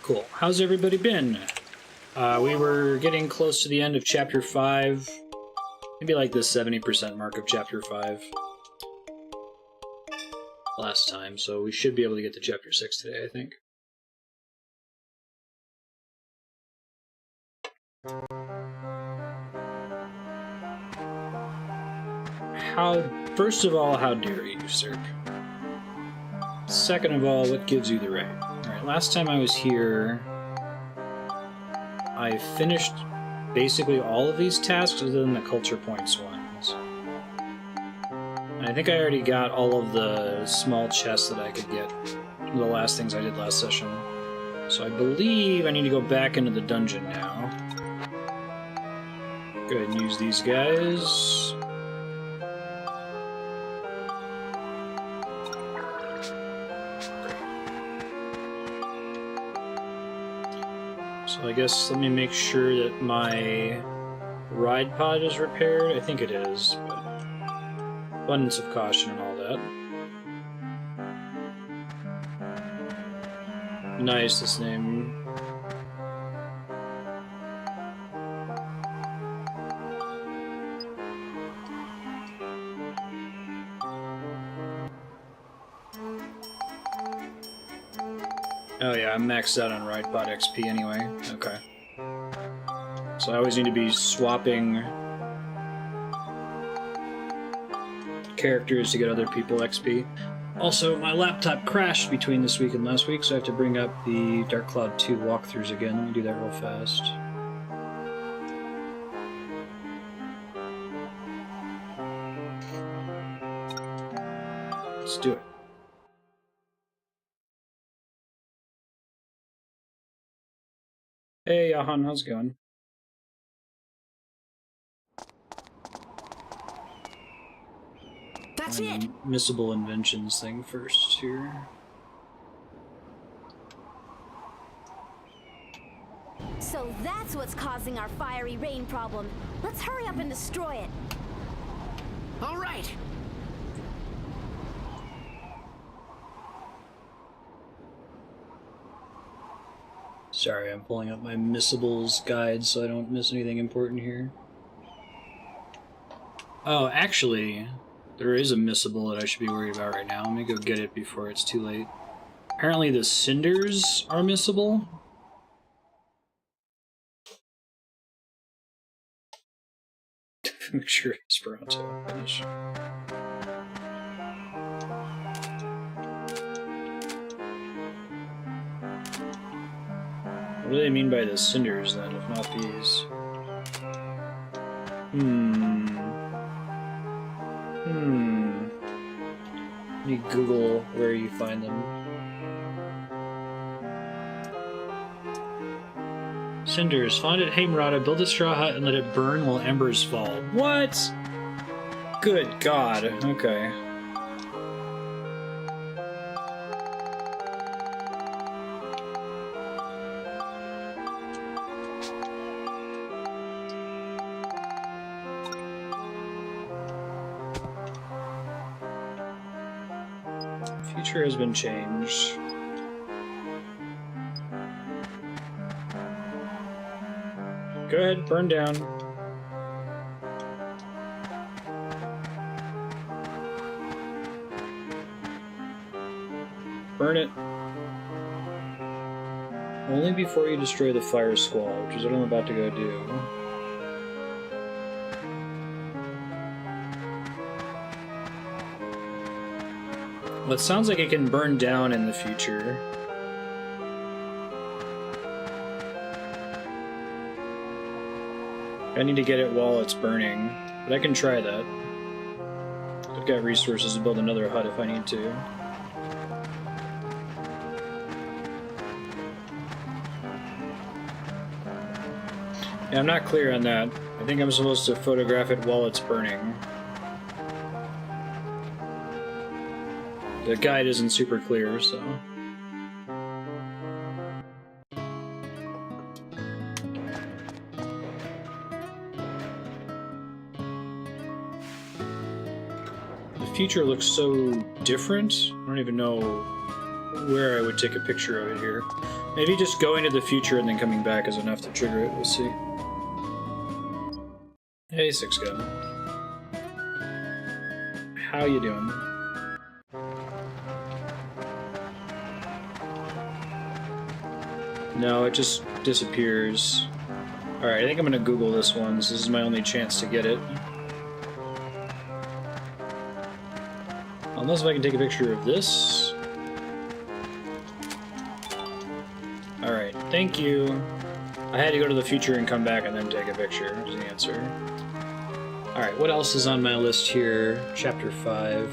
Cool. How's everybody been? We were getting close to the end of Chapter 5. Maybe like the 70% mark of Chapter 5. Last time, so we should be able to get to Chapter 6 today, I think. First of all, how dare you, usurp? Second of all, what gives you the right? Alright, last time I was here, I finished basically all of these tasks other than the culture points ones. And I think I already got all of the small chests that I could get from the last things I did last session. So I believe I need to go back into the dungeon now. Go ahead and use these guys. So I guess let me make sure that my ride pod is repaired. I think it is, but abundance of caution and all that. Nice, this name. Oh yeah, I'm maxed out on ride pod XP anyway. Okay. So I always need to be swapping characters to get other people XP. Also, my laptop crashed between this week and last week, so I have to bring up the Dark Cloud 2 walkthroughs again. Let me do that real fast. Let's do it. Hey, Yahan, how's it going? That's it! Missable inventions thing first here. So that's what's causing our fiery rain problem. Let's hurry up and destroy it. All right. Sorry, I'm pulling up my missables guide so I don't miss anything important here. Oh, actually, there is a missable that I should be worried about right now. Let me go get it before it's too late. Apparently the cinders are missable. Make sure Esperanto finish. What do they mean by the cinders, then, if not these? Let me Google where you find them. Cinders. Find at Heimrata, build a straw hut and let it burn while embers fall. What? Good God. Okay. Future has been changed. Go ahead, burn down. Burn it. Only before you destroy the fire squall, which is what I'm about to go do. Well, it sounds like it can burn down in the future. I need to get it while it's burning, but I can try that. I've got resources to build another hut if I need to. Yeah, I'm not clear on that. I think I'm supposed to photograph it while it's burning. The guide isn't super clear, so... The future looks so different. I don't even know where I would take a picture of it here. Maybe just going to the future and then coming back is enough to trigger it. We'll see. Hey, Six Gun. How you doing? No, it just disappears. Alright, I think I'm gonna Google this one. This is my only chance to get it. Unless if I can take a picture of this. Alright, thank you. I had to go to the future and come back and then take a picture, is the answer. Alright, what else is on my list here? Chapter 5.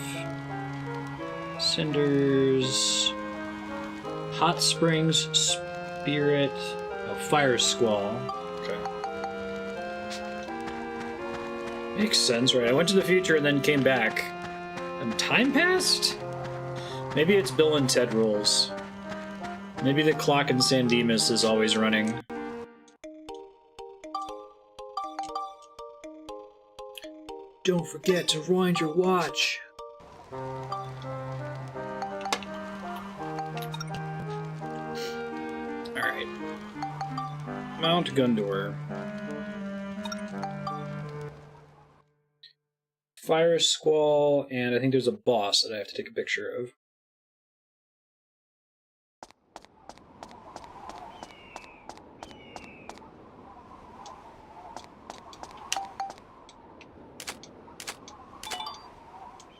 Cinders. Hot Springs, Spirit. Oh, Fire Squall. Okay. Makes sense, right? I went to the future and then came back. And time passed? Maybe it's Bill and Ted rules. Maybe the clock in San Dimas is always running. Don't forget to wind your watch. Alright. Mount Gundor. Fire Squall, and I think there's a boss that I have to take a picture of.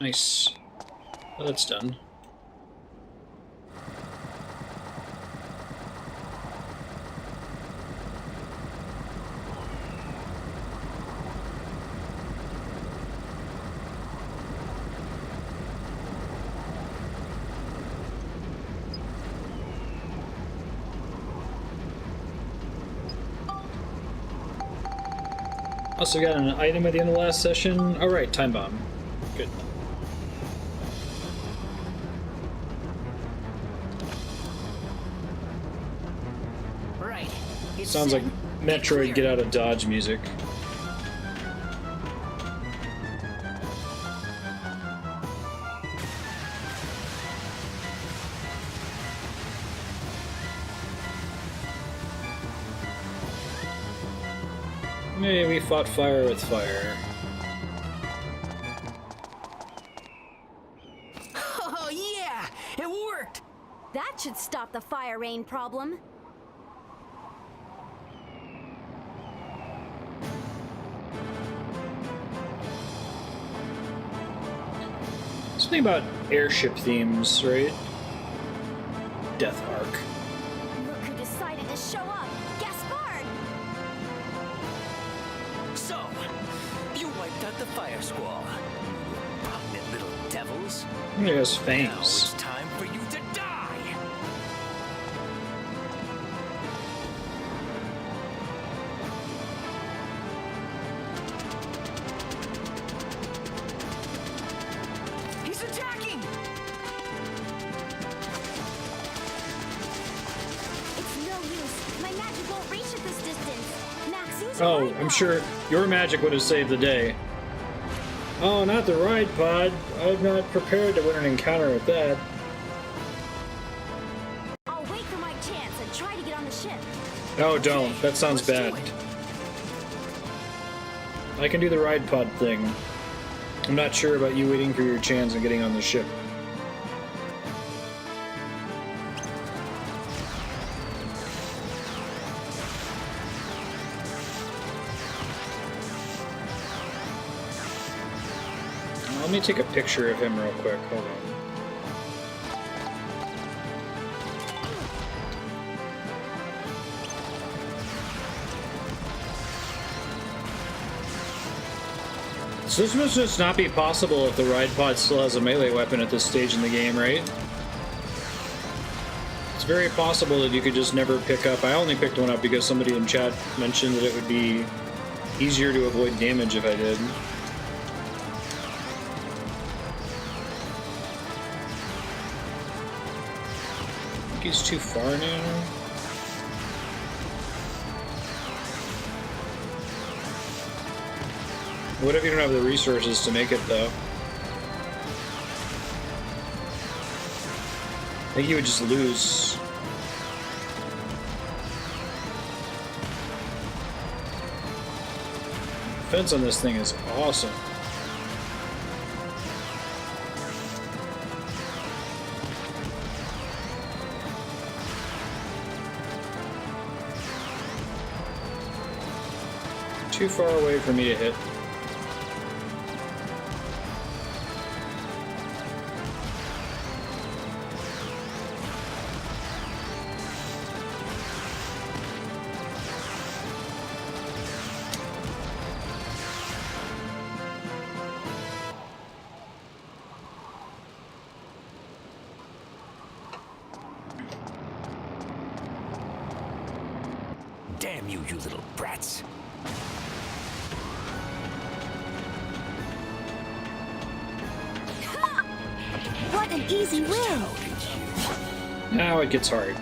Nice. Well, that's done. Also got an item at the end of the last session. Alright, time bomb. Good. Right. Sounds like Metroid Get Out of Dodge music. Hey, we fought fire with fire. Oh yeah! It worked! That should stop the fire rain problem. Something about airship themes, right? Death Arc. Look who decided to show up! Gaspard! So, you wiped out the fire squall. Repugnant little devils. He has Now fangs. it's time for you to die! He's attacking! It's no use. My magic won't reach at this distance. Max, use your Oh, ride I'm pod. sure your magic would have saved the day. Oh, not the ride pod. I'm not prepared to win an encounter with that. I'll wait for my chance and try to get on the ship. No, don't. That sounds Let's do bad. it. I can do the ride pod thing. I'm not sure about you waiting for your chance and getting on the ship. Let me take a picture of him real quick. Hold on. So this must just not be possible if the ride pod still has a melee weapon at this stage in the game, right? It's very possible that you could just never pick up. I only picked one up because somebody in chat mentioned that it would be easier to avoid damage if I did. I think he's too far now. What if you don't have the resources to make it, though? I think you would just lose. defense on this thing is awesome. Too far away for me to hit. Damn you, you little brats. What an easy win! Now it gets hard.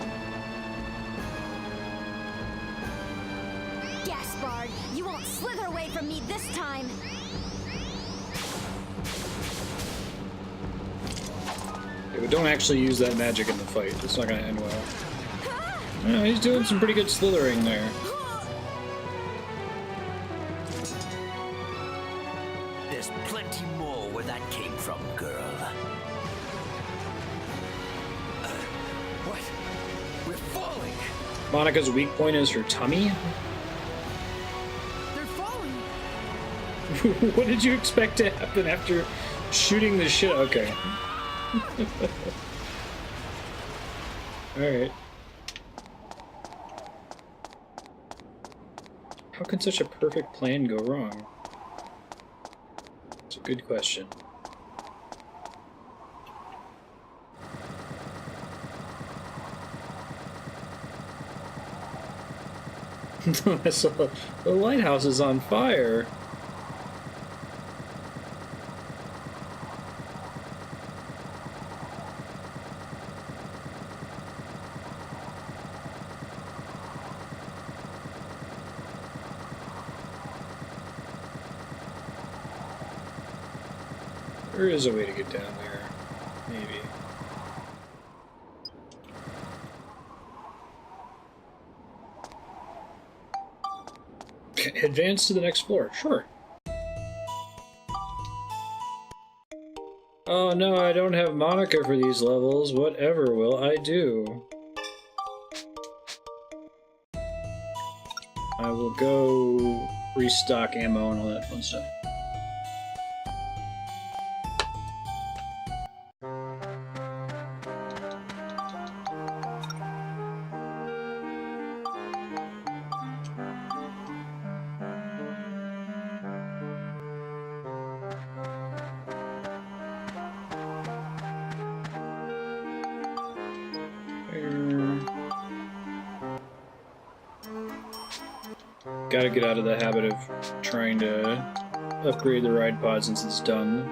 Gaspard, you won't slither away from me this time! Yeah, but don't actually use that magic in the fight. It's not gonna end well. Yeah, he's doing some pretty good slithering there. There's plenty more where that came from, girl. What? We're falling! Monica's weak point is her tummy? They're falling. What did you expect to happen after shooting the shit? Okay. Alright. How can such a perfect plan go wrong? It's a good question. I saw the lighthouse is on fire. There is a way to get down there, maybe. Advance to the next floor, sure. Oh no, I don't have Monica for these levels. Whatever will I do? I will go restock ammo and all that fun stuff. Gotta get out of the habit of trying to upgrade the ride pod since it's done.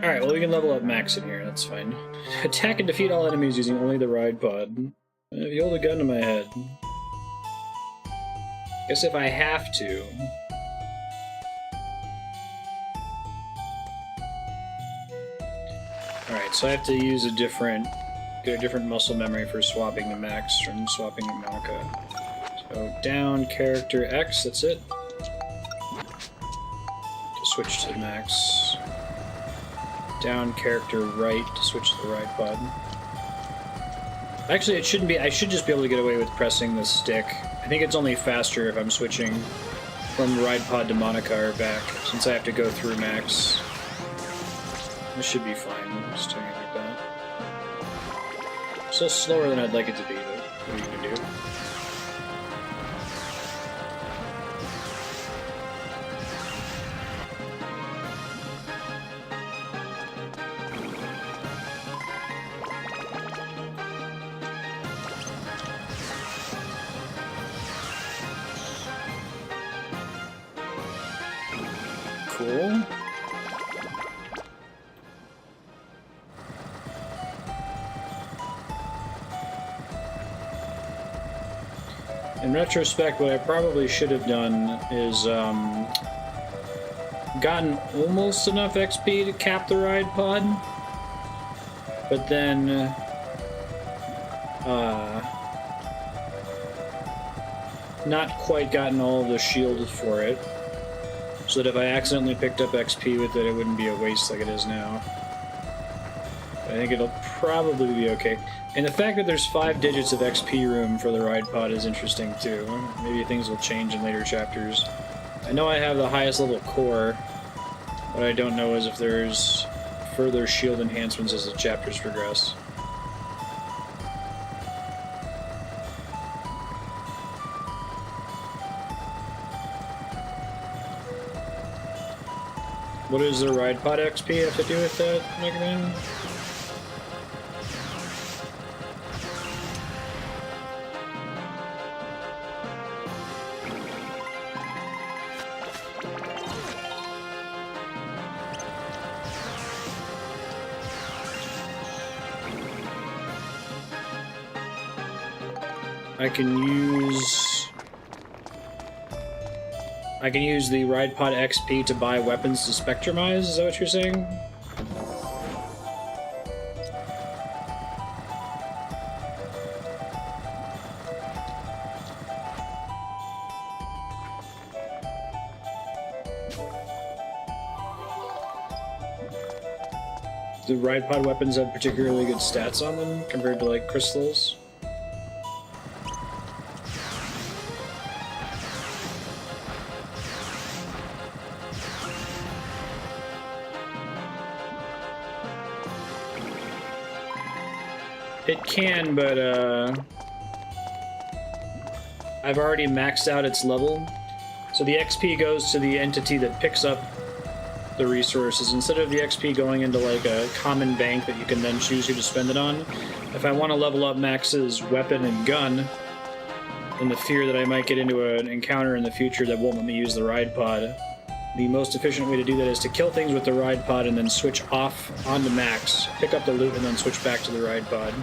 Alright, well we can level up Max in here, that's fine. Attack and defeat all enemies using only the ride pod. If you hold a gun to my head. Guess if I have to. Alright, so I have to use get a different muscle memory for swapping to Max from swapping to Monica. So down character X, that's it. To switch to Max. Down character right to switch to the right pod. Actually, it shouldn't be. I should just be able to get away with pressing the stick. I think it's only faster if I'm switching from ride pod to Monica or back, since I have to go through Max. This should be fine. Just doing it like that. Still slower than I'd like it to be, but what are you gonna do? Cool. In retrospect, what I probably should have done is gotten almost enough XP to cap the ride pod, but then not quite gotten all of the shield for it, so that if I accidentally picked up XP with it, it wouldn't be a waste like it is now. I think it'll probably be okay. And the fact that there's 5 digits of XP room for the ride pod is interesting too. Maybe things will change in later chapters. I know I have the highest level core. What I don't know is if there's further shield enhancements as the chapters progress. What does the ride pod XP have to do with that, Mega Man? I can use the ride pod XP to buy weapons to spectrumize, is that what you're saying? Do ride pod weapons have particularly good stats on them compared to like crystals? It can, but I've already maxed out its level. So the XP goes to the entity that picks up the resources, instead of the XP going into like a common bank that you can then choose who to spend it on. If I want to level up Max's weapon and gun, in the fear that I might get into an encounter in the future that won't let me use the ride pod, the most efficient way to do that is to kill things with the ride pod and then switch off onto Max, pick up the loot, and then switch back to the ride pod.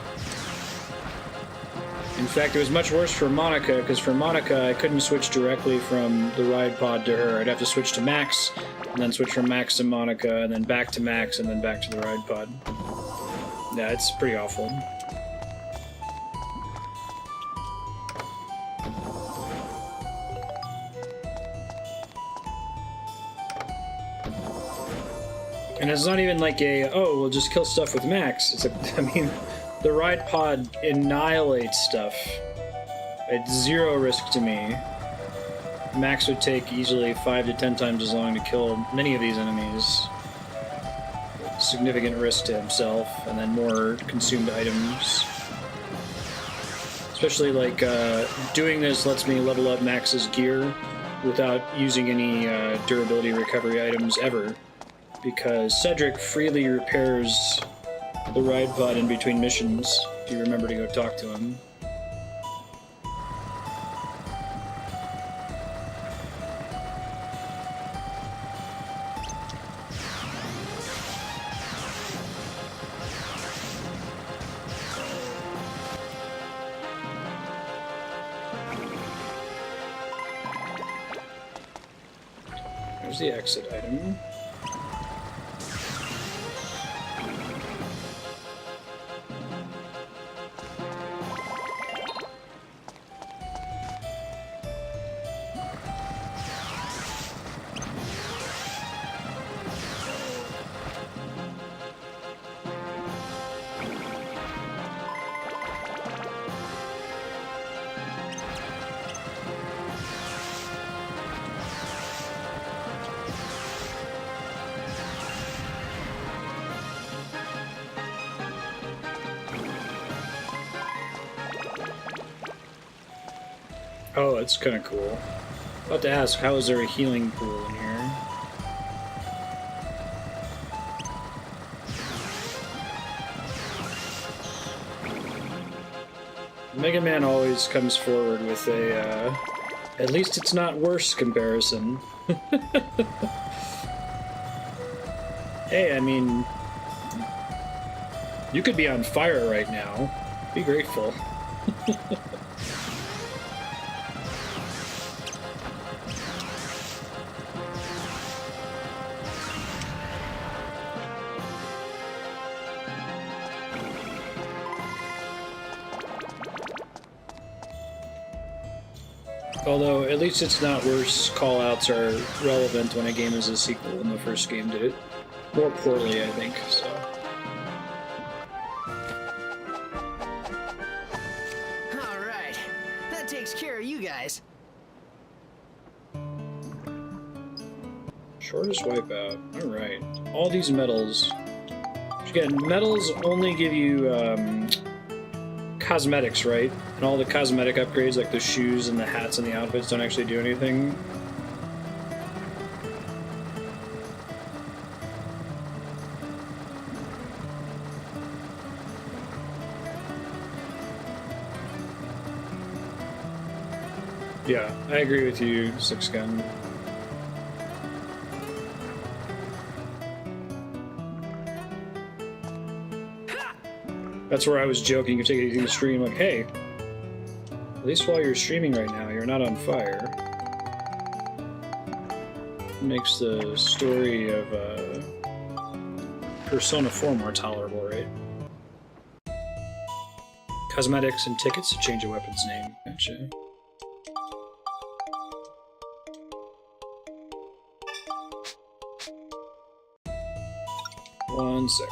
In fact, it was much worse for Monica, because for Monica, I couldn't switch directly from the ride pod to her. I'd have to switch to Max, and then switch from Max to Monica, and then back to Max, and then back to the ride pod. Yeah, it's pretty awful. And it's not even like a, oh, we'll just kill stuff with Max. It's a, I mean, the ride pod annihilates stuff. It's zero risk to me. Max would take easily 5 to 10 times as long to kill many of these enemies. Significant risk to himself, and then more consumed items. Especially like, doing this lets me level up Max's gear without using any durability recovery items ever. Because Cedric freely repairs the ride pod in between missions, if you remember to go talk to him. There's the exit item. Oh, that's kind of cool. About to ask, how is there a healing pool in here? Mega Man always comes forward with a, at least it's not worse comparison. Hey, I mean, you could be on fire right now. Be grateful. Although, at least it's not worse callouts are relevant when a game is a sequel and the first game did it more poorly, I think, so. Alright, that takes care of you guys. Shortest wipeout. Alright. All these medals. Again, medals only give you cosmetics, right? And all the cosmetic upgrades, like the shoes and the hats and the outfits, don't actually do anything. Yeah, I agree with you, Six Gun. That's where I was joking. You're taking a stream, like, hey, at least while you're streaming right now, you're not on fire. Makes the story of Persona 4 more tolerable, right? Cosmetics and tickets to change a weapon's name. Gotcha. One sec.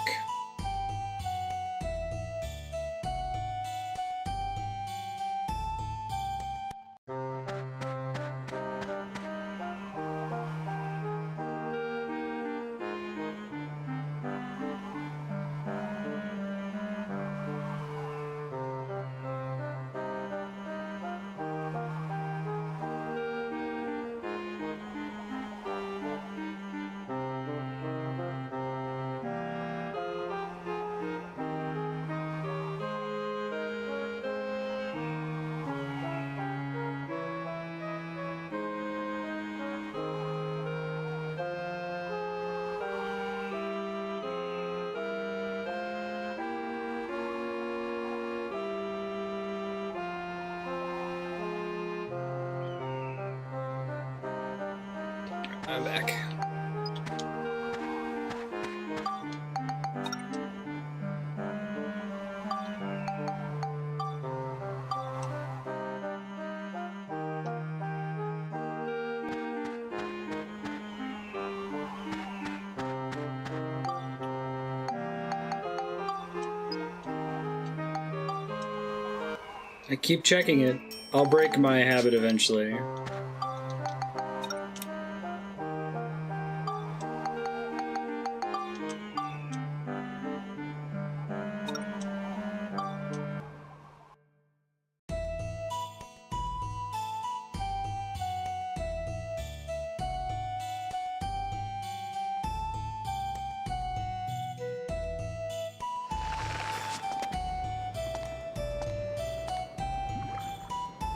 I'm back. I keep checking it. I'll break my habit eventually.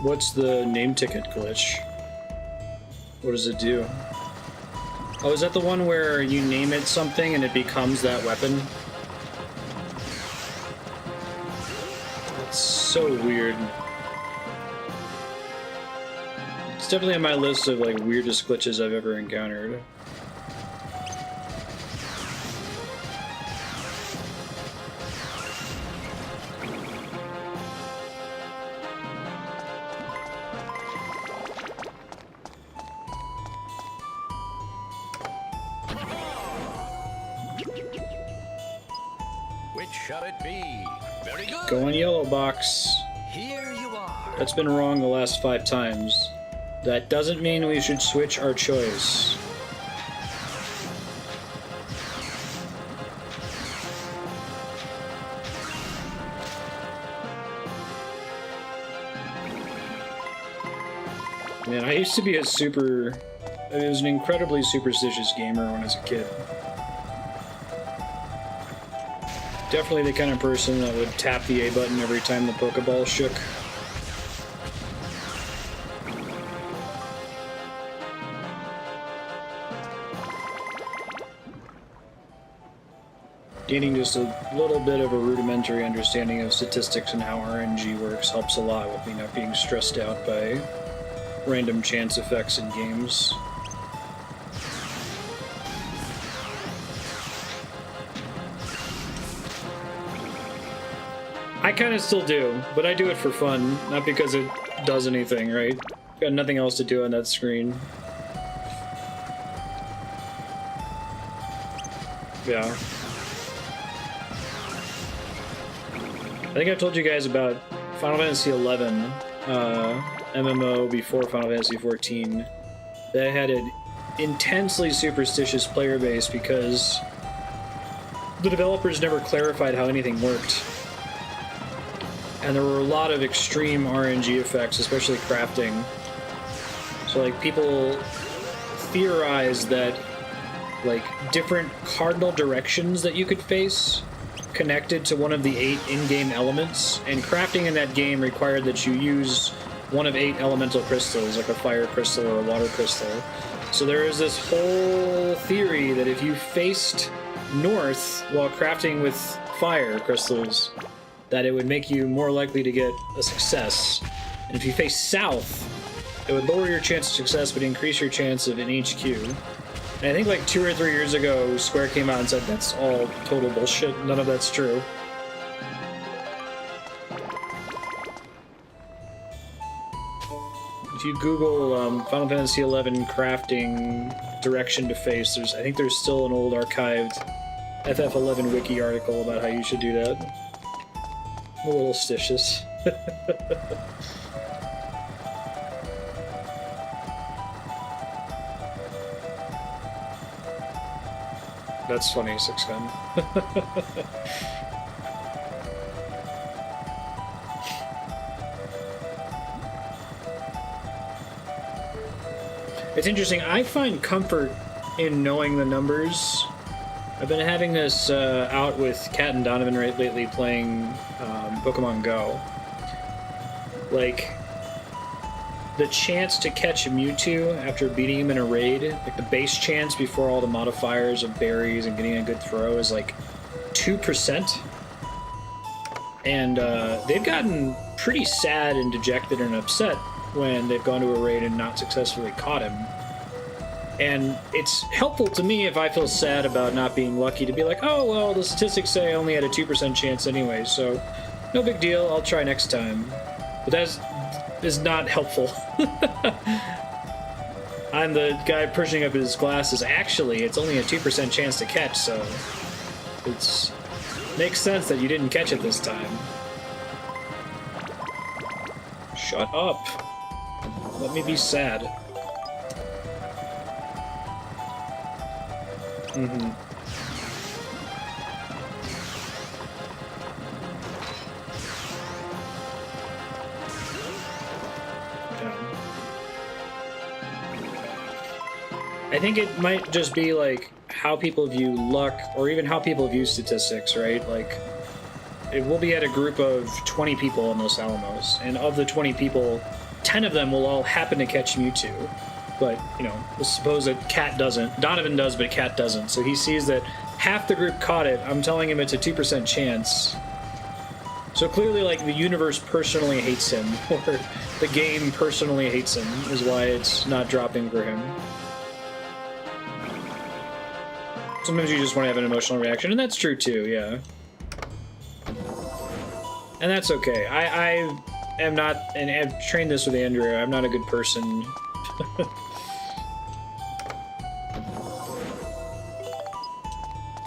What's the name ticket glitch? What does it do? Oh, is that the one where you name it something and it becomes that weapon? That's so weird. It's definitely on my list of like weirdest glitches I've ever encountered. Go on yellow box. Here you are. That's been wrong the last 5 times. That doesn't mean we should switch our choice. Man, I used to be a I was an incredibly superstitious gamer when I was a kid. Definitely the kind of person that would tap the A button every time the Pokeball shook. Gaining just a little bit of a rudimentary understanding of statistics and how RNG works helps a lot with me not being stressed out by random chance effects in games. I kind of still do, but I do it for fun, not because it does anything, right? Got nothing else to do on that screen. Yeah. I think I've told you guys about Final Fantasy XI, MMO before Final Fantasy XIV, that had an intensely superstitious player base because the developers never clarified how anything worked. And there were a lot of extreme RNG effects, especially crafting. So, like, people theorized that, like, different cardinal directions that you could face connected to one of the 8 in-game elements, and crafting in that game required that you use one of 8 elemental crystals, like a fire crystal or a water crystal. So there is this whole theory that if you faced north while crafting with fire crystals, that it would make you more likely to get a success. And if you face south, it would lower your chance of success but increase your chance of an HQ. And I think like 2 or 3 years ago, Square came out and said that's all total bullshit. None of that's true. If you Google Final Fantasy XI crafting direction to face, I think there's still an old archived FF11 wiki article about how you should do that. I'm a little stitious. That's funny, Six Gun. It's interesting. I find comfort in knowing the numbers. I've been having this out with Kat and Donovan lately playing Pokemon Go. Like, the chance to catch a Mewtwo after beating him in a raid, like the base chance before all the modifiers of berries and getting a good throw is like 2%. And they've gotten pretty sad and dejected and upset when they've gone to a raid and not successfully caught him. And it's helpful to me if I feel sad about not being lucky to be like, oh, well, the statistics say I only had a 2% chance anyway, so no big deal, I'll try next time. But that is not helpful. I'm the guy pushing up his glasses. Actually, it's only a 2% chance to catch, so it makes sense that you didn't catch it this time. Shut up. Let me be sad. Mm-hmm. I think it might just be like how people view luck, or even how people view statistics, right? Like, we'll be at a group of 20 people in Los Alamos, and of the 20 people, 10 of them will all happen to catch Mewtwo. But, you know, let's suppose that Cat doesn't. Donovan does, but Cat doesn't. So he sees that half the group caught it. I'm telling him it's a 2% chance. So clearly, like, the universe personally hates him, or the game personally hates him, is why it's not dropping for him. Sometimes you just want to have an emotional reaction, and that's true too, yeah. And that's okay. I am not, and I've trained this with Andrea, I'm not a good person.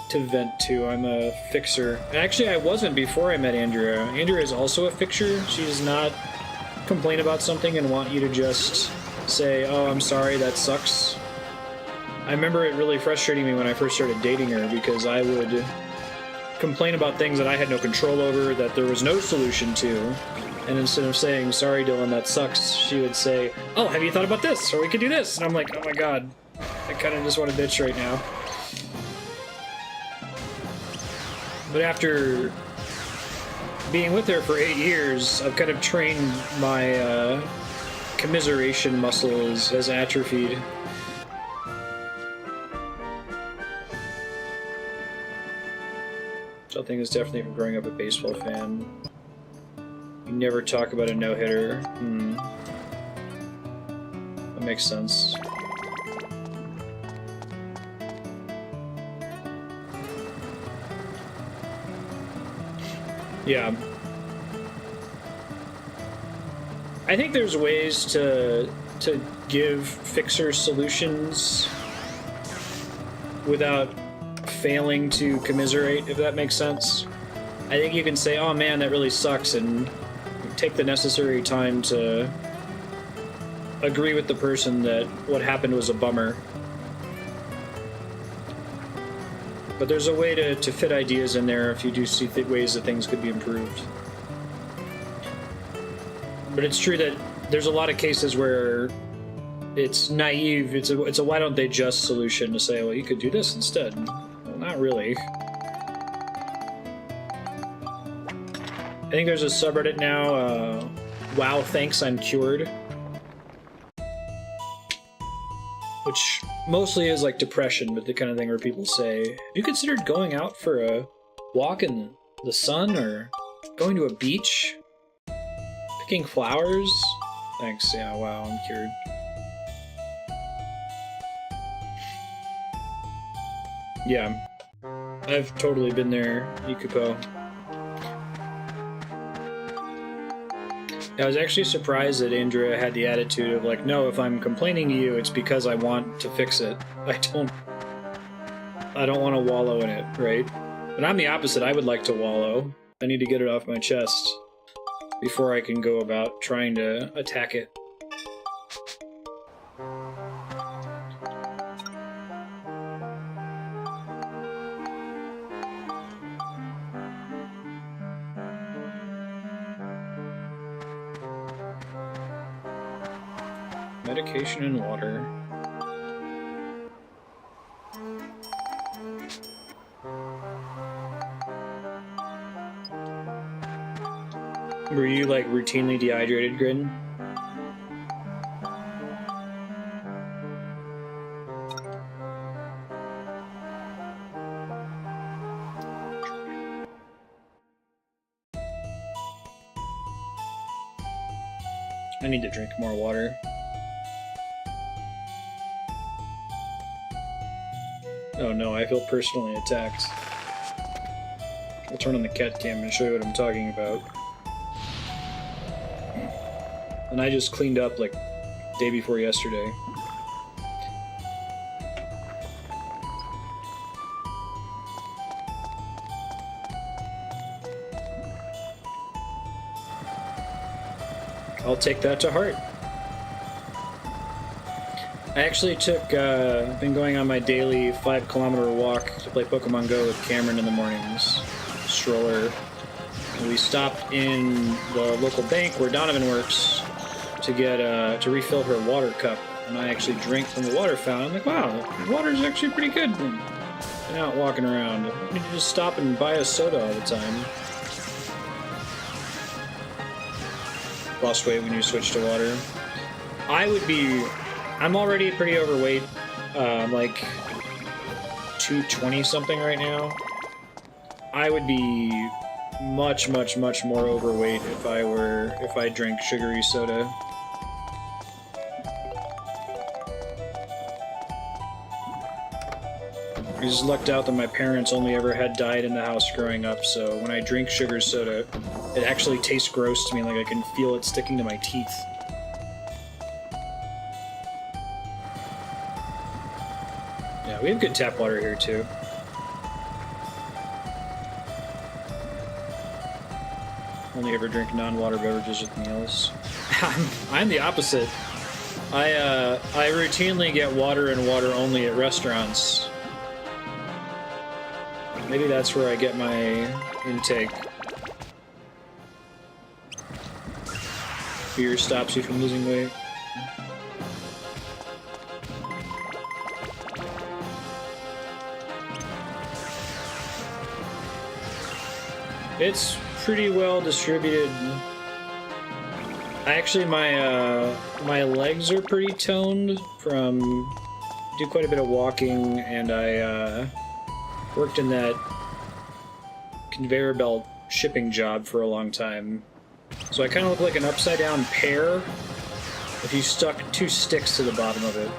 To vent to. I'm a fixer. Actually, I wasn't before I met Andrea. Andrea is also a fixer. She does not complain about something and want you to just say, oh, I'm sorry, that sucks. I remember it really frustrating me when I first started dating her, because I would complain about things that I had no control over, that there was no solution to, and instead of saying, sorry, Dylan, that sucks, she would say, oh, have you thought about this? Or we could do this. And I'm like, oh my god, I kind of just want to bitch right now. But after being with her for 8 years, I've kind of trained my commiseration muscle has atrophied. Something is definitely from growing up a baseball fan. You never talk about a no-hitter. That makes sense. Yeah. I think there's ways to to give fixers solutions without failing to commiserate, if that makes sense. I think you can say, oh man, that really sucks, and take the necessary time to agree with the person that what happened was a bummer. But there's a way to fit ideas in there if you do see ways that things could be improved. But it's true that there's a lot of cases where it's naive, it's a why don't they just solution to say, well, you could do this instead. Well, not really. I think there's a subreddit now, wow, thanks, I'm cured. Which mostly is like depression, but the kind of thing where people say, have you considered going out for a walk in the sun, or going to a beach? Picking flowers? Thanks, yeah, wow, I'm cured. Yeah, I've totally been there, Ikupo. I was actually surprised that Andrea had the attitude of like, no, if I'm complaining to you, it's because I want to fix it. I don't want to wallow in it, right? But I'm the opposite. I would like to wallow. I need to get it off my chest before I can go about trying to attack it. Medication and water. Were you like routinely dehydrated, Grin? I need to drink more water. Oh no, I feel personally attacked. I'll turn on the cat cam and show you what I'm talking about. And I just cleaned up like day before yesterday. I'll take that to heart. I actually took, been going on my daily 5-kilometer walk to play Pokemon Go with Cameron in the mornings. Stroller. And we stopped in the local bank where Donovan works to get, to refill her water cup. And I actually drank from the water fountain. I'm like, wow, the water's actually pretty good. And out walking around. I need to just stop and buy a soda all the time. Lost weight when you switch to water. I'm already pretty overweight. I'm like 220 something right now. I would be much more overweight if I drank sugary soda. I just lucked out that my parents only ever had diet in the house growing up, so when I drink sugar soda, it actually tastes gross to me, like I can feel it sticking to my teeth. Yeah, we have good tap water here too. Only ever drink non-water beverages with meals. I'm the opposite. I routinely get water and water only at restaurants. Maybe that's where I get my intake. Beer stops you from losing weight. It's pretty well distributed. Actually, my legs are pretty toned from do quite a bit of walking, and I worked in that conveyor belt shipping job for a long time. So I kind of look like an upside down pear if you stuck 2 sticks to the bottom of it.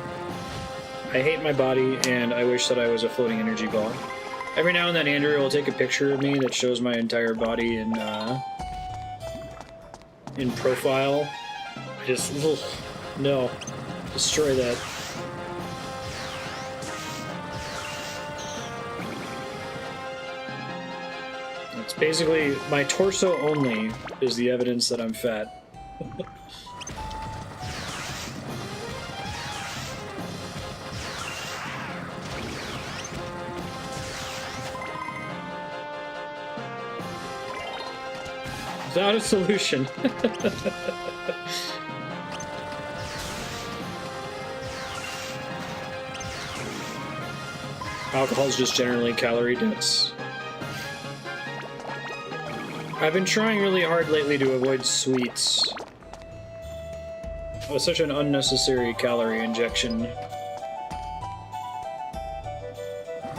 I hate my body, and I wish that I was a floating energy ball. Every now and then Andrea will take a picture of me that shows my entire body in profile. I just, ugh. No. Destroy that. It's basically my torso only is the evidence that I'm fat. Without a solution. Alcohol's just generally calorie dense. I've been trying really hard lately to avoid sweets. It was such an unnecessary calorie injection.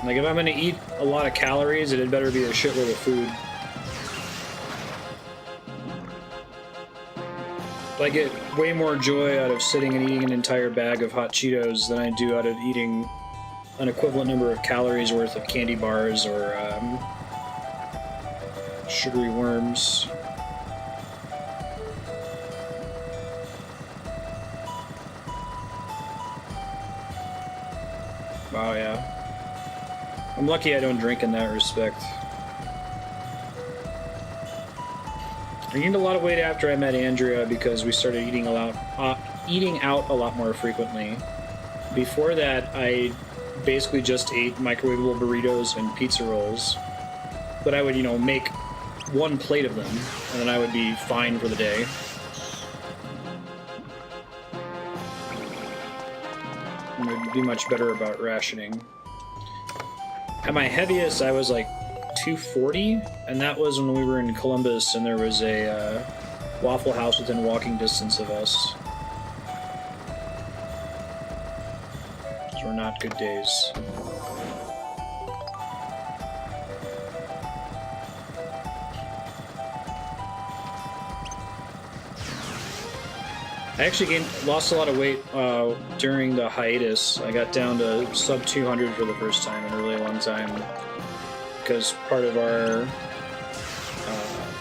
Like, if I'm gonna eat a lot of calories, it had better be a shitload of food. I get way more joy out of sitting and eating an entire bag of hot Cheetos than I do out of eating an equivalent number of calories worth of candy bars or sugary worms. Wow, yeah. I'm lucky I don't drink in that respect. I gained a lot of weight after I met Andrea because we started eating out a lot more frequently. Before that, I basically just ate microwavable burritos and pizza rolls. But I would, you know, make one plate of them, and then I would be fine for the day. And I'd be much better about rationing. At my heaviest, I was like 240, and that was when we were in Columbus and there was a Waffle House within walking distance of us. Those were not good days. I actually lost a lot of weight during the hiatus. I got down to sub 200 for the first time in a really long time. Because part of our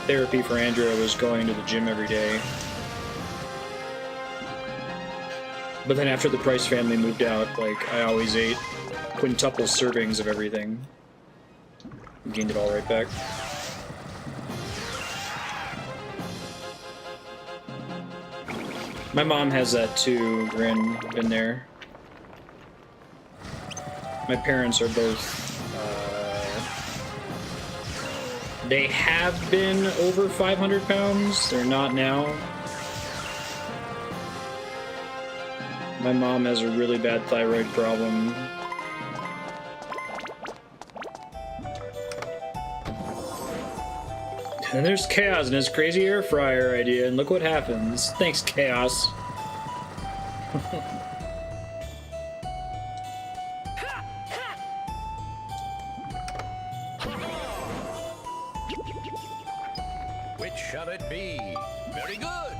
therapy for Andrea was going to the gym every day. But then after the Price family moved out, like, I always ate quintuple servings of everything. Gained it all right back. My mom has that too, Grin. Been there. My parents are both they have been over 500 pounds. They're not now. My mom has a really bad thyroid problem. And there's Chaos and his crazy air fryer idea, and look what happens. Thanks, Chaos. Which shall it be? Very good.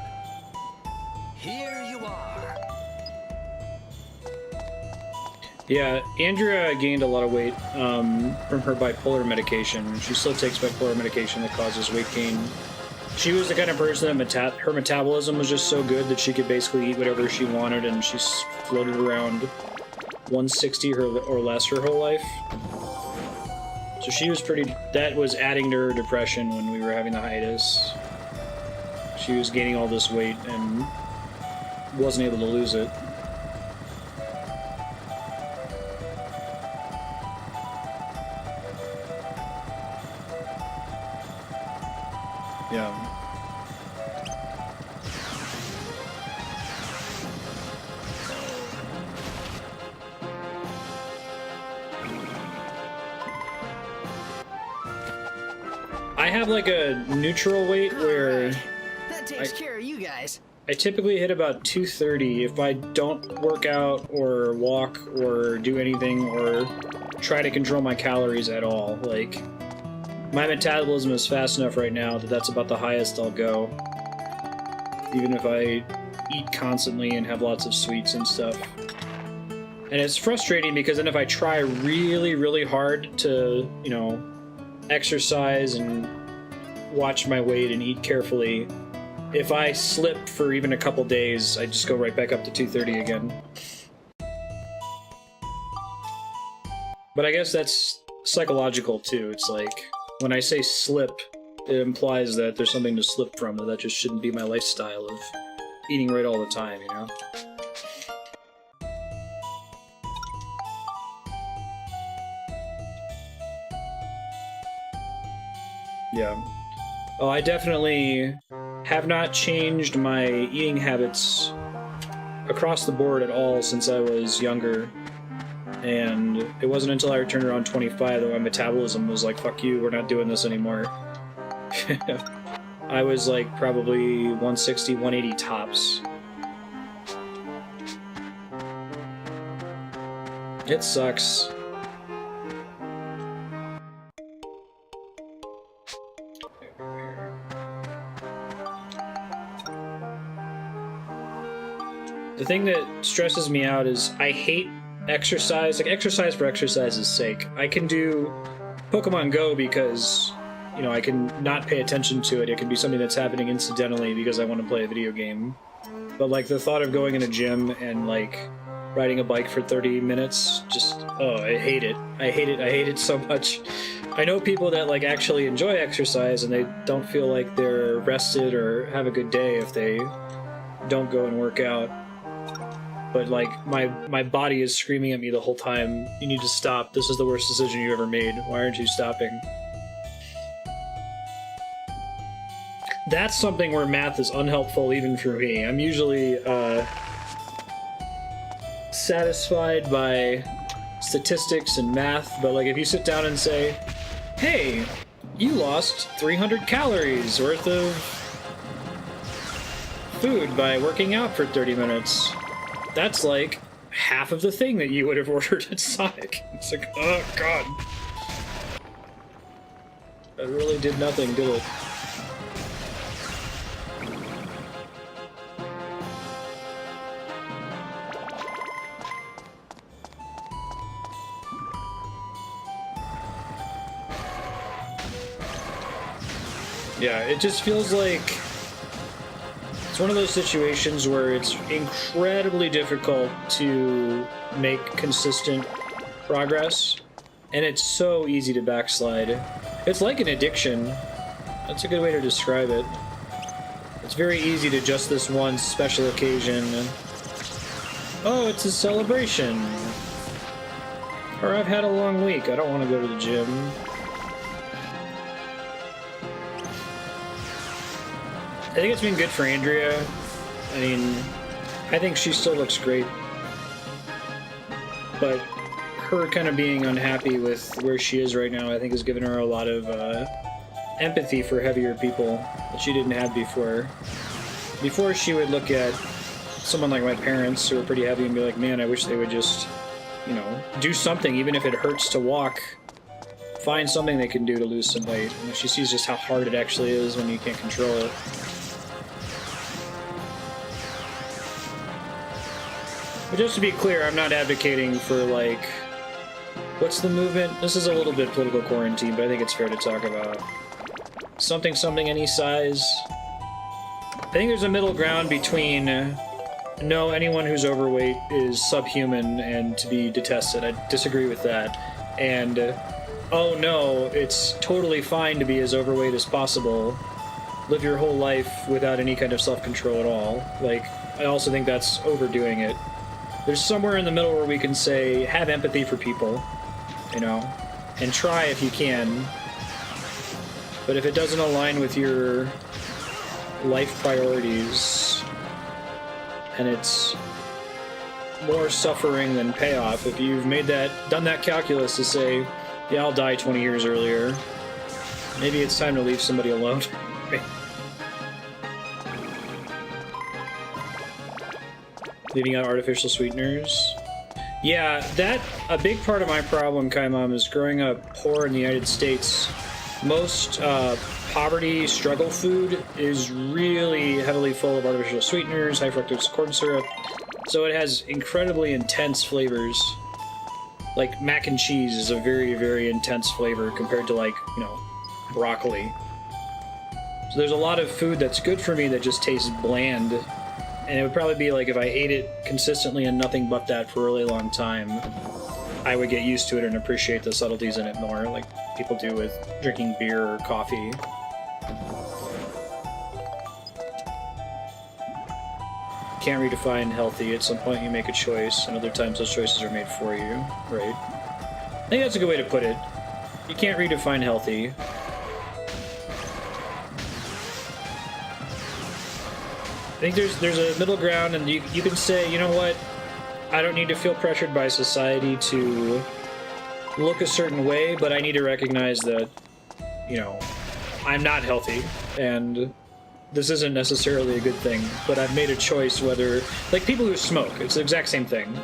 Here you are. Yeah, Andrea gained a lot of weight from her bipolar medication. She still takes bipolar medication that causes weight gain. She was the kind of person that her metabolism was just so good that she could basically eat whatever she wanted, and she's floated around 160 or less her whole life. So she was that was adding to her depression when we were having the hiatus. She was gaining all this weight and wasn't able to lose it. Yeah. I have like a neutral weight where That takes care of you guys. I typically hit about 230 if I don't work out or walk or do anything or try to control my calories at all. Like, my metabolism is fast enough right now that that's about the highest I'll go. Even if I eat constantly and have lots of sweets and stuff. And it's frustrating because then if I try really, really hard to, you know, exercise and watch my weight and eat carefully, if I slip for even a couple days, I just go right back up to 230 again. But I guess that's psychological too. It's like, when I say slip, it implies that there's something to slip from, that just shouldn't be my lifestyle of eating right all the time, you know? Yeah. Oh, I definitely have not changed my eating habits across the board at all since I was younger. And it wasn't until I returned around 25 that my metabolism was like, fuck you, we're not doing this anymore. I was like probably 160, 180 tops. It sucks. The thing that stresses me out is I hate exercise. Like, exercise for exercise's sake. I can do Pokemon Go because, you know, I can not pay attention to it. It can be something that's happening incidentally because I want to play a video game. But, like, the thought of going in a gym and, like, riding a bike for 30 minutes, just, oh, I hate it. I hate it. I hate it so much. I know people that, like, actually enjoy exercise and they don't feel like they're rested or have a good day if they don't go and work out. But, like, my body is screaming at me the whole time, you need to stop, this is the worst decision you ever made, why aren't you stopping? That's something where math is unhelpful even for me. I'm usually satisfied by statistics and math, but, like, if you sit down and say, hey, you lost 300 calories worth of food by working out for 30 minutes. That's like half of the thing that you would have ordered at Sonic. It's like, oh god. That really did nothing, did it? Yeah, it just feels like it's one of those situations where it's incredibly difficult to make consistent progress, and it's so easy to backslide. It's like an addiction. That's a good way to describe it. It's very easy to just this one special occasion. Oh, it's a celebration. Or I've had a long week, I don't want to go to the gym. I think it's been good for Andrea. I mean, I think she still looks great. But her kind of being unhappy with where she is right now, I think has given her a lot of empathy for heavier people that she didn't have before. Before, she would look at someone like my parents who are pretty heavy and be like, man, I wish they would just, you know, do something, even if it hurts to walk. Find something they can do to lose some weight. And she sees just how hard it actually is when you can't control it. But just to be clear, I'm not advocating for, like, what's the movement? This is a little bit political quarantine, but I think it's fair to talk about. Something, any size. I think there's a middle ground between, no, anyone who's overweight is subhuman and to be detested. I disagree with that. And, oh no, it's totally fine to be as overweight as possible. Live your whole life without any kind of self-control at all. Like, I also think that's overdoing it. There's somewhere in the middle where we can say, have empathy for people, you know, and try if you can. But if it doesn't align with your life priorities, and it's more suffering than payoff, if you've done that calculus to say, yeah, I'll die 20 years earlier, maybe it's time to leave somebody alone. Leaving out artificial sweeteners. Yeah, a big part of my problem, Kai Mom, is growing up poor in the United States. Most poverty struggle food is really heavily full of artificial sweeteners, high fructose corn syrup, so it has incredibly intense flavors. Like, mac and cheese is a very, very intense flavor compared to, like, you know, broccoli. So there's a lot of food that's good for me that just tastes bland. And it would probably be like if I ate it consistently and nothing but that for a really long time, I would get used to it and appreciate the subtleties in it more, like people do with drinking beer or coffee. Can't redefine healthy. At some point you make a choice, and other times those choices are made for you, right? I think that's a good way to put it. You can't redefine healthy. I think there's a middle ground, and you can say, you know what, I don't need to feel pressured by society to look a certain way, but I need to recognize that, you know, I'm not healthy, and this isn't necessarily a good thing, but I've made a choice whether... Like, people who smoke, it's the exact same thing.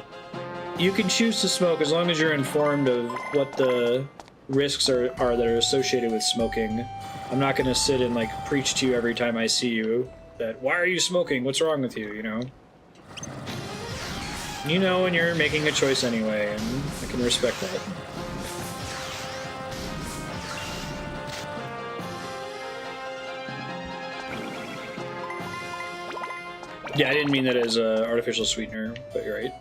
You can choose to smoke as long as you're informed of what the risks are that are associated with smoking. I'm not going to sit and, like, preach to you every time I see you that, why are you smoking? What's wrong with you, you know? You know, and you're making a choice anyway, and I can respect that. Yeah, I didn't mean that as an artificial sweetener, but you're right.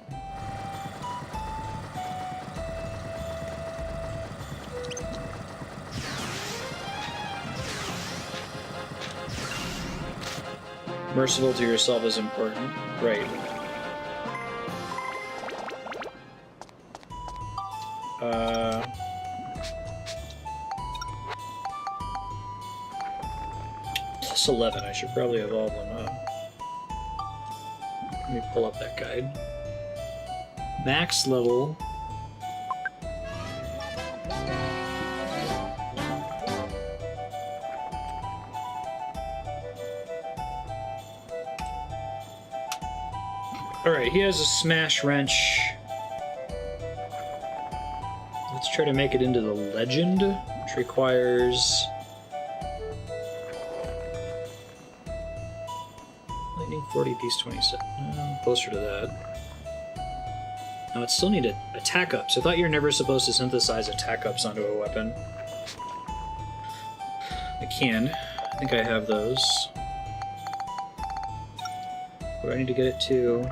Merciful to yourself is important. Right. Plus 11, I should probably evolve them up. Let me pull up that guide. Max level. Alright, he has a smash wrench. Let's try to make it into the legend, which requires lightning 40, piece 27. Closer to that. Now it still needed attack ups. I thought you were never supposed to synthesize attack ups onto a weapon. I can. I think I have those. What do I need to get it to?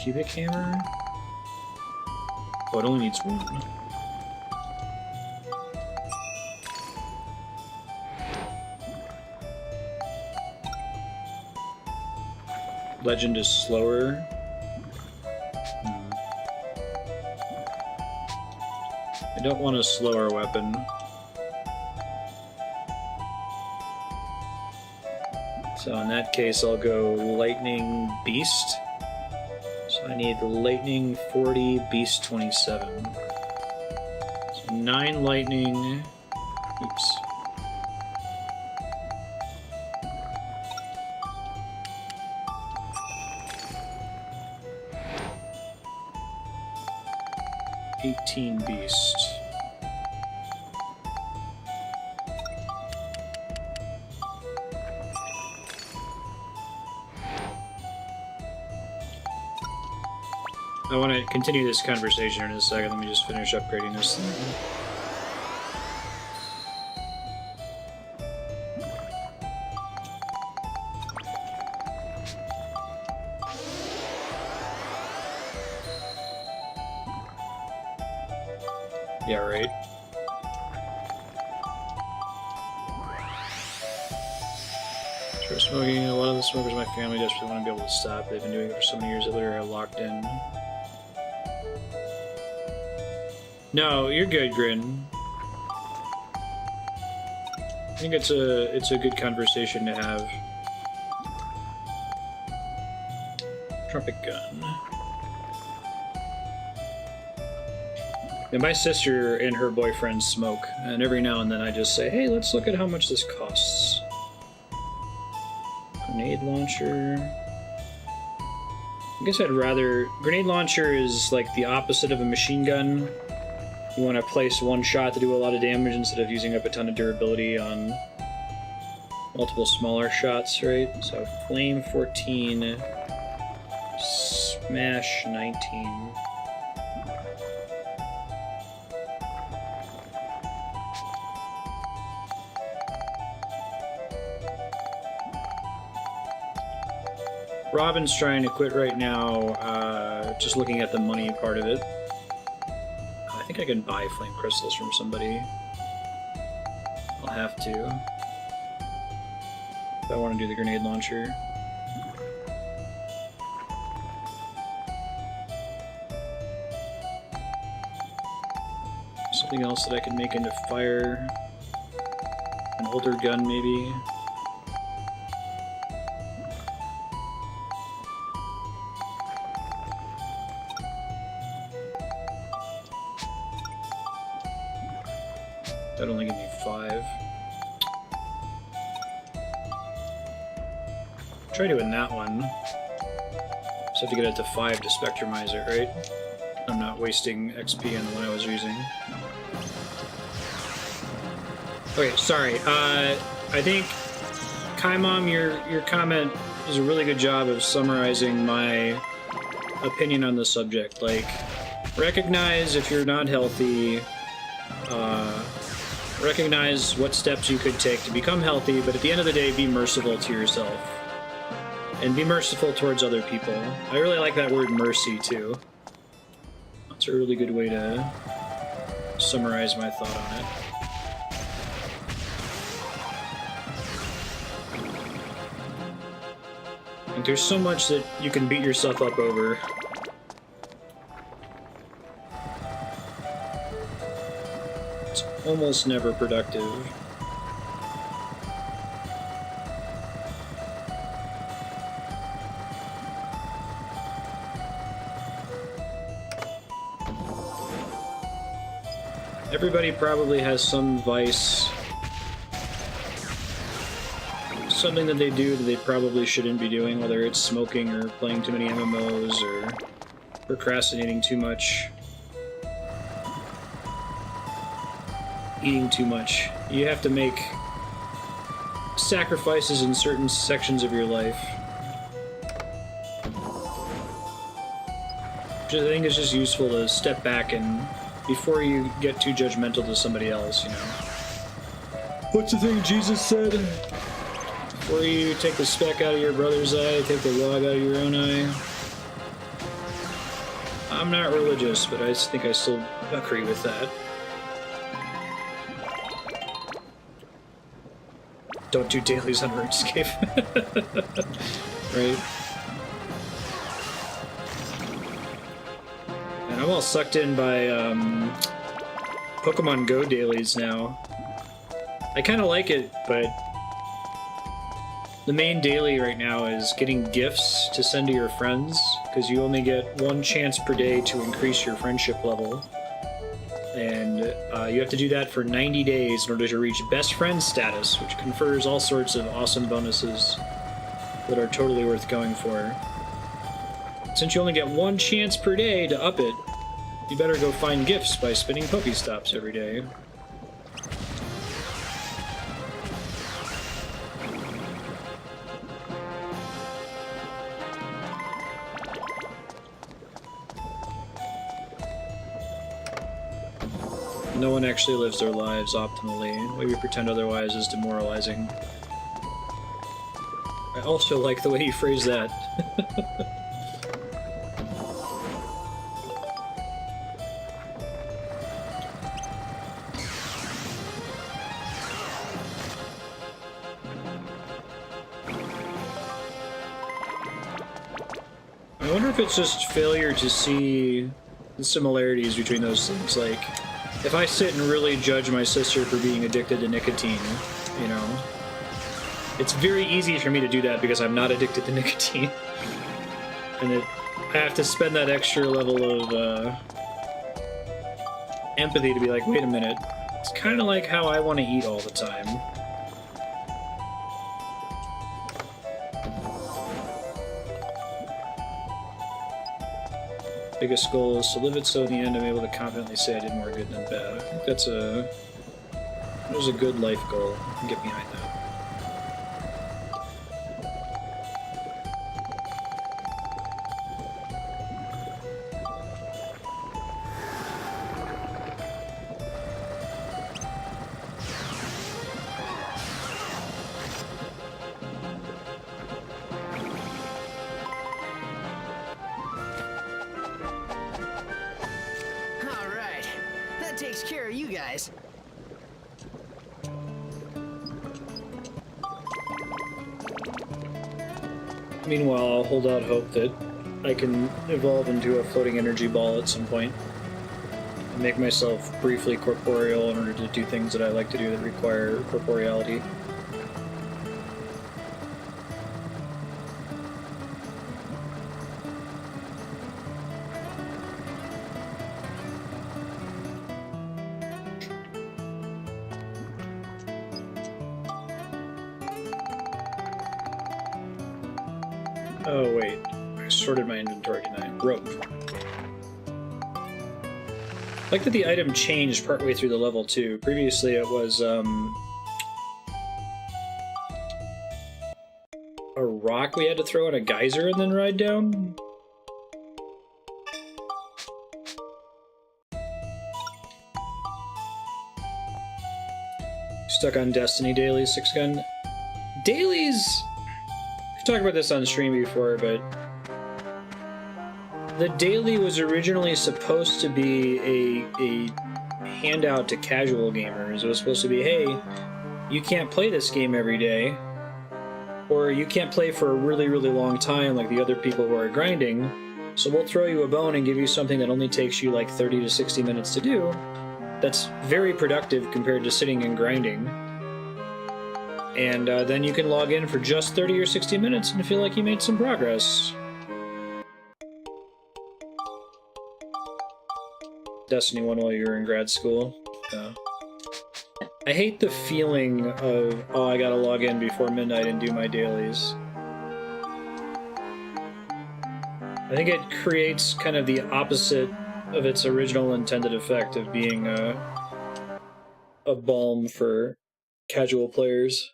Cubic hammer? Oh, it only needs one. Legend is slower. I don't want a slower weapon. So in that case, I'll go Lightning Beast. So I need Lightning 40, Beast 27. So 9 Lightning... Oops. Beast. I want to continue this conversation in a second. Let me just finish upgrading this thing. Yeah, right. Start smoking. A lot of the smokers in my family desperately want to be able to stop. They've been doing it for so many years that they're locked in. No, you're good, Grin. I think it's a good conversation to have. Trumpet gun. Yeah, my sister and her boyfriend smoke, and every now and then I just say, hey, let's look at how much this costs. Grenade launcher. I guess I'd rather... Grenade launcher is like the opposite of a machine gun. You want to place one shot to do a lot of damage instead of using up a ton of durability on multiple smaller shots, right? So Flame 14, Smash 19. Robin's trying to quit right now, just looking at the money part of it. I think I can buy flame crystals from somebody. I'll have to. If I want to do the grenade launcher. Something else that I can make into fire. An older gun, maybe. That only give me 5. Try doing that one. Just have to get it to 5 to spectrumize it, right? I'm not wasting XP on the one I was using. Okay, sorry. I think, Kaimom, your comment is a really good job of summarizing my opinion on the subject. Like, recognize if you're not healthy, recognize what steps you could take to become healthy, but at the end of the day, be merciful to yourself. And be merciful towards other people. I really like that word mercy, too. That's a really good way to summarize my thought on it. Like, there's so much that you can beat yourself up over. It's almost never productive. Everybody probably has some vice, something that they do that they probably shouldn't be doing, whether it's smoking or playing too many MMOs or procrastinating too much, eating too much. You have to make sacrifices in certain sections of your life. I think it's just useful to step back and before you get too judgmental to somebody else, you know. What's the thing Jesus said? Before you take the speck out of your brother's eye, take the log out of your own eye. I'm not religious, but I think I still agree with that. Don't do dailies on RuneScape. Right? And I'm all sucked in by Pokemon Go dailies now. I kind of like it, but the main daily right now is getting gifts to send to your friends, because you only get 1 chance per day to increase your friendship level. And you have to do that for 90 days in order to reach best friend status, which confers all sorts of awesome bonuses that are totally worth going for. Since you only get 1 chance per day to up it, you better go find gifts by spinning Pokestops every day. No one actually lives their lives optimally. The way we pretend otherwise is demoralizing. I also like the way you phrase that. I wonder if it's just failure to see the similarities between those things. Like, if I sit and really judge my sister for being addicted to nicotine, you know, it's very easy for me to do that because I'm not addicted to nicotine. And I have to spend that extra level of empathy to be like, wait a minute, it's kind of like how I want to eat all the time. Biggest goal is to live it so in the end I'm able to confidently say I did more good than bad. I think that's a good life goal. I can get behind that. supplies. Meanwhile, I'll hold out hope that I can evolve into a floating energy ball at some point. And make myself briefly corporeal in order to do things that I like to do that require corporeality. Oh wait, I sorted my inventory tonight. Rope. I like that the item changed partway through the level too. Previously it was a rock we had to throw in a geyser and then ride down. Stuck on Destiny dailies, 6gun. Dailies. We've talked about this on stream before, but the daily was originally supposed to be a handout to casual gamers. It was supposed to be, hey, you can't play this game every day, or you can't play for a really, really long time like the other people who are grinding, so we'll throw you a bone and give you something that only takes you like 30 to 60 minutes to do. That's very productive compared to sitting and grinding. And then you can log in for just 30 or 60 minutes and feel like you made some progress. Destiny 1 while you were in grad school. I hate the feeling of, oh, I gotta log in before midnight and do my dailies. I think it creates kind of the opposite of its original intended effect of being a balm for casual players.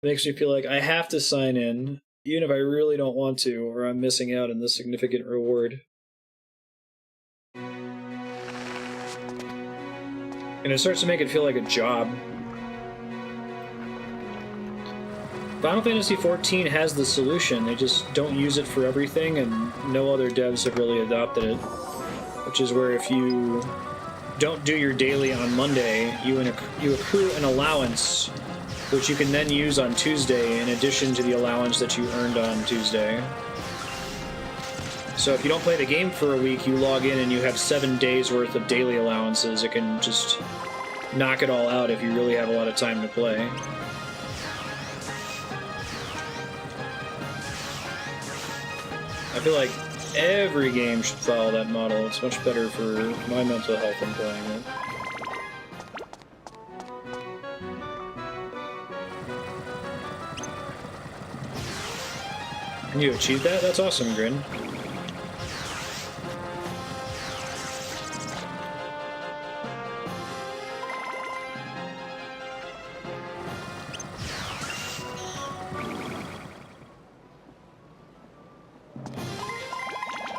It makes me feel like I have to sign in, even if I really don't want to, or I'm missing out on this significant reward. And it starts to make it feel like a job. Final Fantasy XIV has the solution, they just don't use it for everything, and no other devs have really adopted it. Which is where if you don't do your daily on Monday, you accrue an allowance, which you can then use on Tuesday in addition to the allowance that you earned on Tuesday. So if you don't play the game for a week, you log in and you have 7 days worth of daily allowances. It can just knock it all out if you really have a lot of time to play. I feel like every game should follow that model. It's much better for my mental health when playing it. And you achieved that? That's awesome, Grin.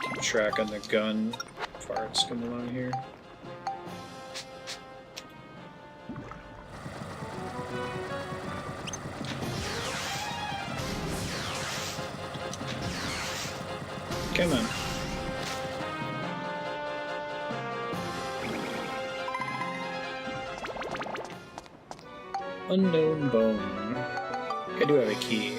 Keep track on the gun. Farts come along here. Come on. Unknown bone. I do have a key.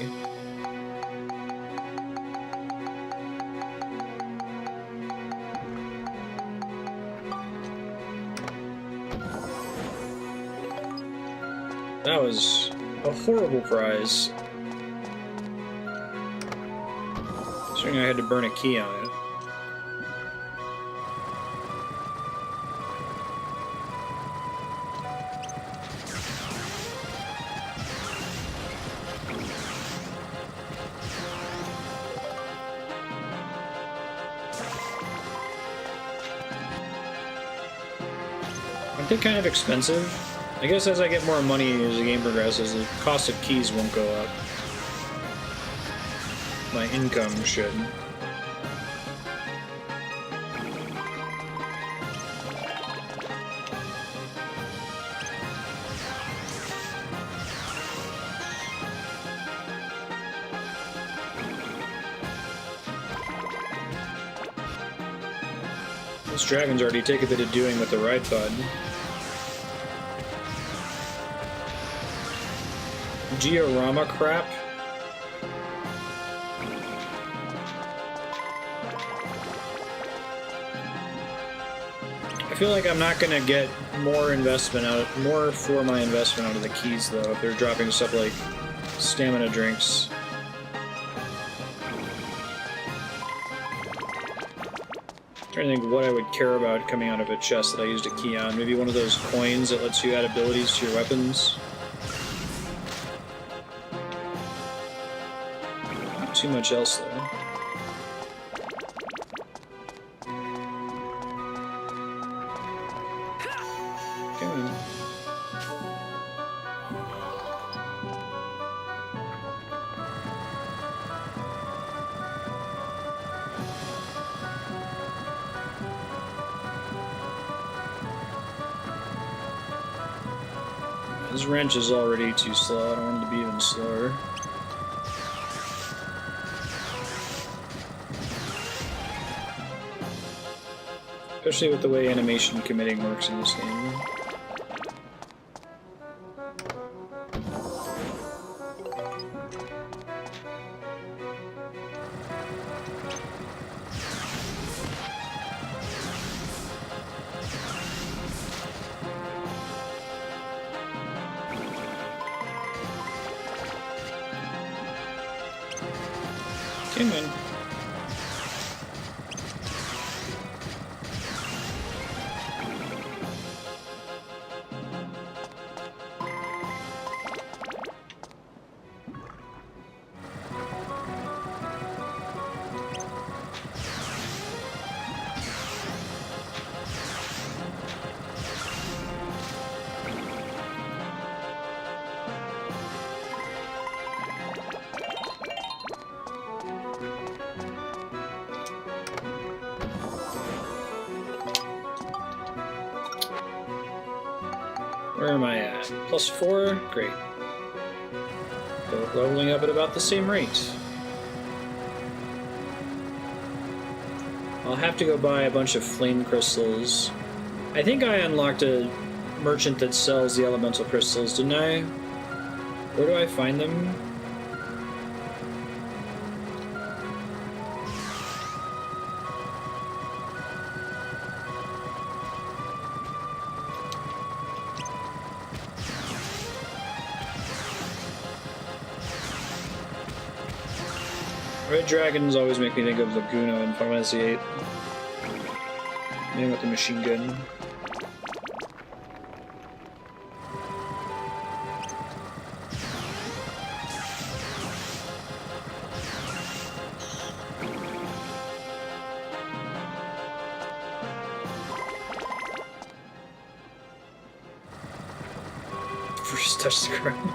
That was a horrible prize. I had to burn a key on it. Aren't they kind of expensive? I guess as I get more money as the game progresses, the cost of keys won't go up. My income should. This dragon's already take a bit of doing with the right button. Georama crap. I feel like I'm not gonna get more for my investment out of the keys though, if they're dropping stuff like stamina drinks. I'm trying to think what I would care about coming out of a chest that I used a key on. Maybe one of those coins that lets you add abilities to your weapons. Not too much else though. This wrench is already too slow. I don't want it to be even slower. Especially with the way animation committing works in this game. Come in. Where am I at? +4? Great. Both leveling up at about the same rate. I'll have to go buy a bunch of flame crystals. I think I unlocked a merchant that sells the elemental crystals, didn't I? Where do I find them? Red dragons always make me think of Laguna in Final Fantasy VIII. Man with the machine gun. First touch the ground.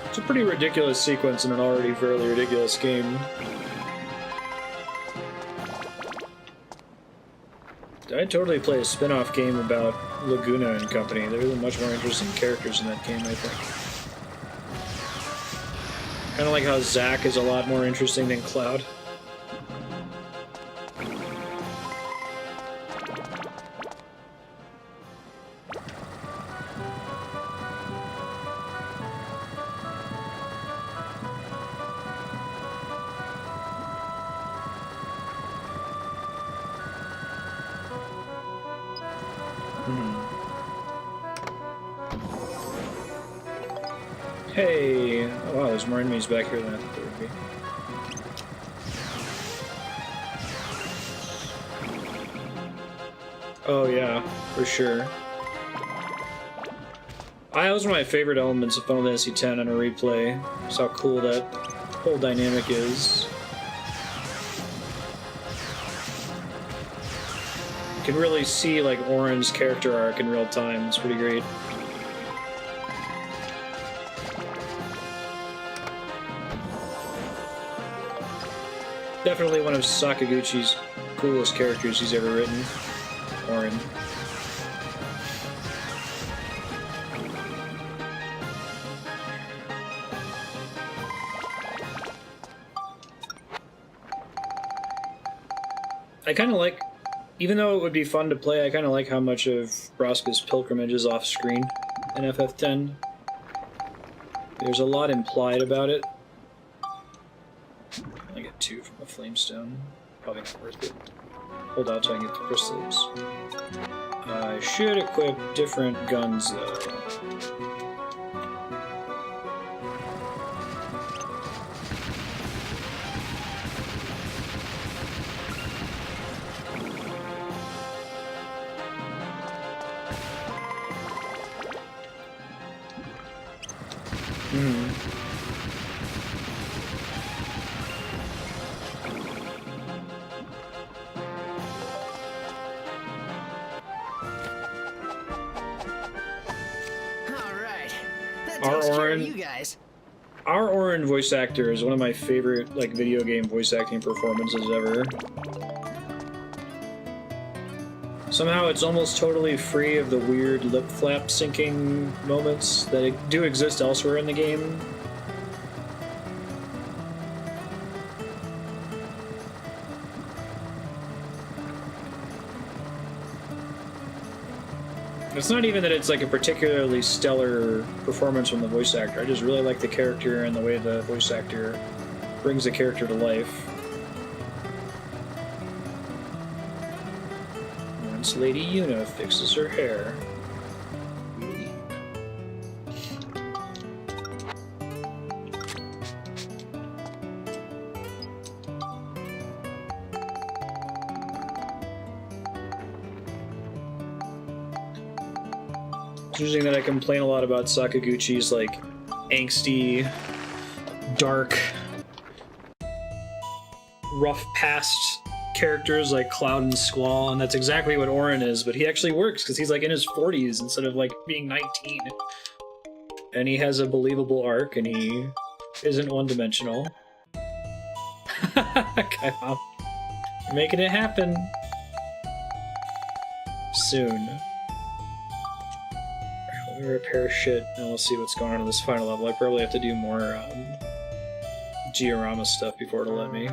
It's a pretty ridiculous sequence in an already fairly ridiculous game. I'd totally play a spin-off game about Laguna and company. There are much more interesting characters in that game, I think. Kind of like how Zack is a lot more interesting than Cloud. Hey! Oh wow, there's more enemies back here than I thought there would be. Oh yeah, for sure. That was one of my favorite elements of Final Fantasy X on a replay. Just how cool that whole dynamic is. You can really see like Auron's character arc in real time. It's pretty great. Definitely one of Sakaguchi's coolest characters he's ever written. Auron. I kind of like, even though it would be fun to play, I kind of like how much of Braska's pilgrimage is off screen in FF10. There's a lot implied about it. I get 2 from the Flamestone. Probably not worth it. Hold out till I get the crystals. I should equip different guns though. Our Orin voice actor is one of my favorite like video game voice acting performances ever. Somehow it's almost totally free of the weird lip flap syncing moments that do exist elsewhere in the game. It's not even that it's like a particularly stellar performance from the voice actor. I just really like the character and the way the voice actor brings the character to life. Once Lady Yuna fixes her hair. It's interesting that I complain a lot about Sakaguchi's like angsty, dark, rough past characters like Cloud and Squall, and that's exactly what Orin is, but he actually works because he's like in his 40s instead of like being 19. And he has a believable arc and he isn't one-dimensional. Okay, well, you're making it happen. Soon. Let me repair shit, and we'll see what's going on in this final level. I probably have to do more Georama stuff before it'll let me.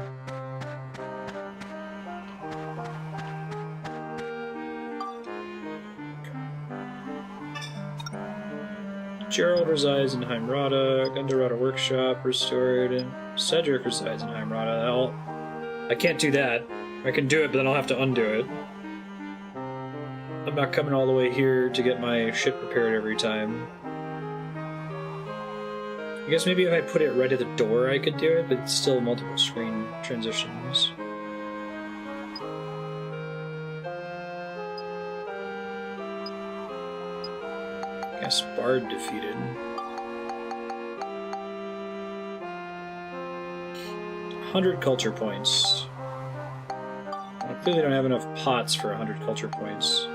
Gerald resides in Heimrata, Gundor Workshop restored, and Cedric resides in Heimrata. I can't do that. I can do it, but then I'll have to undo it. I'm not coming all the way here to get my shit prepared every time. I guess maybe if I put it right at the door I could do it, but it's still multiple screen transitions. Gaspard defeated. 100 culture points. I clearly don't have enough pots for 100 culture points.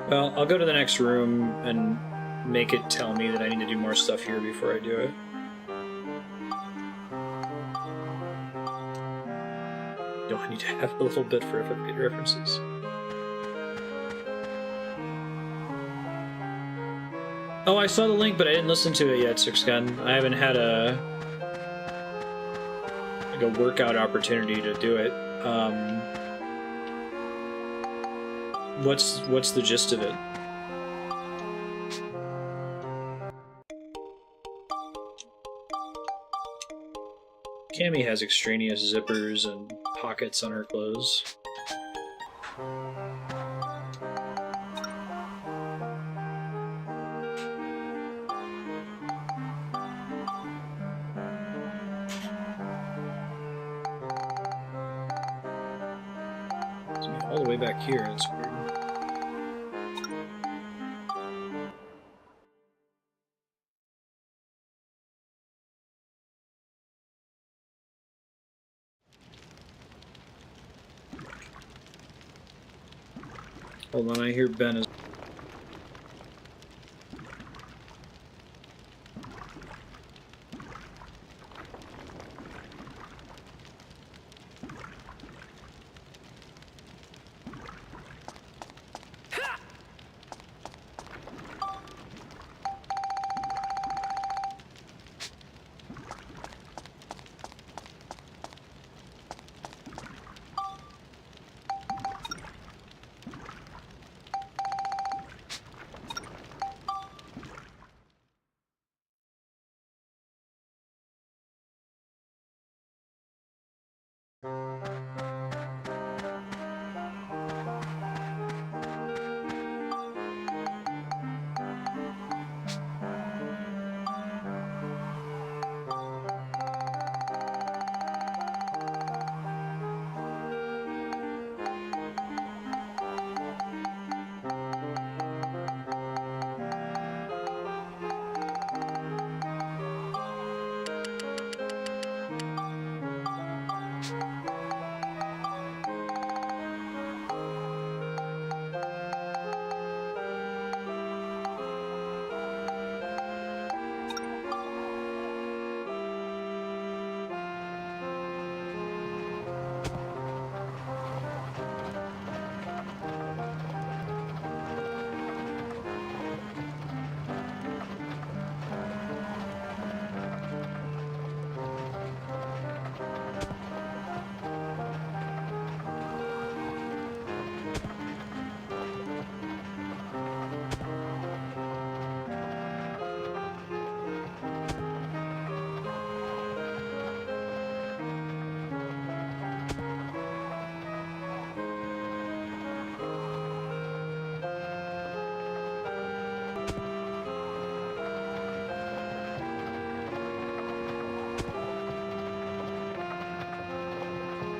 Well, I'll go to the next room and make it tell me that I need to do more stuff here before I do it. Do I need to have a little bit for FF8 references? Oh, I saw the link, but I didn't listen to it yet, Sixgun. I haven't had a workout opportunity to do it. What's the gist of it? Cammy has extraneous zippers and pockets on her clothes. All the way back here, that's weird. Hold on, I hear Ben is...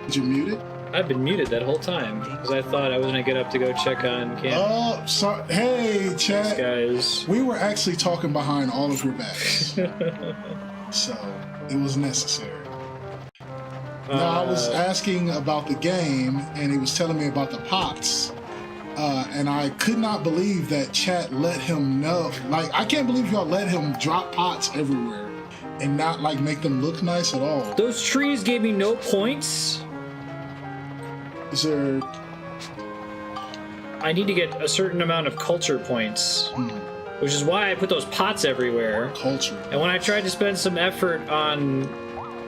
Did you mute it? I've been muted that whole time because I thought I was gonna get up to go check on Cam. Oh, sorry. Hey, chat. Guys. We were actually talking behind all of your backs. So, it was necessary. Now, I was asking about the game, and he was telling me about the pots. And I could not believe that chat let him know. Like, I can't believe y'all let him drop pots everywhere and not, like, make them look nice at all. Those trees gave me no points. Is there... I need to get a certain amount of culture points, which is why I put those pots everywhere. Culture. And when I tried to spend some effort on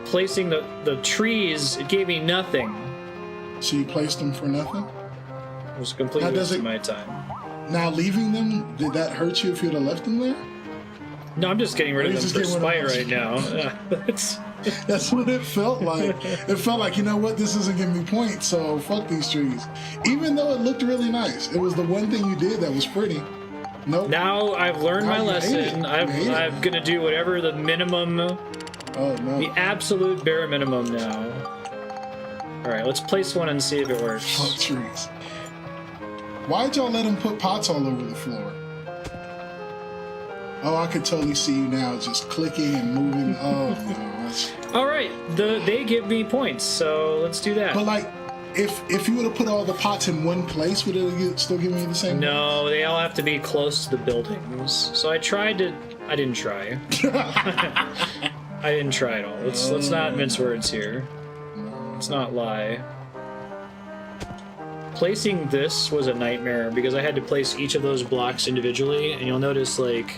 placing the trees, it gave me nothing. So you placed them for nothing? It was a complete waste of my time. Now leaving them, did that hurt you if you'd have left them there? No, I'm just getting rid of them for spite right now. That's what it felt like. It felt like, you know what, this isn't giving me points, so fuck these trees. Even though it looked really nice. It was the one thing you did that was pretty. Nope. Now I've learned my lesson. I'm gonna do whatever the minimum, the absolute bare minimum now. Alright, let's place one and see if it works. Fuck trees. Why'd y'all let him put pots all over the floor? Oh, I could totally see you now, just clicking and moving. Oh no. All right, they give me points, so let's do that. But like, if you would have put all the pots in one place, would it still give me the same? No, they all have to be close to the buildings. So I tried to. I didn't try. I didn't try at all. Let's not mince words here. Let's not lie. Placing this was a nightmare because I had to place each of those blocks individually, and you'll notice like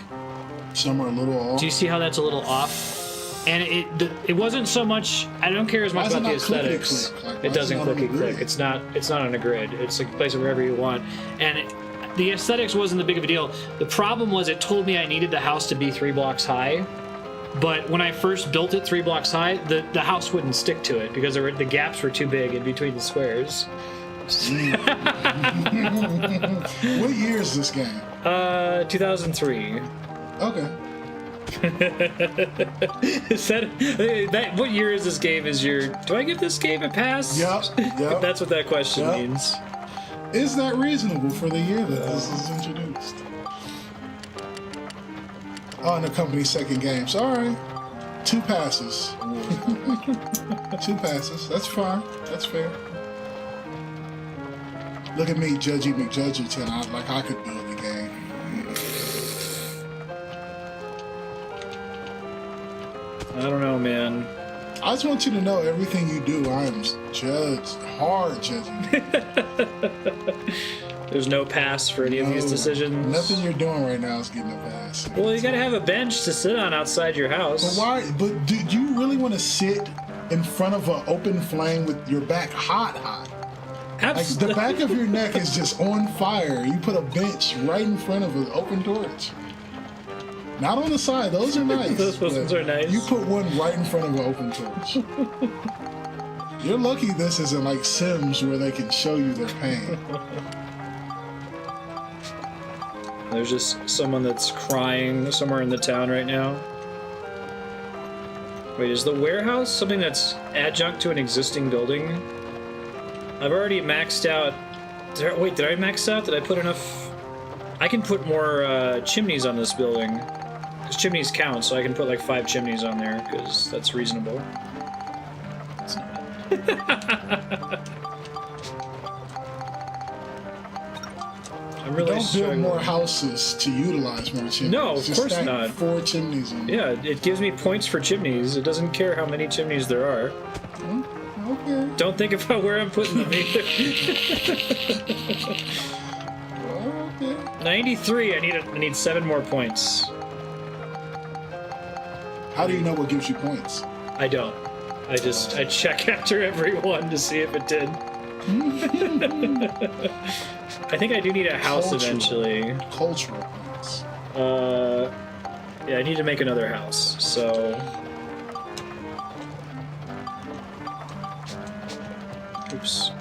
some are a little off. Do you see how that's a little off? And it wasn't so much. I don't care as much about the aesthetics. It doesn't clicky click. It's not on a grid. It's like place it wherever you want. And the aesthetics wasn't the big of a deal. The problem was it told me I needed the house to be 3 blocks high. But when I first built it 3 blocks high, the house wouldn't stick to it because the gaps were too big in between the squares. What year is this game? 2003. Okay. Is that what year is this game? Do I give this game a pass? Yep. That's what that question means. Is that reasonable for the year that this is introduced? Oh, and the company's second game. So, all right. 2 passes. 2 passes. That's fine. That's fair. Look at me, Judgy McJudgy, tonight, like I could build the game. I don't know, man. I just want you to know everything you do, I am hard judging you. There's no pass for any of these decisions? Nothing you're doing right now is getting a pass. Well, you gotta have a bench to sit on outside your house. But why? But do you really want to sit in front of an open flame with your back hot? Like the back of your neck is just on fire. You put a bench right in front of an open torch. Not on the side. Those are nice. Those ones are nice. You put one right in front of an open torch. You're lucky this isn't like Sims where they can show you their pain. There's just someone that's crying somewhere in the town right now. Wait, is the warehouse something that's adjunct to an existing building? I've already maxed out. Did I max out? Did I put enough? I can put more chimneys on this building. Because chimneys count, so I can put like 5 chimneys on there, because that's reasonable. It's not. I'm really Don't build more houses to utilize more chimneys. No, of course not. 4 chimneys in there. Yeah, it gives me points for chimneys. It doesn't care how many chimneys there are. Okay. Don't think about where I'm putting them either. Okay. 93. I need 7 more points. How do you know what gives you points? I don't. I check after every one to see if it did. I think I do need a house eventually. Cultural points. Yeah, I need to make another house. So. Oops.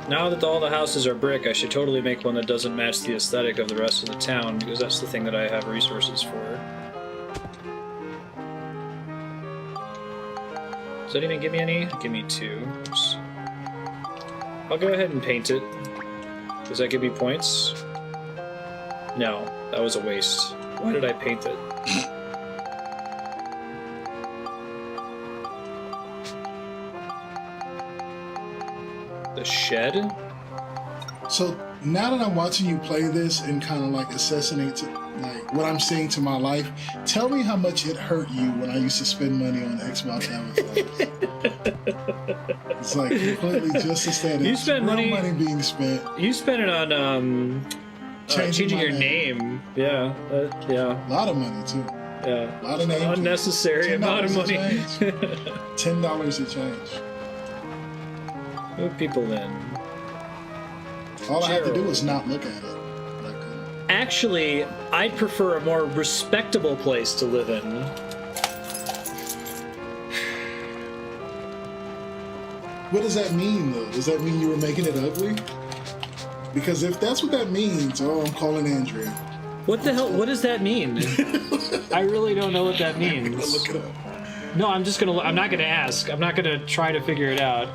Now that all the houses are brick, I should totally make one that doesn't match the aesthetic of the rest of the town, because that's the thing that I have resources for. Does that even give me any? Give me 2. Oops. I'll go ahead and paint it. Does that give me points? No, that was a waste. Why did I paint it? The shed? So now that I'm watching you play this and kind of like assessing it, like what I'm seeing to my life, tell me how much it hurt you when I used to spend money on Xbox Amazon. It's like completely just aesthetic. You spend money being spent. You spent it on changing your name. Yeah, yeah. A lot of money too. Yeah. A lot of names. Unnecessary amount of money. $10 a change. Move people in. All I had to do was not look at it. But I couldn't. Actually, I'd prefer a more respectable place to live in. What does that mean, though? Does that mean you were making it ugly? Because if that's what that means, I'm calling Andrea. What the hell? What does that mean? I really don't know what that means. Look it up. No, I'm not gonna ask. I'm not gonna try to figure it out.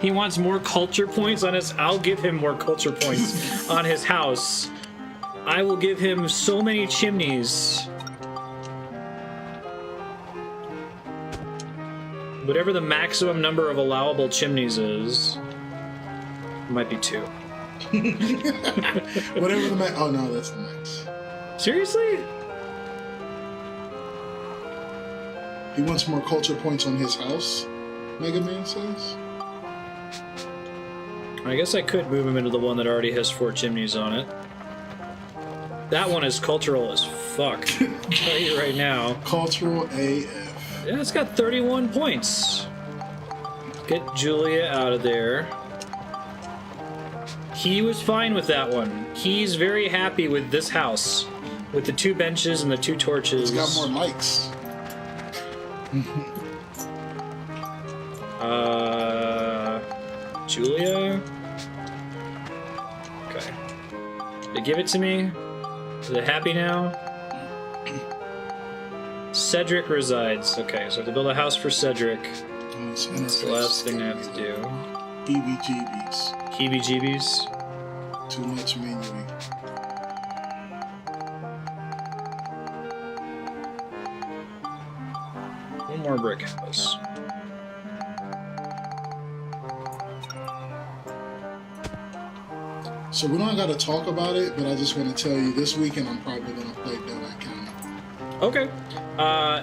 He wants more culture points on his... I'll give him more culture points on his house. I will give him so many chimneys. Whatever the maximum number of allowable chimneys is. It might be 2. Whatever the max... Oh, no, that's the max. Seriously? He wants more culture points on his house, Mega Man says. I guess I could move him into the one that already has 4 chimneys on it. That one is cultural as fuck. I'll tell you right now. Cultural AF. Yeah, it's got 31 points. Get Julia out of there. He was fine with that one. He's very happy with this house. With the 2 benches and the 2 torches. It's got more likes. Julia? Okay. They give it to me. Is it happy now? Cedric resides. Okay, so I have to build a house for Cedric. That's the last thing I have to do. Heebie-jeebies. Heebie-jeebies? Too much menuing. One more brick house. So we don't got to talk about it, but I just want to tell you this weekend I'm probably going to play Donut County. Okay.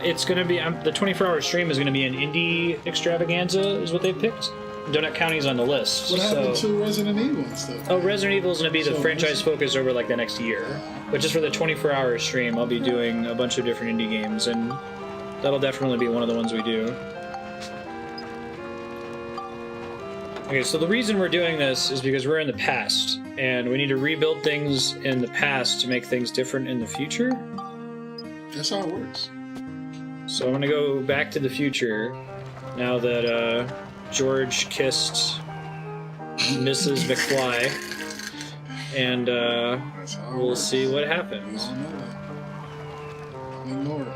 It's going to be... the 24-hour stream is going to be an indie extravaganza, is what they picked. Donut County's on the list. What happened to Resident Evil and stuff? Oh, Resident Evil is going to be the franchise focus over like the next year. But just for the 24-hour stream, I'll be doing a bunch of different indie games, and that'll definitely be one of the ones we do. Okay, so the reason we're doing this is because we're in the past, and we need to rebuild things in the past to make things different in the future. That's how it works. So I'm going to go back to the future now that George kissed Mrs. McFly, and we'll see what happens. We all know that. Ignore it.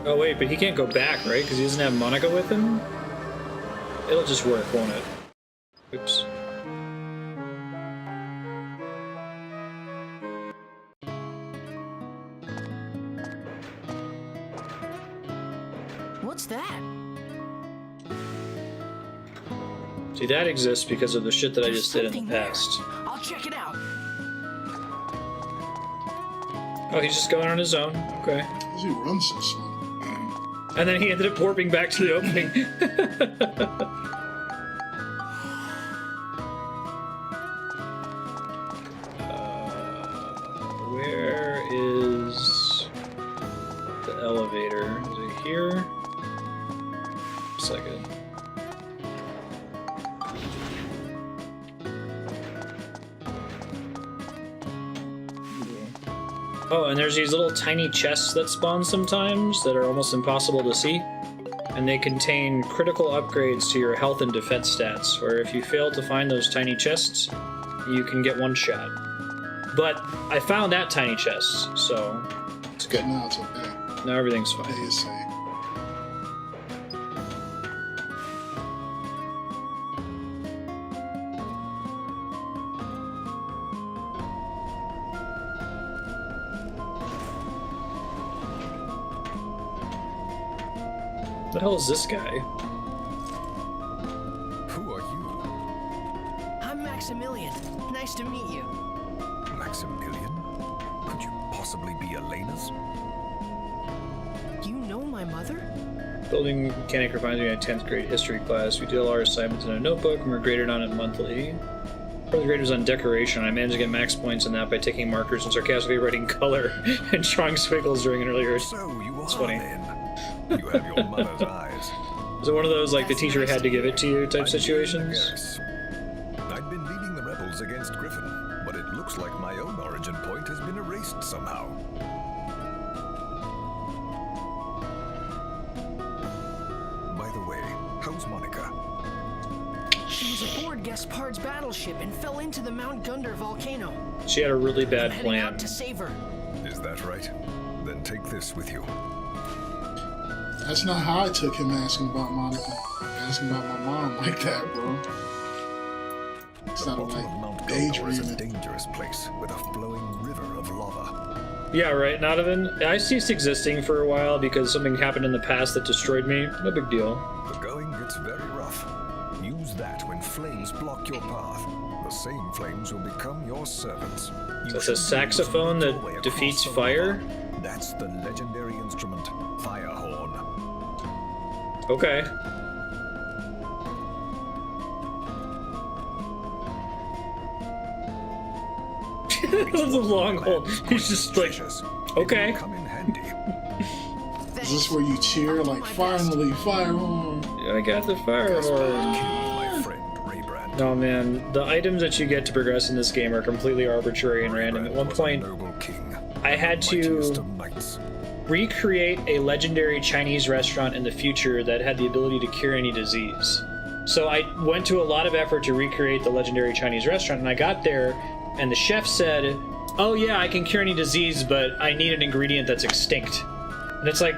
Oh wait, but he can't go back, right? Because he doesn't have Monica with him? It'll just work, won't it? Oops. What's that? See, that exists because of the shit that I just did in the past. I'll check it out. Oh, he's just going on his own. Okay. Because he runs so slow. And then he ended up warping back to the opening. Where is the elevator? Is it here? A second. Oh, and there's these little tiny chests that spawn sometimes that are almost impossible to see. And they contain critical upgrades to your health and defense stats, where if you fail to find those tiny chests, you can get one shot. But I found that tiny chest, so it's good. Now it's okay. Now everything's fine. It is safe. What the hell is this guy? Who are you? I'm Maximilian. Nice to meet you. Maximilian? Could you possibly be Elena's? You know my mother? Building mechanic reminds me of my 10th grade history class. We did all our assignments in a notebook and we're graded on it monthly. Part of the grade was on decoration. I managed to get max points in that by taking markers and sarcastically writing color and drawing squiggles during an earlier. So you It's are funny. then. You have your mother's eyes. Is it one of those, like, the That's teacher nice had to to give it to you type I'm situations? Garrus. I'd been leading the rebels against Griffon, but it looks like my own origin point has been erased somehow. By the way, how's Monica? She was aboard Gaspard's battleship and fell into the Mount Gundor volcano. She had a really bad I'm heading plan. out to save her. Is that right? Then take this with you. That's not how I took him asking about Monica. Asking about my mom like that, bro. It's The not bottom of like Mount Gundor is a daydreaming. dangerous place with a flowing river of lava. Yeah, right, Nodovan. I ceased existing for a while because something happened in the past that destroyed me. No big deal. The going gets very rough. Use that when flames block your path. The same flames will become your servants. You That's a should be able to saxophone make your that way across defeats the fire? river. That's the legendary instrument, Firehorn. Okay. That's a long hold. He's just like, Treasures. okay. It will come in handy. Is this where you cheer like finally fire on? I got the fire horn. Killed my friend Raybrand. No, man, the items that you get to progress in this game are completely arbitrary and random. At one Was a point, noble king, I had mightiest to of knights. recreate a legendary Chinese restaurant in the future that had the ability to cure any disease. So I went to a lot of effort to recreate the legendary Chinese restaurant, and I got there, and the chef said, "Oh yeah, I can cure any disease, but I need an ingredient that's extinct." And it's like,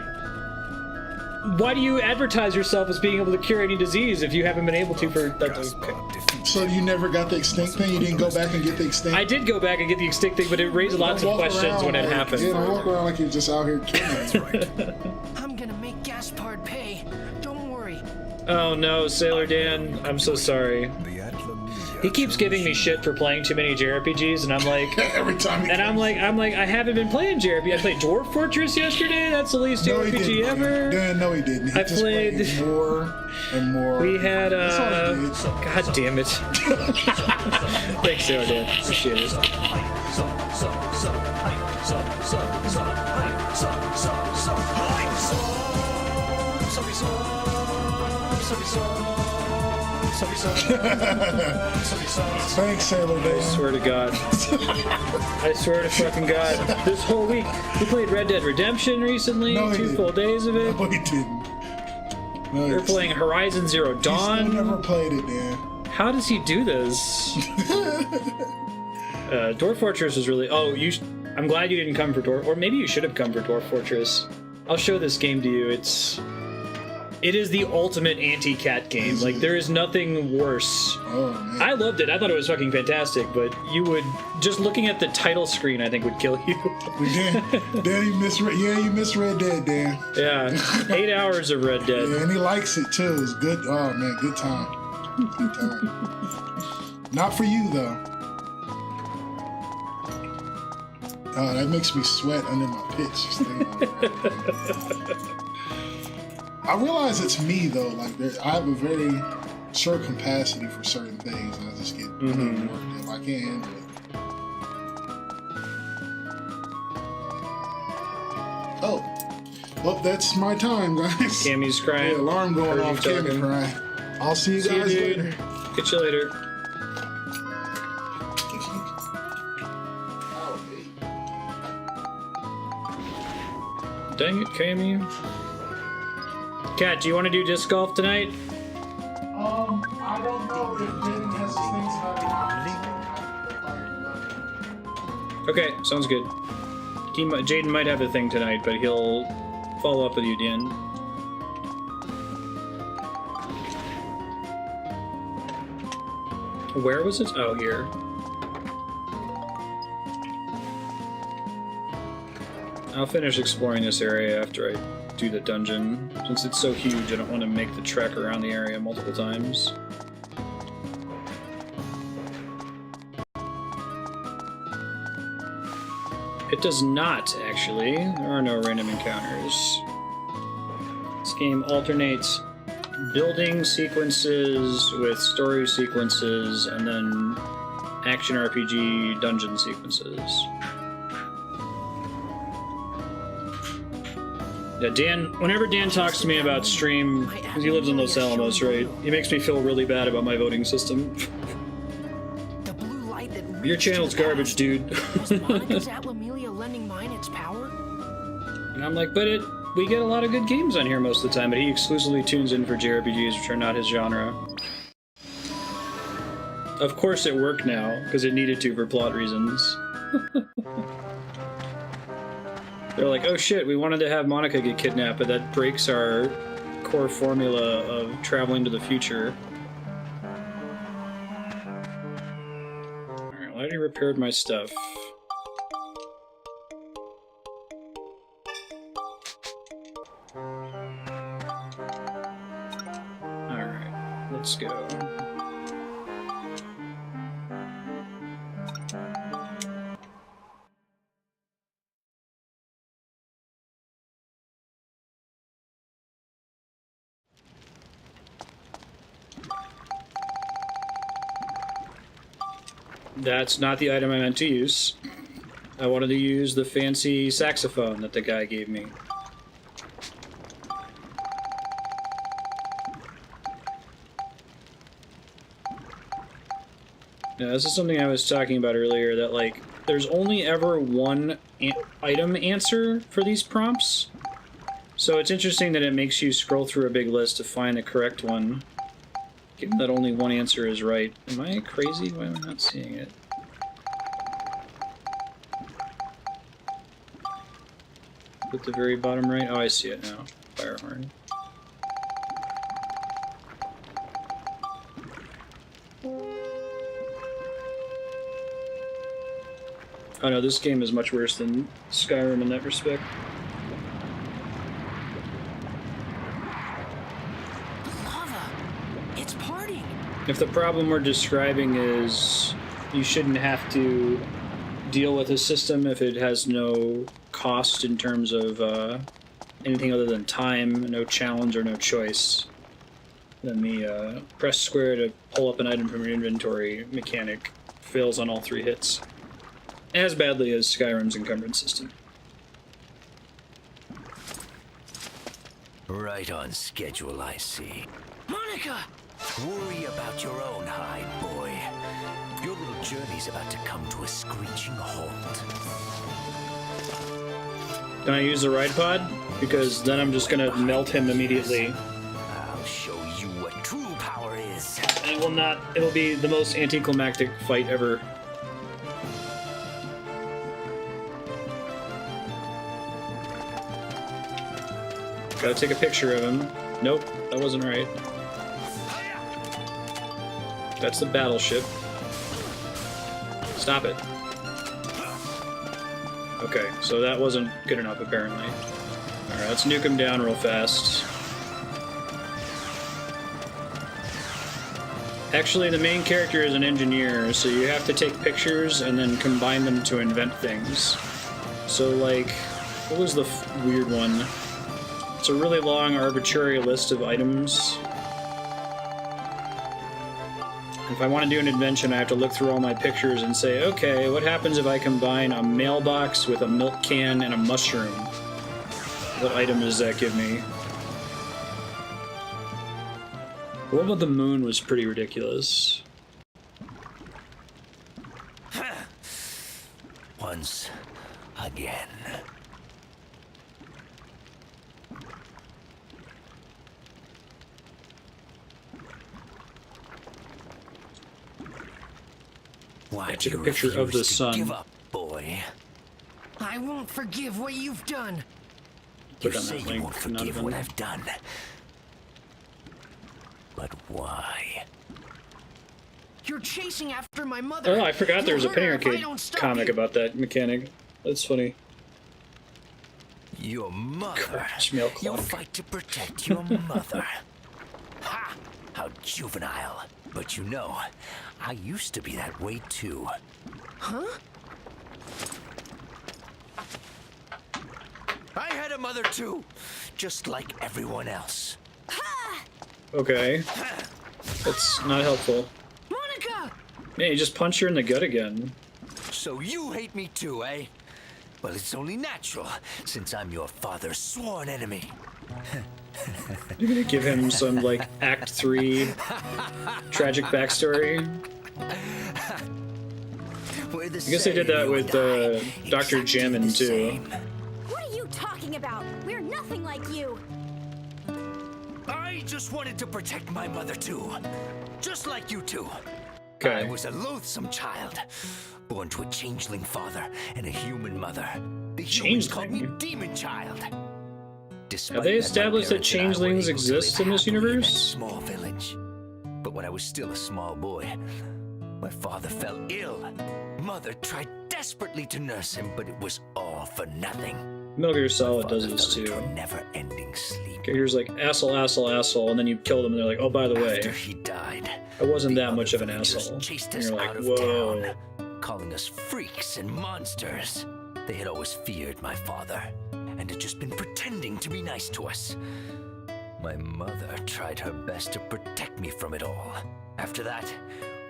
why do you advertise yourself as being able to cure any disease if you haven't been able to for... Gaspard defeats So you never got the extinct thing? You didn't go back and get the extinct? I did go back and get the extinct thing, but it raised lots of Walk questions around when it like- happened. Yeah, don't walk around like you're just out here killing. That's right. I'm gonna make Gaspard pay. Don't worry. Oh no, Sailor Dan, I'm so sorry. The Atlamia He keeps giving me shit for playing too many JRPGs, and I'm like... Every time he And I'm like, I haven't been playing JRPG. I played Dwarf Fortress yesterday. That's the least No, he JRPG didn't. ever. Dan, no, he didn't. He I just played- more and more. We had, That's all he did. God damn it. Thanks, Sarah Dan. Appreciate it. Thanks, Sailor I Dan. swear to God. I swear to fucking God. This whole week, we played Red Dead Redemption recently. No, he 2 didn't. full days of it. No, he didn't. No, We were playing Horizon Zero He still never Dawn. played it, Dan. How does he do this? Dwarf Fortress is really... Oh, I'm glad you didn't come for Dwarf... Or maybe you should have come for Dwarf Fortress. I'll show this game to you. It is the ultimate anti-cat game. Is Like, it? there is nothing worse. Oh, man. I loved it. I thought it was fucking fantastic, but you would... Just looking at the title screen, I think, would kill you. Dan, you missed Red Dead, Dan. Yeah. 8 hours of Red Dead. Yeah, and he likes it, too. It's good. Oh, man, good time. Good time. Not for you, though. Oh, that makes me sweat under my pitch. Just thinking about it. I realize it's me though. Like I have a very short capacity for certain things, and I just get worked up. I can't handle it. Oh, well, that's my time, guys. Cammy's crying. Yeah, alarm going Heard you off. Cammy talking. crying. I'll see you See you, guys dude. later. Catch you later. Dang it, Cammy. Kat, do you want to do disc golf tonight? I don't know if Ben has things about Okay, sounds good. Jaden might have a thing tonight, but he'll follow up with you, Dan. Where was it? Oh, here. I'll finish exploring this area after I do the dungeon. Since it's so huge, I don't want to make the trek around the area multiple times. It does not, actually. There are no random encounters. This game alternates building sequences with story sequences and then action RPG dungeon sequences. Yeah, Dan, whenever Dan talks to me about stream, because he lives in Los Alamos, right? He makes me feel really bad about my voting system. Your channel's garbage, dude. Lending mine its power? And I'm like, but we get a lot of good games on here most of the time, but he exclusively tunes in for JRPGs, which are not his genre. Of course it worked now, because it needed to for plot reasons. They're like, oh shit, we wanted to have Monica get kidnapped, but that breaks our core formula of traveling to the future. Alright, well, I already repaired my stuff. Let's go. That's not the item I meant to use. I wanted to use the fancy saxophone that the guy gave me. Yeah, this is something I was talking about earlier, that, like, there's only ever one item answer for these prompts. So it's interesting that it makes you scroll through a big list to find the correct one, given that only one answer is right. Am I crazy? Why am I not seeing it? At the very bottom right? Oh, I see it now. Fire horn. Oh no, this game is much worse than Skyrim in that respect. Lava! It's parting! If the problem we're describing is you shouldn't have to deal with a system if it has no cost in terms of anything other than time, no challenge or no choice, then the press square to pull up an item from your inventory mechanic fails on all 3 hits. As badly as Skyrim's encumbrance system. Right on schedule, I see. Monica! Worry about your own hide, boy. Your little journey's about to come to a screeching halt. Can I use the ride pod? Because then I'm just gonna melt him immediately. I'll show you what true power is. And it will not. It'll be the most anticlimactic fight ever. Gotta take a picture of him. Nope, that wasn't right. That's the battleship. Stop it. Okay, so that wasn't good enough, apparently. Alright, let's nuke him down real fast. Actually, the main character is an engineer, so you have to take pictures and then combine them to invent things. So, like, what was the weird one? It's a really long, arbitrary list of items. If I want to do an invention, I have to look through all my pictures and say, okay, what happens if I combine a mailbox with a milk can and a mushroom? What item does that give me? What about the moon was pretty ridiculous. Once again. Why I took a picture of the sun. Give up, boy. boy. I won't forgive what you've done. You Click on say that you link. won't Not forgive even- what I've done. But why? You're chasing after my mother. Oh, I forgot there was a You'll hurt Penny her if I Arcade don't stop comic you. about that mechanic. That's funny. Your mother. Crash milk You'll clock. fight to protect your mother. Ha! How juvenile. But you know, I used to be that way too. Huh? I had a mother too, just like everyone else. Okay. That's not helpful. Monica! Man, you just punch her in the gut again. So you hate me too, eh? Well, it's only natural, since I'm your father's sworn enemy. You're gonna give him some, like, Act 3 tragic backstory? We're the I guess they did that same, with you and I, Dr. exactly Jammin, the too. same. What are you talking about? We're nothing like you. I just wanted to protect my mother too, just like you two. Okay. I was a loathsome child, born to a changeling father and a human mother. The humans called me Changeling? Demon Child. Despite Have they that, my established that parents and I were changelings able to exist live in this happily a universe? small village. But when I was still a small boy, my father fell ill. Mother tried desperately to nurse him, but it was all for nothing. Metal Gear Solid Father does this fell into too. a never-ending sleep. Characters like asshole, asshole, asshole, and then you kill them and they're like, oh, by the way, After he died, I wasn't the that much other of an villagers asshole. chased And us you're like, out of whoa. town, calling us freaks and monsters. They had always feared my father, and had just been pretending to be nice to us. My mother tried her best to protect me from it all. After that,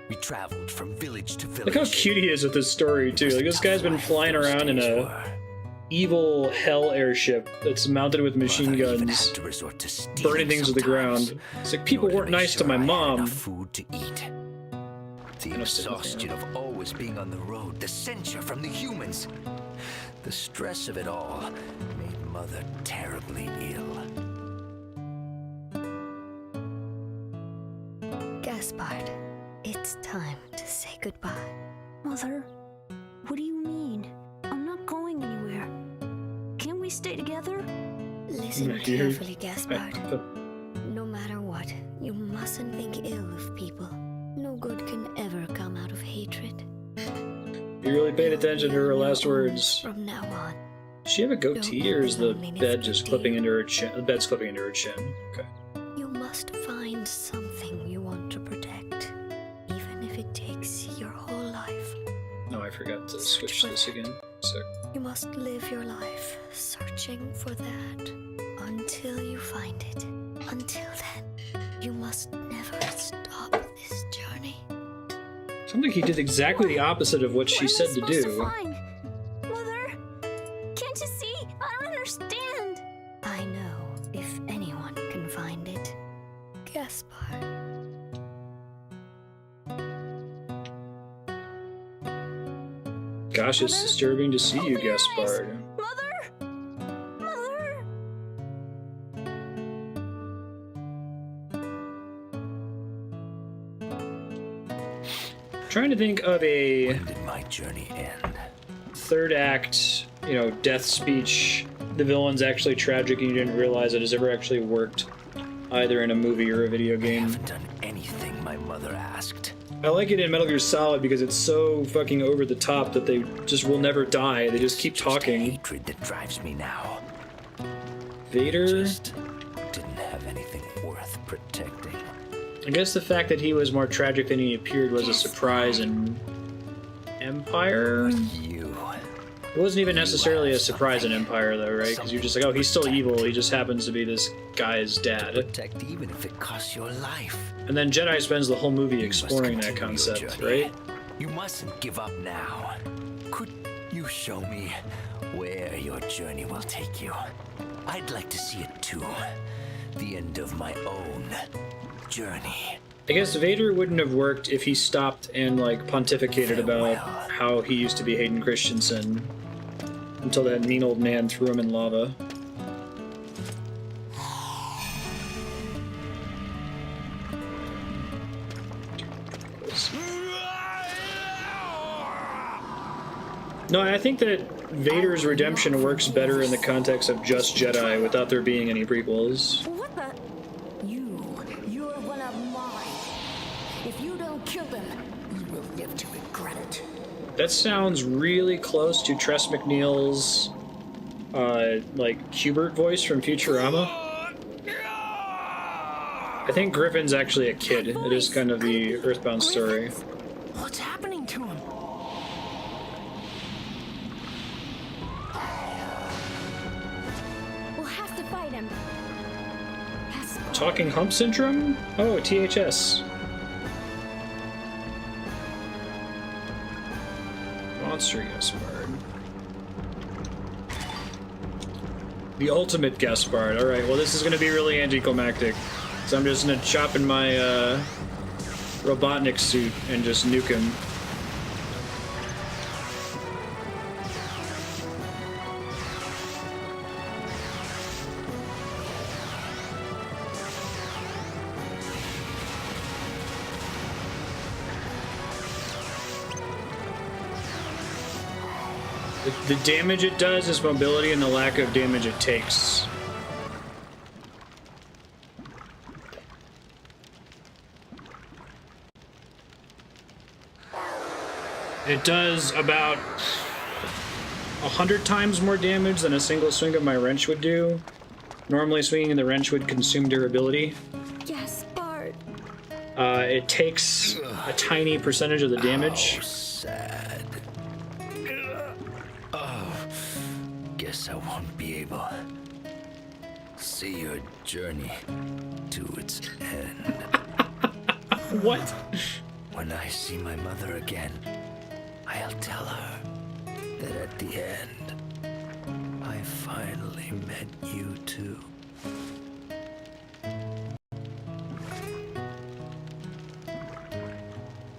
we traveled from village to village. Look how cute he is with this story, too. Like, this guy's been flying around in a evil hell airship that's mounted with machine guns, burning things to the ground. It's like, people weren't nice to my mom. Food to eat. The Gonna sit with exhaustion of always being on the road, the censure from the humans, the stress of it all made Mother terribly ill. Gaspard, it's time to say goodbye. Mother, what do you mean? I'm not going anywhere. Can't we stay together? Listen You're- carefully, Gaspard. No matter what, you mustn't think ill of people. No good can ever come out of hatred. You really paid attention to her last words. From now on, Does she have a goatee, or is the bed just clipping into her chin? The bed's clipping into her chin. Okay. you must find something you want to protect, even if it takes your whole life. No, I forgot to switch this again. So, You must live your life searching for that until you find it. Until then, you must never stop this journey. sounds like he did exactly the opposite of what she What am I said to supposed do. find? Mother, can't you see? I don't understand. I know if anyone can find it. Gaspard. Gosh, it's disturbing to see you, Open your eyes. Gaspard. Mother, Mother. Trying to think of a When did my journey end? third act, death speech. The villain's actually tragic and you didn't realize it has ever actually worked, either in a movie or a video I game. haven't done anything my mother asked. I like it in Metal Gear Solid because it's so fucking over the top that they just will never die. They just keep Just talking. hatred that drives me now. Vader? Just didn't have anything worth protecting. I guess the fact that he was more tragic than he appeared was a surprise in Empire? You. It wasn't even necessarily a surprise in Empire, though, right? Because you're just like, oh, he's still evil, he just happens to be this guy's dad. Protect even if it costs your life. And then Jedi spends the whole movie You must exploring that continue your concept, journey. right? You mustn't give up now. Could you show me where your journey will take you? I'd like to see it too. The end of my own journey. I guess Vader wouldn't have worked if he stopped and, pontificated about how he used to be Hayden Christensen until that mean old man threw him in lava. No, I think that Vader's redemption works better in the context of just Jedi without there being any prequels. What the? You're one of mine. If you don't kill them, you will live to regret it. That sounds really close to Tress MacNeil's, like, Hubert voice from Futurama. I think Griffin's actually a kid. It is kind of the Earthbound story. What's happening to him? We'll have to fight him. Talking hump syndrome? Oh, THS. Monster Gaspard. The ultimate Gaspard. Alright, well this is going to be really anticlimactic. So I'm just going to chop in my Robotnik suit and just nuke him. The damage it does is mobility, and the lack of damage it takes. It does about 100 times more damage than a single swing of my wrench would do. Normally swinging the wrench would consume durability. Gaspard. It takes a tiny percentage of the damage. Oh, sad. Oh, guess I won't be able to see your journey to its end. What? When I see my mother again, I'll tell her that at the end, I finally met you too.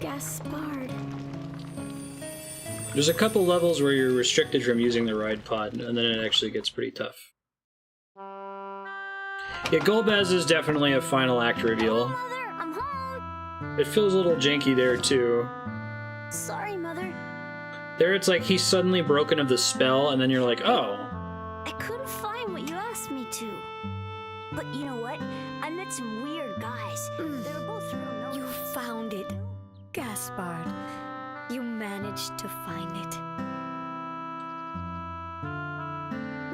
Gaspard. There's a couple levels where you're restricted from using the ride pod, and then it actually gets pretty tough. Yeah, Golbez is definitely a final act reveal. Mother, I'm home. It feels a little janky there, too. Sorry, Mother. There it's like he's suddenly broken of the spell, and then you're like, oh. I couldn't find what you asked me to. But you know what? I met some weird guys. They were both real noble. You found it, Gaspard. You managed to find it.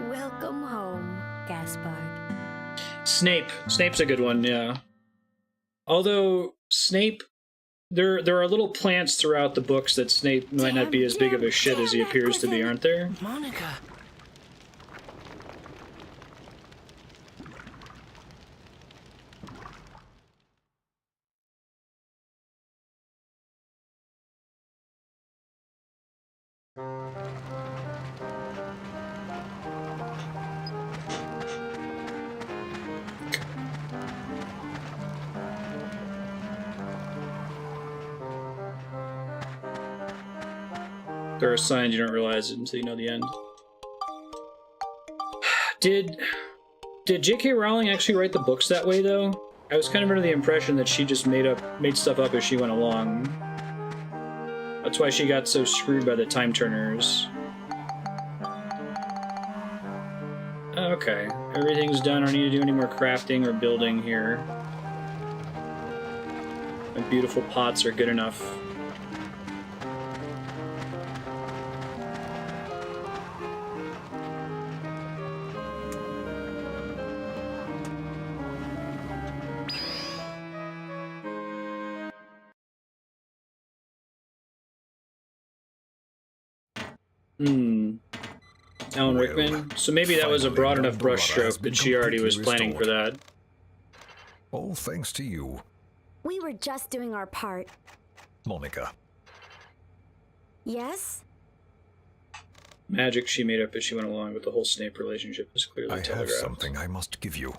Welcome home, Gaspard. Snape. Snape's a good one, yeah. Although, Snape... There are little plants throughout the books that Snape might not be as big of a shit as he appears to be, aren't there? Monica. There are signs you don't realize it until you know the end. Did J.K. Rowling actually write the books that way, though? I was kind of under the impression that she just made stuff up as she went along. That's why she got so screwed by the time turners. Okay, everything's done. I don't need to do any more crafting or building here. My beautiful pots are good enough. Alan Rickman. So maybe that was a broad enough brushstroke that she already was planning for that. All thanks to you, We were just doing our part. Monica. Yes? Magic she made up as she went along with the whole Snape relationship is clearly I have telegraphed. something I must give you.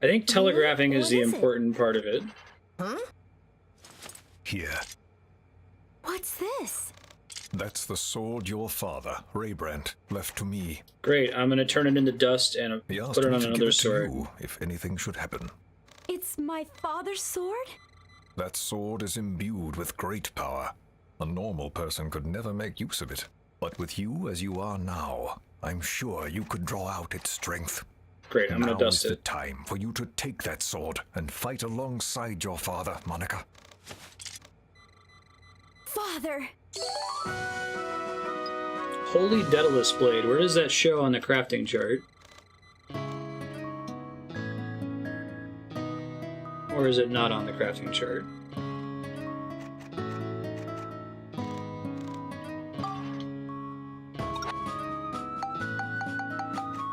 I think telegraphing is What the is it? important part of it. Huh? Here. What's this? That's the sword your father, Raybrant, left to me. Great, I'm gonna turn it into dust and He asked put it me on to give another it to sword. you if anything should happen. It's my father's sword? That sword is imbued with great power. A normal person could never make use of it. But with you as you are now, I'm sure you could draw out its strength. Great, I'm gonna Now dust is the it. time for you to take that sword and fight alongside your father, Monica. Father! Holy Daedalus Blade. Where does that show on the crafting chart? Or is it not on the crafting chart?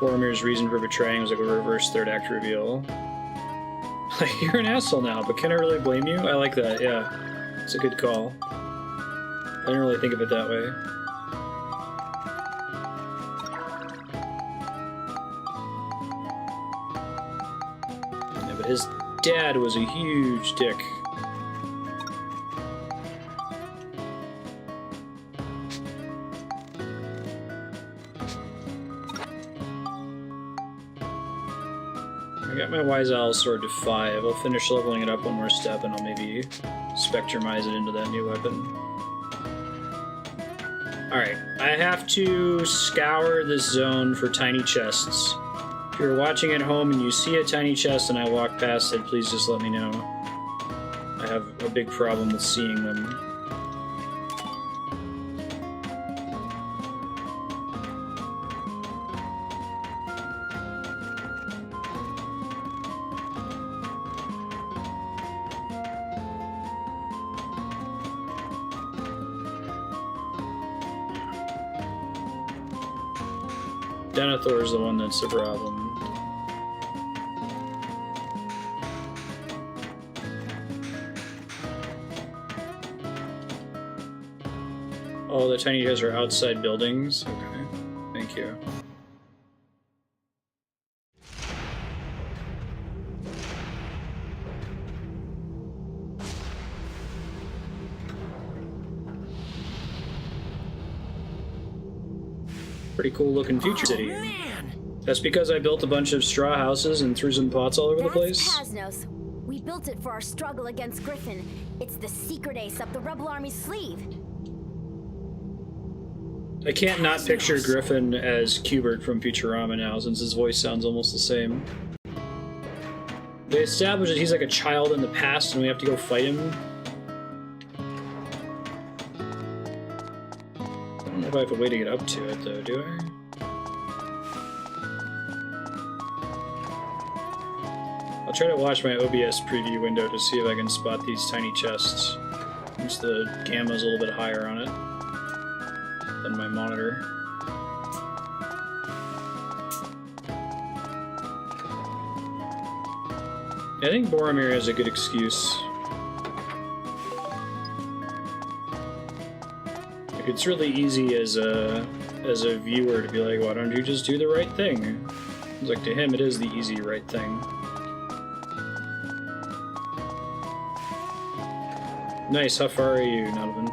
Boromir's reason for betraying was like a reverse third act reveal. You're an asshole now, but can I really blame you? I like that, yeah. It's a good call. I didn't really think of it that way. Yeah, but his dad was a huge dick. I got my Wise Owl sword to 5. I'll finish leveling it up one more step and I'll maybe spectrumize it into that new weapon. Alright, I have to scour this zone for tiny chests. If you're watching at home and you see a tiny chest and I walk past it, please just let me know. I have a big problem with seeing them. Denethor is the one that's the problem. Oh, the tiny guys are outside buildings? Okay, thank you. Pretty cool looking future city. Man! That's because I built a bunch of straw houses and threw some pots all over the place. Paznos. We built it for our struggle against Griffon. It's the secret ace up the rebel army's sleeve. I can't not picture Griffon as Cubert from Futurama now, since his voice sounds almost the same. They establish that he's like a child in the past and we have to go fight him. I don't know if I have a way to get up to it, though, do I? I'll try to watch my OBS preview window to see if I can spot these tiny chests. Since the gamma's a little bit higher on it than my monitor. I think Boromir has a good excuse. Like, it's really easy as a viewer to be like, why don't you just do the right thing? It's like, to him, it is the easy right thing. Nice, how far are you, Nodovan?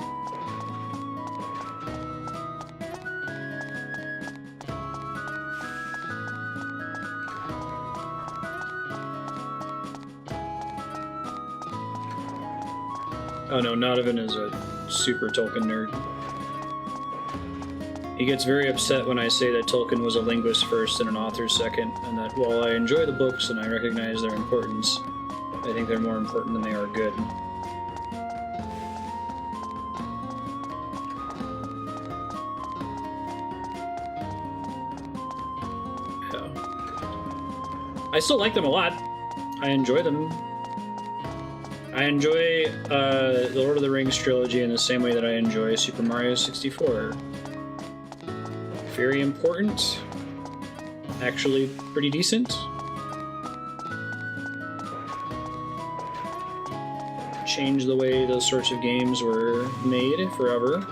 Oh no, Nodovan is a super Tolkien nerd. He gets very upset when I say that Tolkien was a linguist first and an author second, and that while I enjoy the books and I recognize their importance, I think they're more important than they are good. Yeah. I still like them a lot. I enjoy them. I enjoy the Lord of the Rings trilogy in the same way that I enjoy Super Mario 64. Very important. Actually pretty decent. Changed the way those sorts of games were made forever.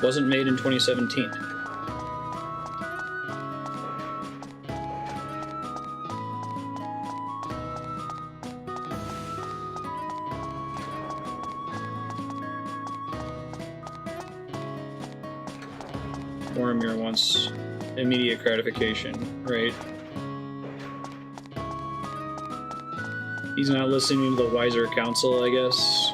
Wasn't made in 2017. Boromir wants immediate gratification, right? He's not listening to the wiser counsel, I guess.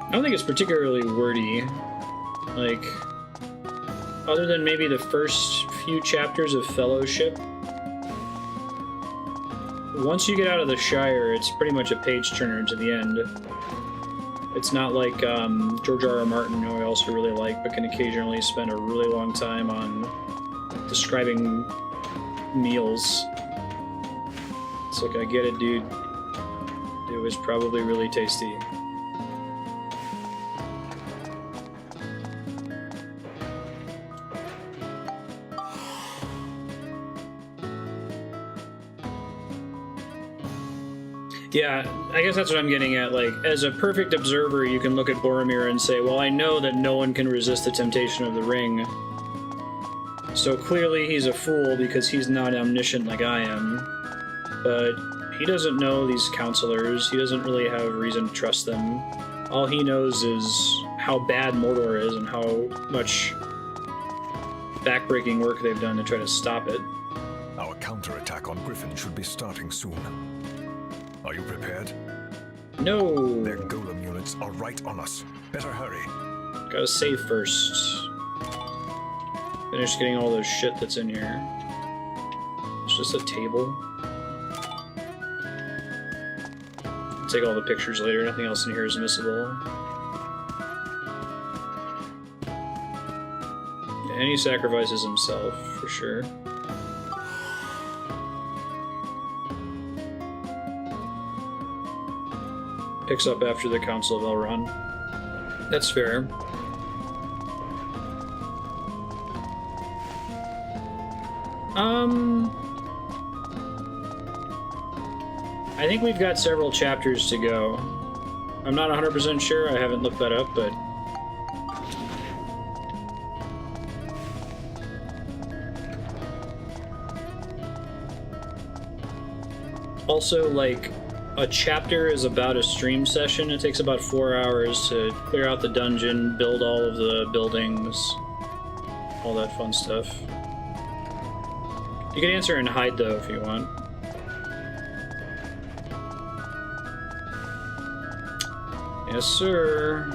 I don't think it's particularly wordy. Like, other than maybe the first few chapters of Fellowship, once you get out of the Shire, it's pretty much a page-turner to the end. It's not like George R.R. Martin, who I also really like, but can occasionally spend a really long time on describing meals. It's like, I get it, dude. It was probably really tasty. Yeah, I guess that's what I'm getting at. Like, as a perfect observer, you can look at Boromir and say, well, I know that no one can resist the temptation of the ring. So clearly he's a fool because he's not omniscient like I am. But he doesn't know these counselors. He doesn't really have reason to trust them. All he knows is how bad Mordor is and how much backbreaking work they've done to try to stop it. Our counterattack on Griffon should be starting soon. Are you prepared? No! Their golem units are right on us. Better hurry. Gotta save first. Finish getting all the shit that's in here. It's just a table. Take all the pictures later. Nothing else in here is missable. Yeah, and he sacrifices himself, for sure. Picks up after the Council of Elrond. That's fair. I think we've got several chapters to go. I'm not 100% sure, I haven't looked that up, but... Also, like, a chapter is about a stream session. It takes about 4 hours to clear out the dungeon, build all of the buildings, all that fun stuff. You can answer and hide, though, if you want. Yes, sir.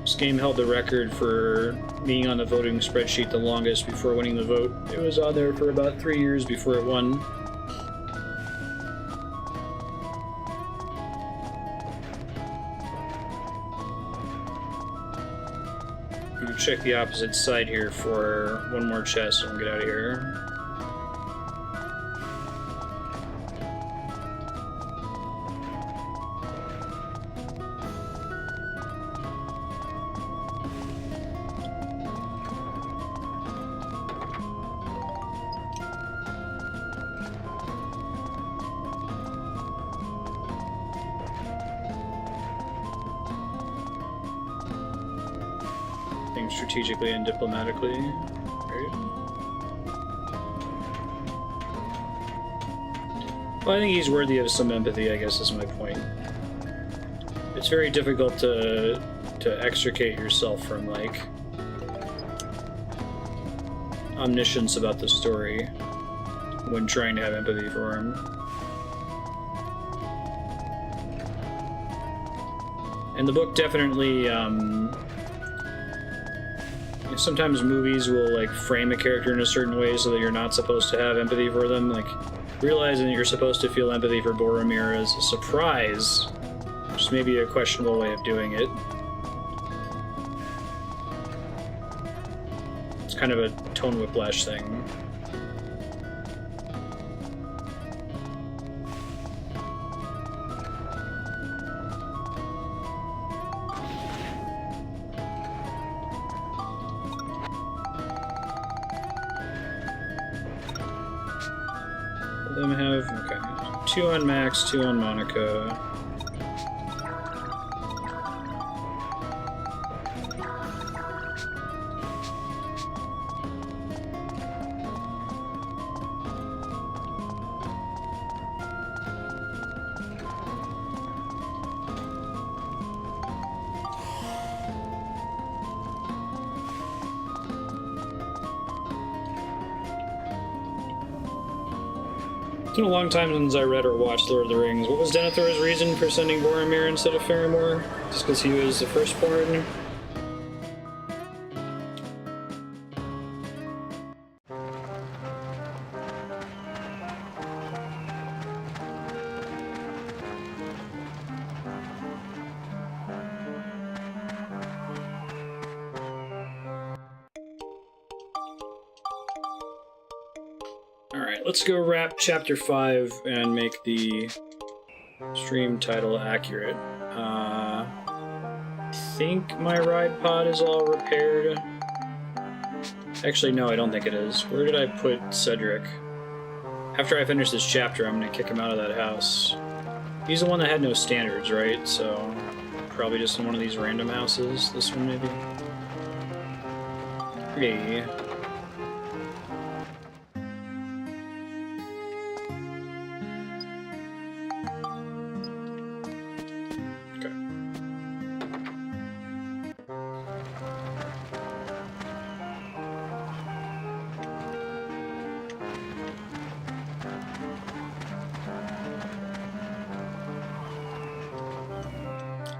This game held the record for being on the voting spreadsheet the longest before winning the vote. It was on there for about 3 years before it won. We'll check the opposite side here for one more chest and we'll get out of here. Strategically and diplomatically. Right. Well, I think he's worthy of some empathy, I guess is my point. It's very difficult to extricate yourself from, like, omniscience about the story when trying to have empathy for him. And the book definitely, sometimes movies will, like, frame a character in a certain way so that you're not supposed to have empathy for them. Like, realizing that you're supposed to feel empathy for Boromir is a surprise, which is maybe a questionable way of doing it. It's kind of a tone whiplash thing. Them have, okay, 2 on Max, 2 on Monica. It's been a long time since I read or watched Lord of the Rings. What was Denethor's reason for sending Boromir instead of Faramir? Just because he was the firstborn? Let's go wrap chapter 5 and make the stream title accurate. I think my ride pod is all repaired. Actually, no, I don't think it is. Where did I put Cedric? After I finish this chapter, I'm gonna kick him out of that house. He's the one that had no standards, right? So, probably just in one of these random houses. This one, maybe? Okay.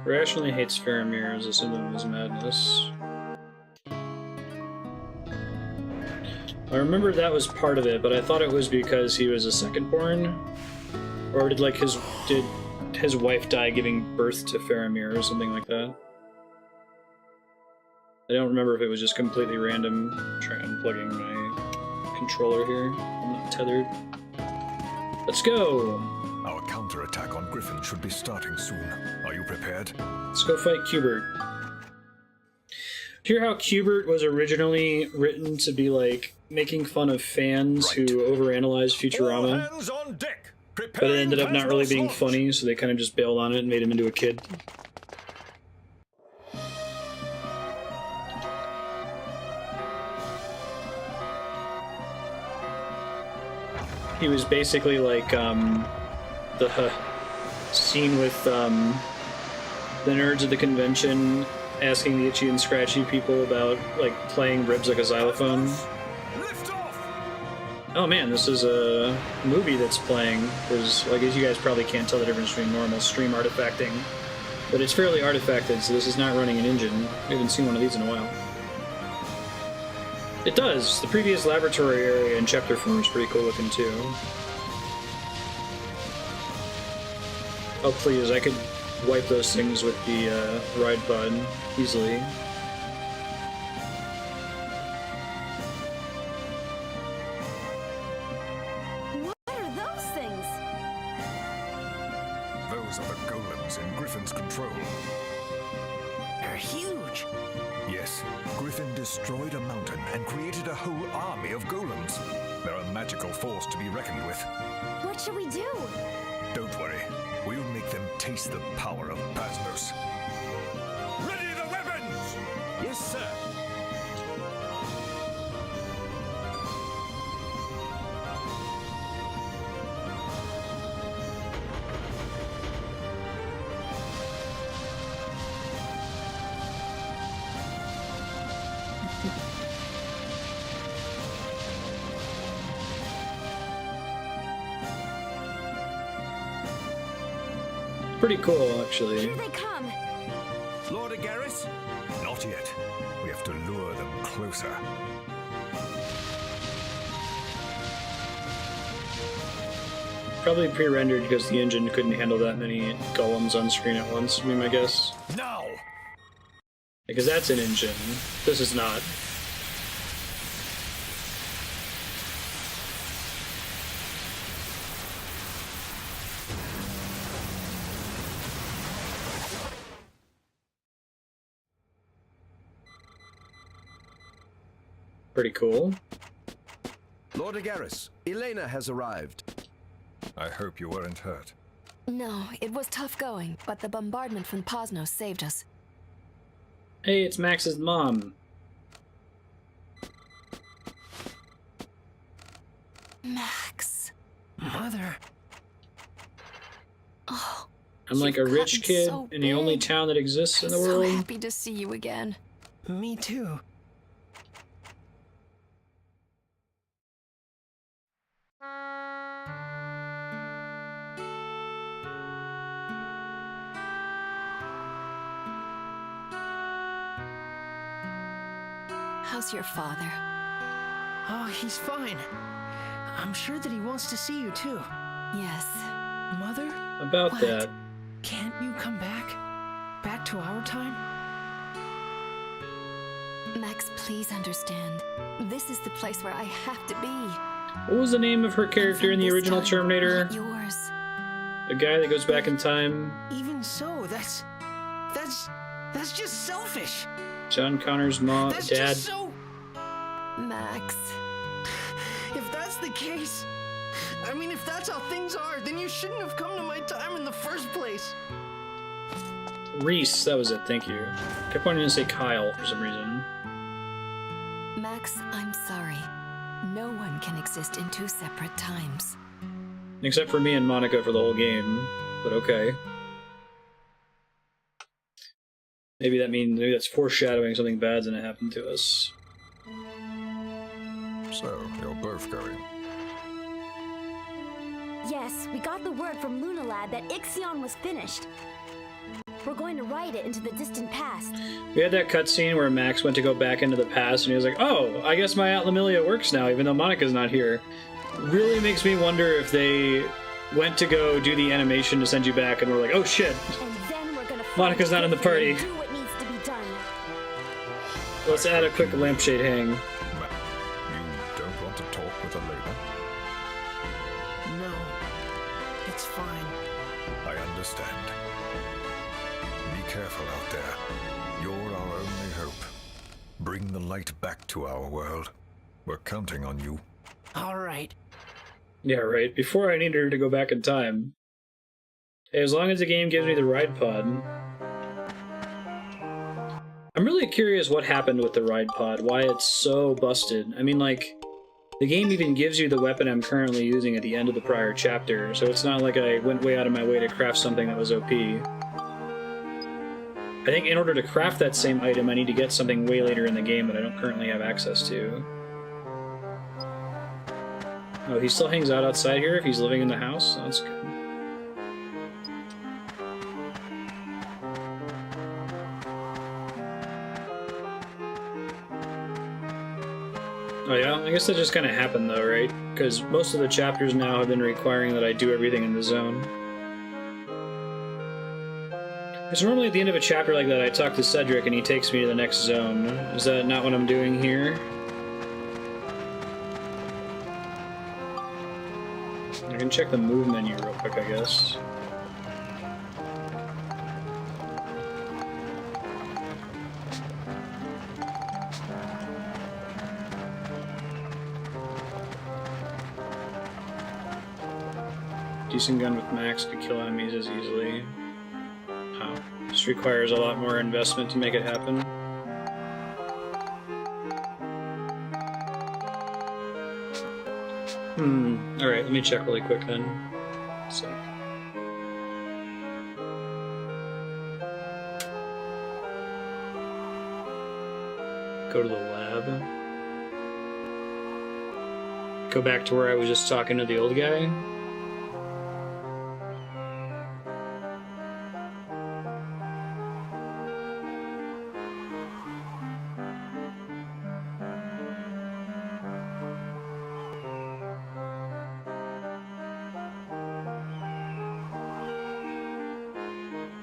Rationally hates Faramir as a symbol of his madness. I remember that was part of it, but I thought it was because he was a secondborn, or did his wife die giving birth to Faramir or something like that? I don't remember if it was just completely random. Try unplugging my controller here. I'm not tethered. Let's go. Our counterattack on Griffon should be starting soon. Are you prepared? Let's go fight Cubert. Hear how Cubert was originally written to be like making fun of fans who overanalyze Futurama, All hands on deck. but it ended up not really being funny, so they kind of just bailed on it and made him into a kid. He was basically like the scene with the nerds at the convention asking the Itchy and Scratchy people about like playing ribs like a xylophone. Lift off. Oh man, this is a movie that's playing. Because I guess you guys probably can't tell the difference between normal stream artifacting, but it's fairly artifacted, so this is not running an engine. We haven't seen one of these in a while. It does. The previous laboratory area in Chapter 4 is pretty cool looking too. Oh please, I could wipe those things with the ride pod easily. What are those things? Those are the golems in Griffin's control. They're huge. Yes, Griffon destroyed a mountain and created a whole army of golems. They're a magical force to be reckoned with. What should we do? Don't worry, we'll make them taste the power of Paznos. Ready the weapons! Yes, sir. Pretty cool, actually. Here they come. Lord Agaris? Not yet. We have to lure them closer. Probably pre-rendered because the engine couldn't handle that many golems on screen at once, would be my guess. Now! Because that's an engine. This is not. Pretty cool. Lord Agaris, Elena has arrived. I hope you weren't hurt. No, it was tough going, but the bombardment from Paznos saved us. Hey, it's Max's mom. Max. Mother. Oh. I'm like a you've rich gotten kid so in the only big. town that exists in the I'm world. so happy to see you again. Me too. How's your father? Oh, he's fine. I'm sure that he wants to see you too. Yes. Mother? About What? that. Can't you come back? Back to our time? Max, please understand. This is the place where I have to be. What was the name of her character in the This original time, Terminator? not yours. The guy that goes back in time? Even so, that's just selfish. John Connor's mom, That's dad? just so... Max. If that's the case, I mean, if that's how things are, then you shouldn't have come to my time in the first place. Reese, that was it, thank you. Kept wanting to say Kyle for some reason. Max, I'm sorry. No one can exist in two separate times. Except for me and Monica for the whole game, but okay. Maybe that's foreshadowing something bad's gonna happen to us. So, you're both going. Yes, we got the word from Luna Lad that Ixion was finished. We're going to write it into the distant past. We had that cutscene where Max went to go back into the past and he was like, oh, I guess my Aunt Lamilia works now, even though Monica's not here. Really makes me wonder if they went to go do the animation to send you back and were like, oh shit, And then we're gonna Monica's not in the party. do what needs to be done. Let's add a quick lampshade hang. You don't want to talk with Elena? No, it's fine. I understand. Be careful out there. You're our only hope. Bring the light back to our world. We're counting on you. All right. Yeah, right. Before I needed her to go back in time. Hey, as long as the game gives me the ride pod. I'm really curious what happened with the ride pod, why it's so busted. I mean, like, the game even gives you the weapon I'm currently using at the end of the prior chapter, so it's not like I went way out of my way to craft something that was OP. I think in order to craft that same item, I need to get something way later in the game that I don't currently have access to. Oh, he still hangs out outside here if he's living in the house? That's good. Oh yeah? I guess that just kind of happened though, right? Because most of the chapters now have been requiring that I do everything in the zone. Because normally at the end of a chapter like that, I talk to Cedric and he takes me to the next zone. Is that not what I'm doing here? I can check the move menu real quick, I guess. Decent gun with Max could kill enemies as easily. Oh, just requires a lot more investment to make it happen. Alright, let me check really quick then. So. Go to the lab. Go back to where I was just talking to the old guy.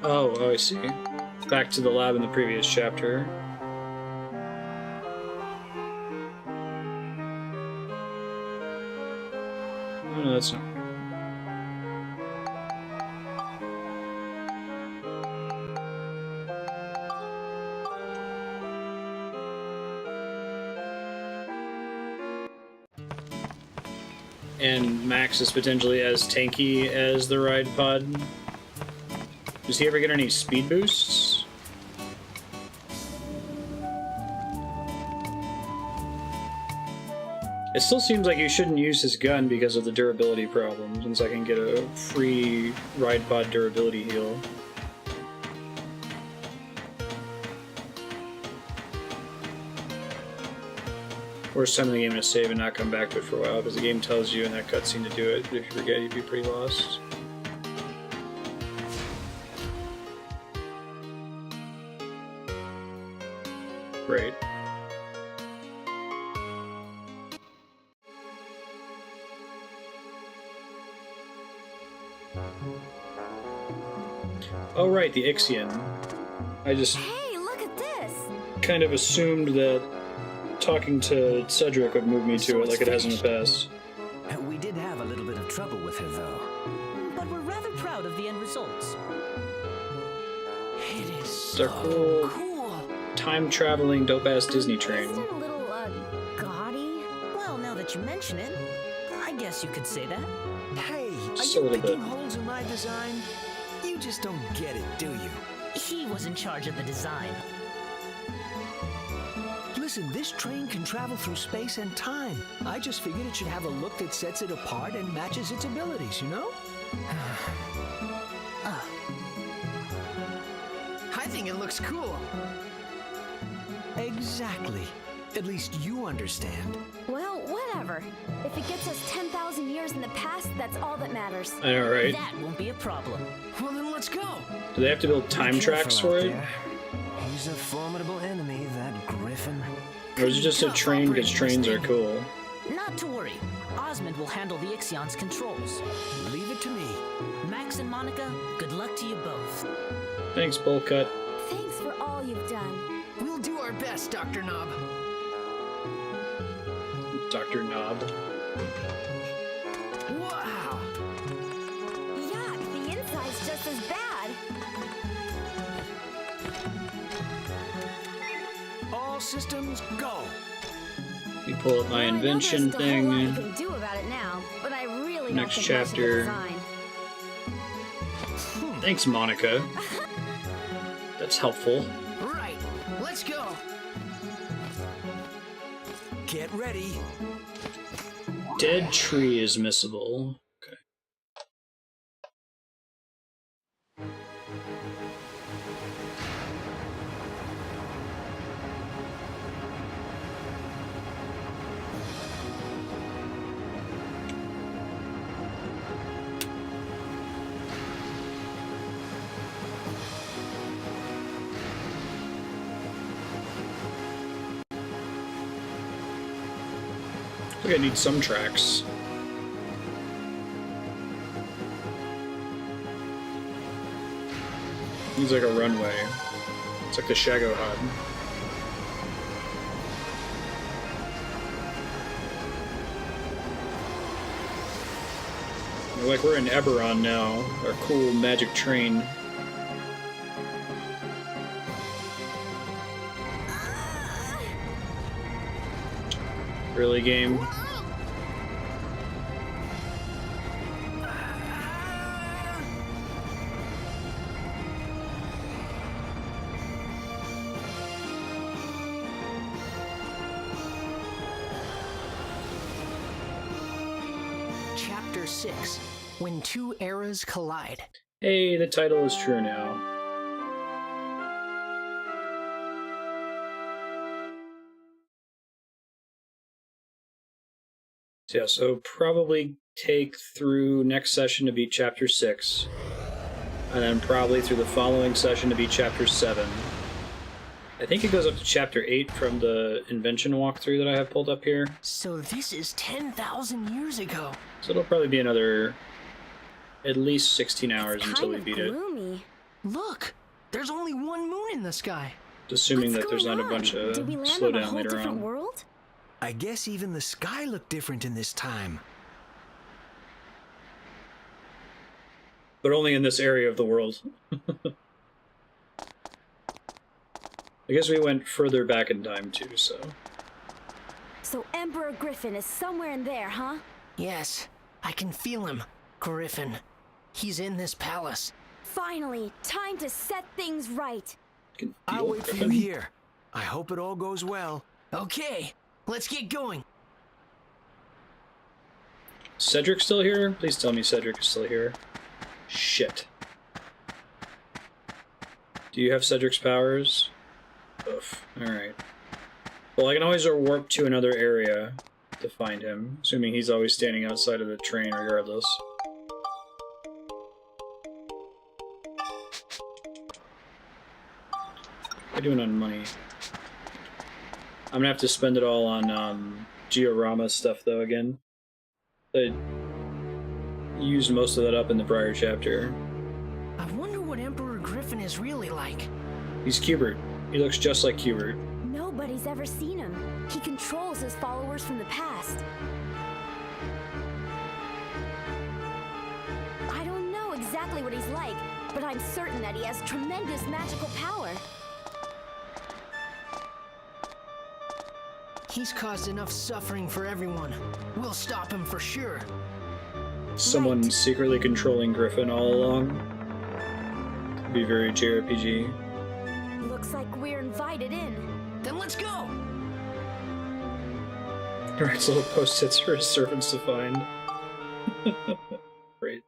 Oh, I see. Back to the lab in the previous chapter. Oh, no, that's not. And Max is potentially as tanky as the ride pod. Does he ever get any speed boosts? It still seems like you shouldn't use his gun because of the durability problem, since I can get a free ride pod durability heal. Worst time in the game to save and not come back to it for a while, because the game tells you in that cutscene to do it, but if you forget, you'd be pretty lost. Right. Oh right, the Ixion. I just Hey, look at this! kind of assumed that talking to Cedric would move me to it like it has in the past. We did have a little bit of trouble with her, though. But we're rather proud of the end results. It is They're so cool. Time-traveling, dope-ass Disney train. Isn't it a little, gaudy? Well, now that you mention it, I guess you could say that. Hey, are Just a you little picking bit. holes in my design? You just don't get it, do you? He was in charge of the design. Listen, this train can travel through space and time. I just figured it should have a look that sets it apart and matches its abilities, you know? I think it looks cool. Exactly. At least you understand. Well, whatever. If it gets us 10,000 years in the past, that's all that matters. I know, right? That won't be a problem. Well, then let's go. Do they have to build time tracks for it? He's a formidable enemy, that Griffon. Or is it just a train because trains are cool? Not to worry. Osmond will handle the Ixion's controls. Leave it to me. Max and Monica, good luck to you both. Thanks, Bullcut. Thanks for all you've done. We'll do our best, Dr. Knob. Dr. Knob. Wow. Yuck, the inside's just as bad. All systems go. You pull up my Well, invention I know there's a whole lot you thing. can do about it now, but I really Next don't think much of the chapter. design. Thanks, Monica. That's helpful. Right. Let's go. Get ready. Dead tree is missable. Okay. I think I need some tracks. Needs like a runway. It's like the Shago Hub. Like we're in Eberron now, our cool magic train. Really, game? Chapter 6. When two eras collide. Hey, the title is true now. So yeah, so probably take through next session to beat Chapter 6. And then probably through the following session to beat Chapter 7. I think it goes up to Chapter 8 from the invention walkthrough that I have pulled up here. So this is 10,000 years ago. So it'll probably be another at least 16 hours It's until we kind beat of it. gloomy. Look, there's only one moon in the sky. Assuming What's that there's going not a on? bunch of Did we land on a slowdown whole later different on. world? I guess even the sky looked different in this time. But only in this area of the world. I guess we went further back in time too, so. So Emperor Griffon is somewhere in there, huh? Yes, I can feel him. Griffon. He's in this palace. Finally, time to set things right. Can I'll feel wait for you Griffon. here. I hope it all goes well. Okay, let's get going. Cedric still here? Please tell me Cedric is still here. Shit. Do you have Cedric's powers? Oof. Alright. Well, I can always warp to another area to find him, assuming he's always standing outside of the train regardless. What are you doing on money? I'm gonna have to spend it all on Georama stuff though again. used most of that up in the prior chapter. I wonder what Emperor Griffon is really like. He's Cubert. He looks just like Cubert. Nobody's ever seen him. He controls his followers from the past. I don't know exactly what he's like, but I'm certain that he has tremendous magical power. He's caused enough suffering for everyone. We'll stop him for sure. Someone Right. secretly controlling Griffon all along. Be very JRPG. Looks like we're invited in. Then let's go! He writes little post-its for his servants to find. Great.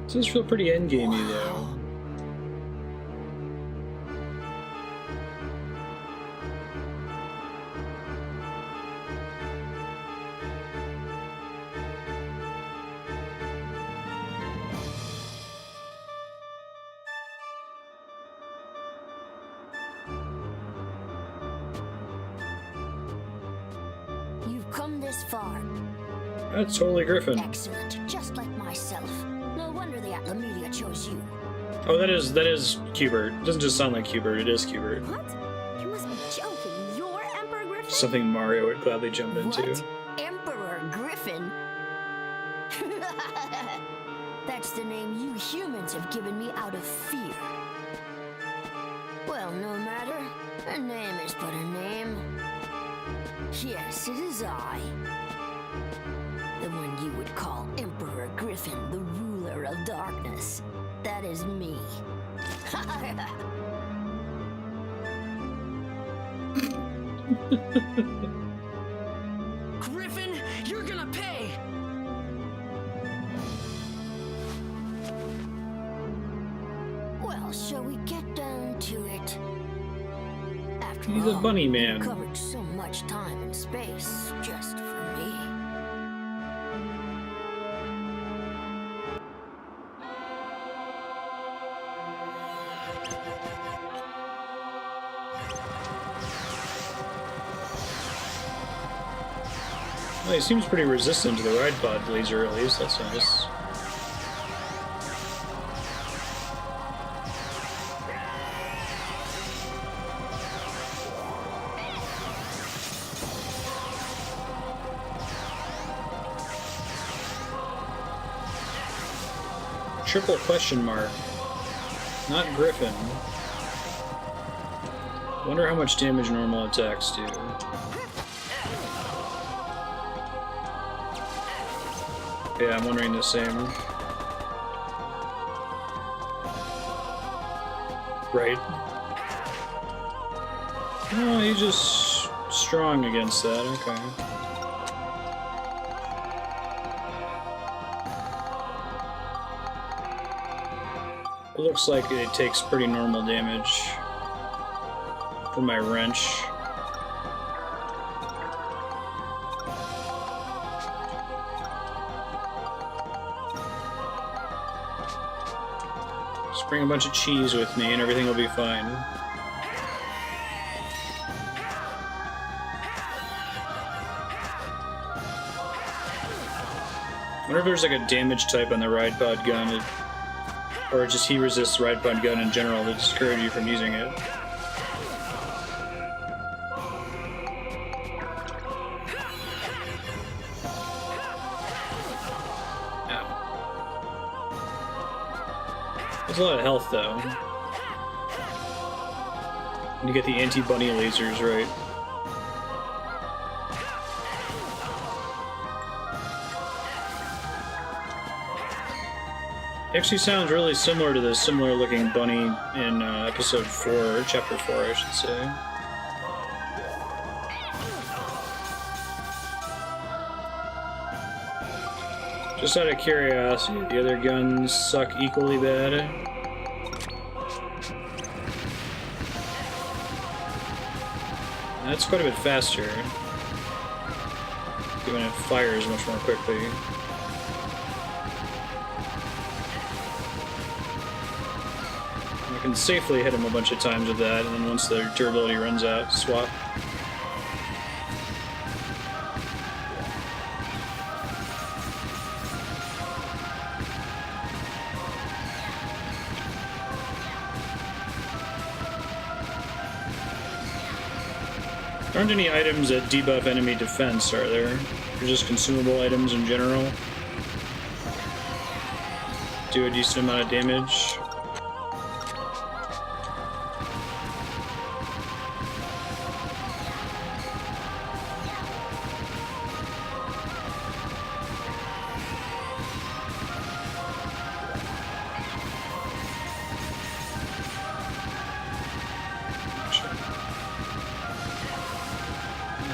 This does feel pretty endgamey though. You've come this far. That's totally Griffon. Excellent, just like myself. No wonder the Atlamedia chose you. Oh, that is Cubert. It doesn't just sound like Cubert, it is Cubert. What? You must be joking. You're Emperor Griffon? Something Mario would gladly jump into. What? Emperor Griffon? That's the name you humans have given me out of fear. Well, no matter. A name is but a name. Yes, it is I. The one you would call Emperor Griffon, the ruler of darkness. That is me. Griffon, you're gonna pay! Well, shall we get down to it? After He's all, a bunny you man. covered so much time and space just for me. Well, he seems pretty resistant to the ride pod laser, at least. That's nice. Triple question mark. Not Griffon. Wonder how much damage normal attacks do. Yeah, I'm wondering the same. Right. Oh, he's just strong against that, okay. It looks like it takes pretty normal damage for my wrench. Just bring a bunch of cheese with me and everything will be fine. I wonder if there's like a damage type on the ride pod gun, or just he resists ride pod gun in general to discourage you from using it. There's a lot of health, though. And you get the anti-bunny lasers, right? Actually sounds really similar to the similar-looking bunny in episode 4, or chapter 4, I should say. Just out of curiosity, the other guns suck equally bad? That's quite a bit faster. Given it fires much more quickly. I can safely hit him a bunch of times with that, and then once the durability runs out, swap. There aren't any items that debuff enemy defense, are there? They're just consumable items in general. Do a decent amount of damage.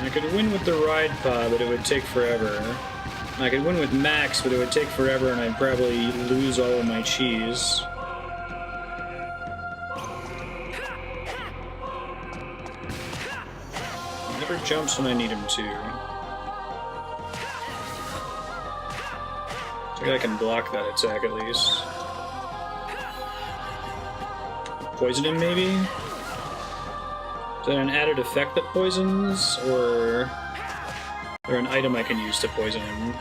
I could win with the ride pod, but it would take forever. I could win with Max, but it would take forever, and I'd probably lose all of my cheese. He never jumps when I need him to. I think I can block that attack at least. Poison him, maybe? Is that an added effect that poisons, or an item I can use to poison him?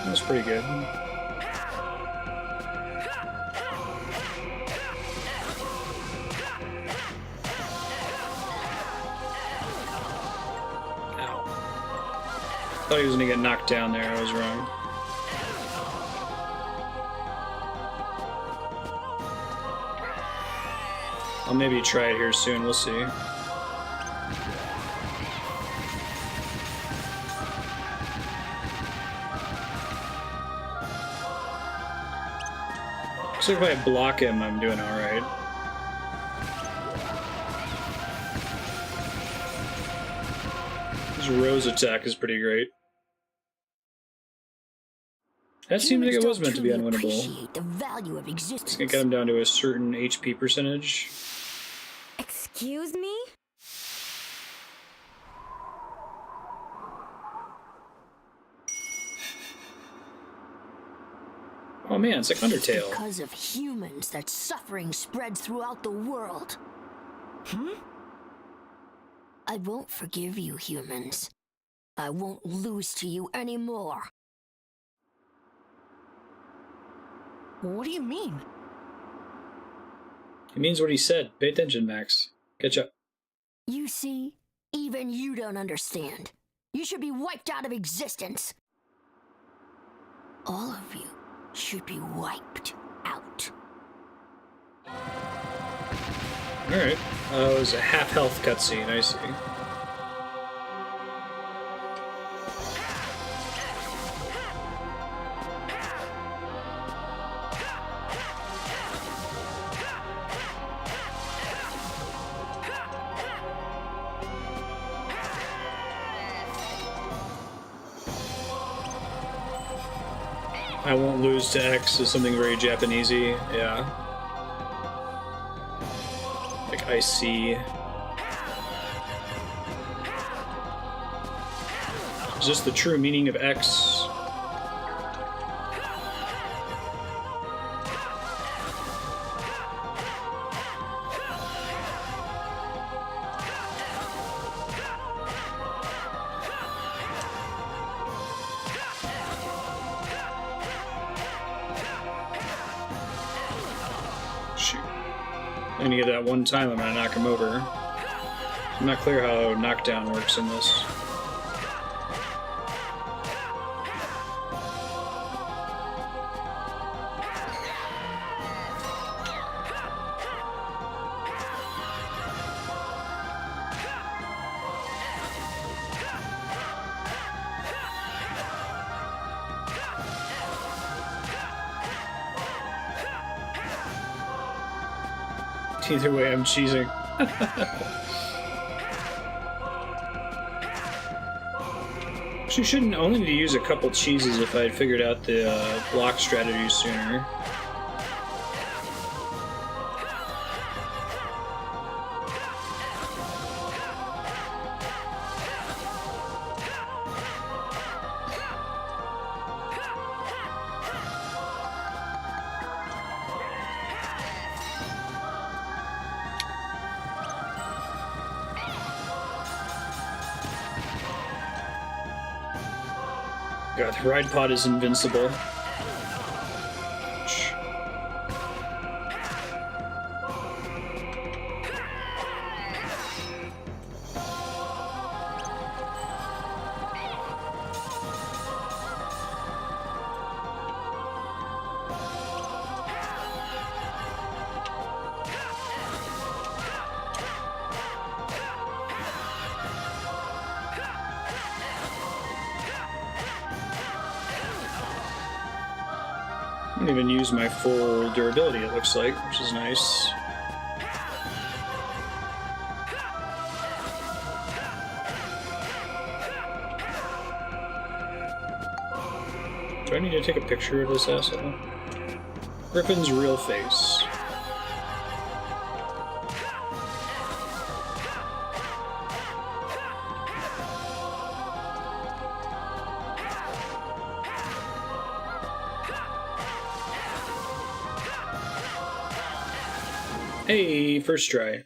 That's pretty good. I thought he was gonna get knocked down there, I was wrong. I'll maybe try it here soon, we'll see. Looks like if I block him, I'm doing alright. His Rose attack is pretty great. That seemed like it was meant to be unwinnable. The value of existence. It's gonna get him down to a certain HP percentage. Excuse me? Oh man, it's like Undertale. Because of humans, that suffering spreads throughout the world. I won't forgive you, humans. I won't lose to you anymore. What do you mean? He means what he said. Pay attention, Max. Catch up. You see, even you don't understand. You should be wiped out of existence. All of you should be wiped out. Alright. It was a half-health cutscene, I see. I won't lose to X is something very Japanesey, yeah. Like I see. Is this the true meaning of X? Only get that one time I'm gonna knock him over. I'm not clear how knockdown works in this. Either way, I'm cheesing. Actually, shouldn't only need to use a couple cheeses if I had figured out the block strategy sooner. God, the ride pod is invincible. I don't even use my full durability, it looks like, which is nice. Do I need to take a picture of this asshole? Griffin's real face. Hey, first try.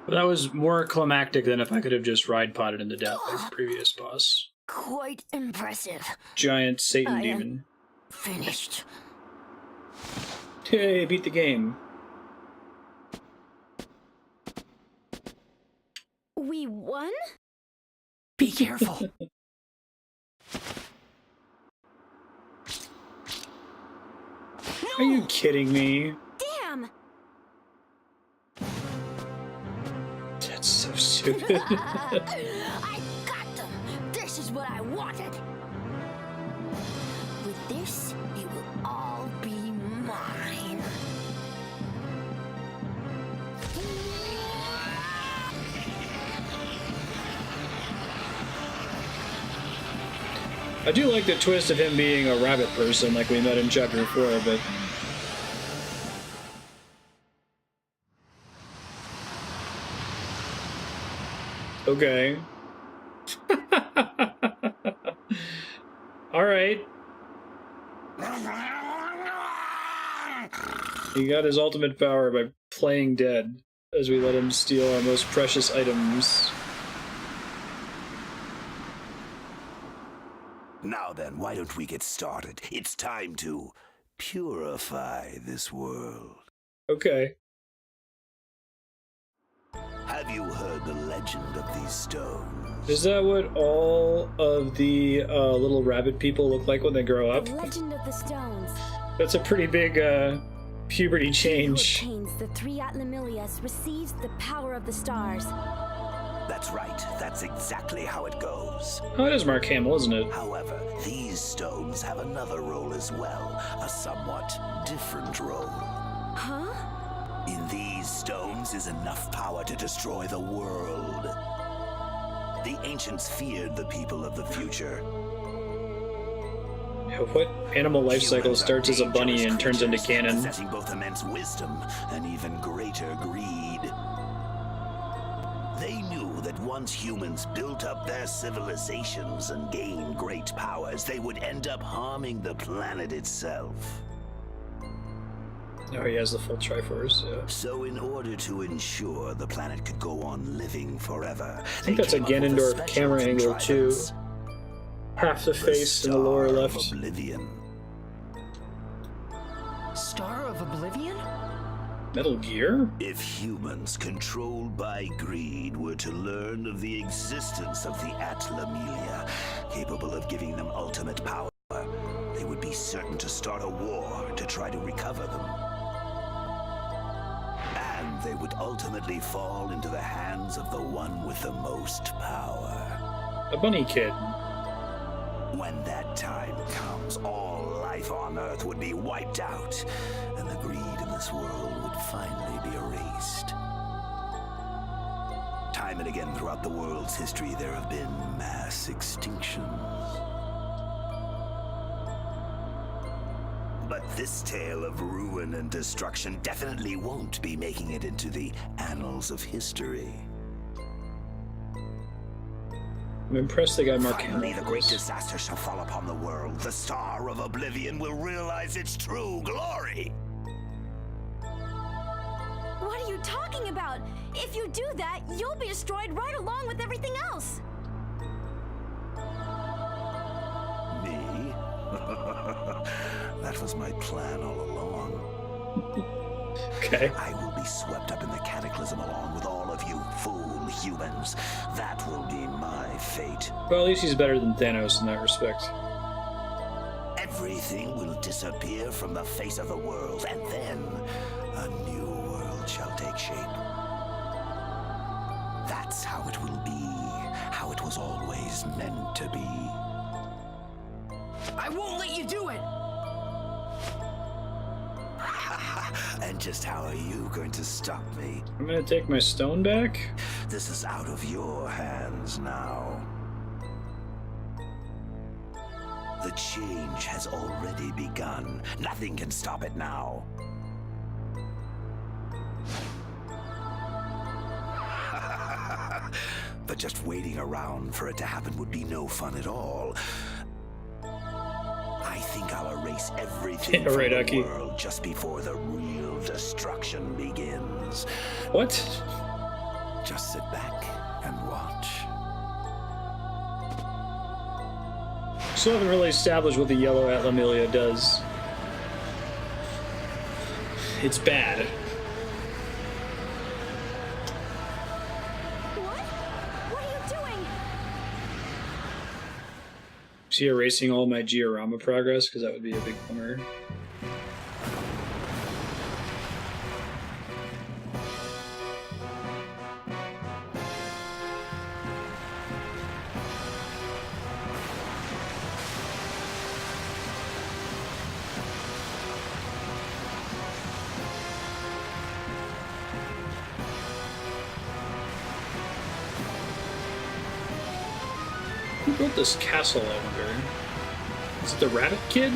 But that was more climactic than if I could have just ride potted into death like the previous boss. Quite impressive. Giant Satan I am demon. Finished. Hey, beat the game. We won? Be careful. Are you kidding me? Damn! That's so stupid. I got them! This is what I wanted! With this, it will all be mine. I do like the twist of him being a rabbit person like we met in chapter 4, but... Okay. Alright. He got his ultimate power by playing dead, as we let him steal our most precious items. Now then, why don't we get started? It's time to purify this world. Okay. Have you heard the legend of these stones? Is that what all of the little rabbit people look like when they grow up? The legend of the stones. That's a pretty big puberty change. Who obtains the 3 Atlamilias receives the power of the stars. That's right. That's exactly how it goes. Oh, it is Mark Hamill, isn't it? However, these stones have another role as well. A somewhat different role. Huh? In these stones is enough power to destroy the world. The ancients feared the people of the future. What animal life cycle starts as a bunny and turns into canon? Possessing both immense wisdom and even greater greed. They knew that once humans built up their civilizations and gained great powers, they would end up harming the planet itself. Oh, he has the full Triforce, yeah. So in order to ensure the planet could go on living forever, I think that's a Ganondorf camera angle too. Half the face in the lower left. Oblivion. Star of Oblivion? Metal Gear? If humans controlled by greed were to learn of the existence of the Atlamilia, capable of giving them ultimate power, they would be certain to start a war to try to recover them. And they would ultimately fall into the hands of the one with the most power. A bunny kid. When that time comes, all life on Earth would be wiped out, and the greed in this world would finally be erased. Time and again throughout the world's history, there have been mass extinctions. But this tale of ruin and destruction definitely won't be making it into the annals of history. I'm impressed they got Mark Hamill. Finally, the great disaster shall fall upon the world. The Star of Oblivion will realize its true glory. What are you talking about? If you do that, you'll be destroyed right along with everything else. Me? That was my plan all along. Okay. I will be swept up in the cataclysm along with all of you fool humans. That will be my fate. Well, at least he's better than Thanos in that respect. Everything will disappear from the face of the world, and then a new world shall take shape. That's how it will be, how it was always meant to be. I won't let you do it! And just how are you going to stop me? I'm gonna take my stone back. This is out of your hands now. The change has already begun. Nothing can stop it now. But just waiting around for it to happen would be no fun at all. I think I'll erase everything from Right, the Aki. world just before the real destruction begins. What? Just sit back and watch. Still haven't really established what the yellow Atlamelia does. It's bad. What? What are you doing? Is he erasing all my Georama progress? Because that would be a big bummer. Who built this castle, I wonder? Is it the rabbit kid?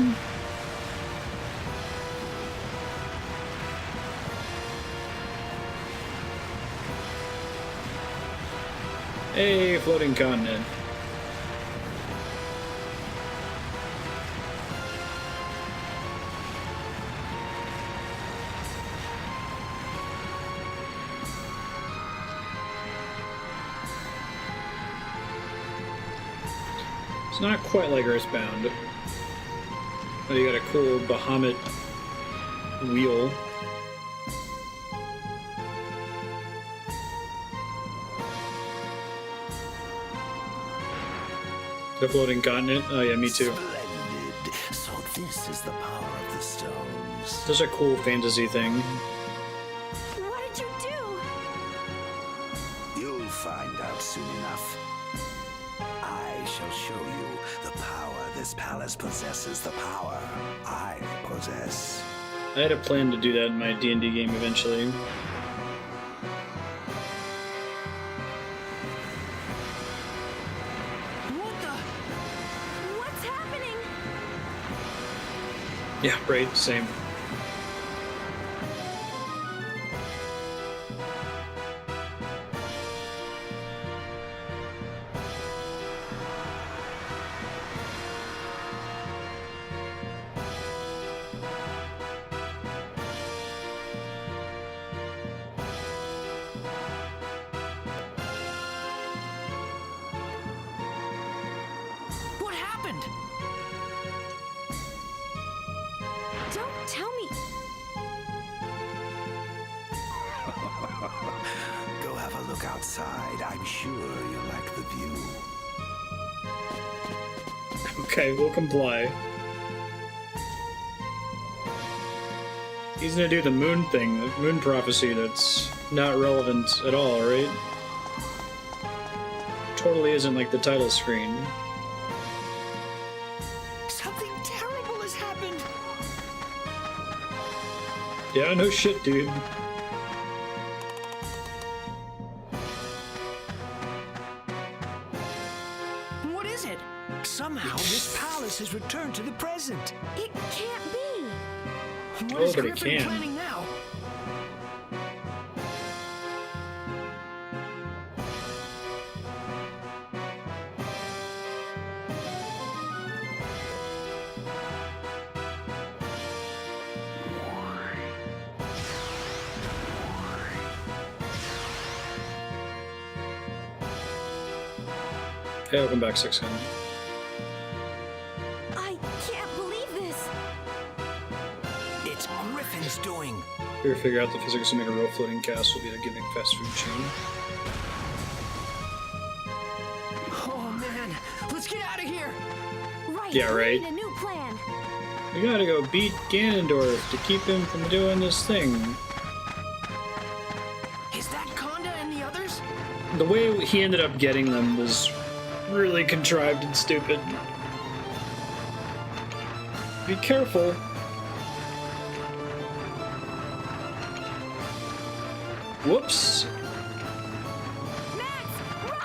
Hey, floating continent. It's not quite like Earthbound. But you got a cool Bahamut wheel. The floating continent? Oh yeah, me too. Splendid. So this is the power of the stones. Such a cool fantasy thing. What did you do? You'll find out soon enough. I shall show you the power this palace possesses, the power I possess. I had a plan to do that in my D&D game eventually. What the? What's happening? Yeah, right, same. What happened? Don't tell me. Go have a look outside. I'm sure you'll like the view. Okay, we'll comply. He's gonna do the moon thing, the moon prophecy that's not relevant at all, right? Totally isn't like the title screen. Something terrible has happened. Yeah, no shit, dude. What is it? Somehow this palace has returned to the present. It can't be. What Oh, is but it Griffon can. planning now? Hey, welcome back, 600. I can't believe this. It's Griffin's doing. Here, figure out the physics to make a real floating castle be a gimmick fast food chain. Oh man, let's get out of here. Right. Yeah, right. We need a new plan. We gotta go beat Ganondorf to keep him from doing this thing. Is that Conda and the others? The way he ended up getting them was really contrived and stupid. Be careful. Whoops. Max, run!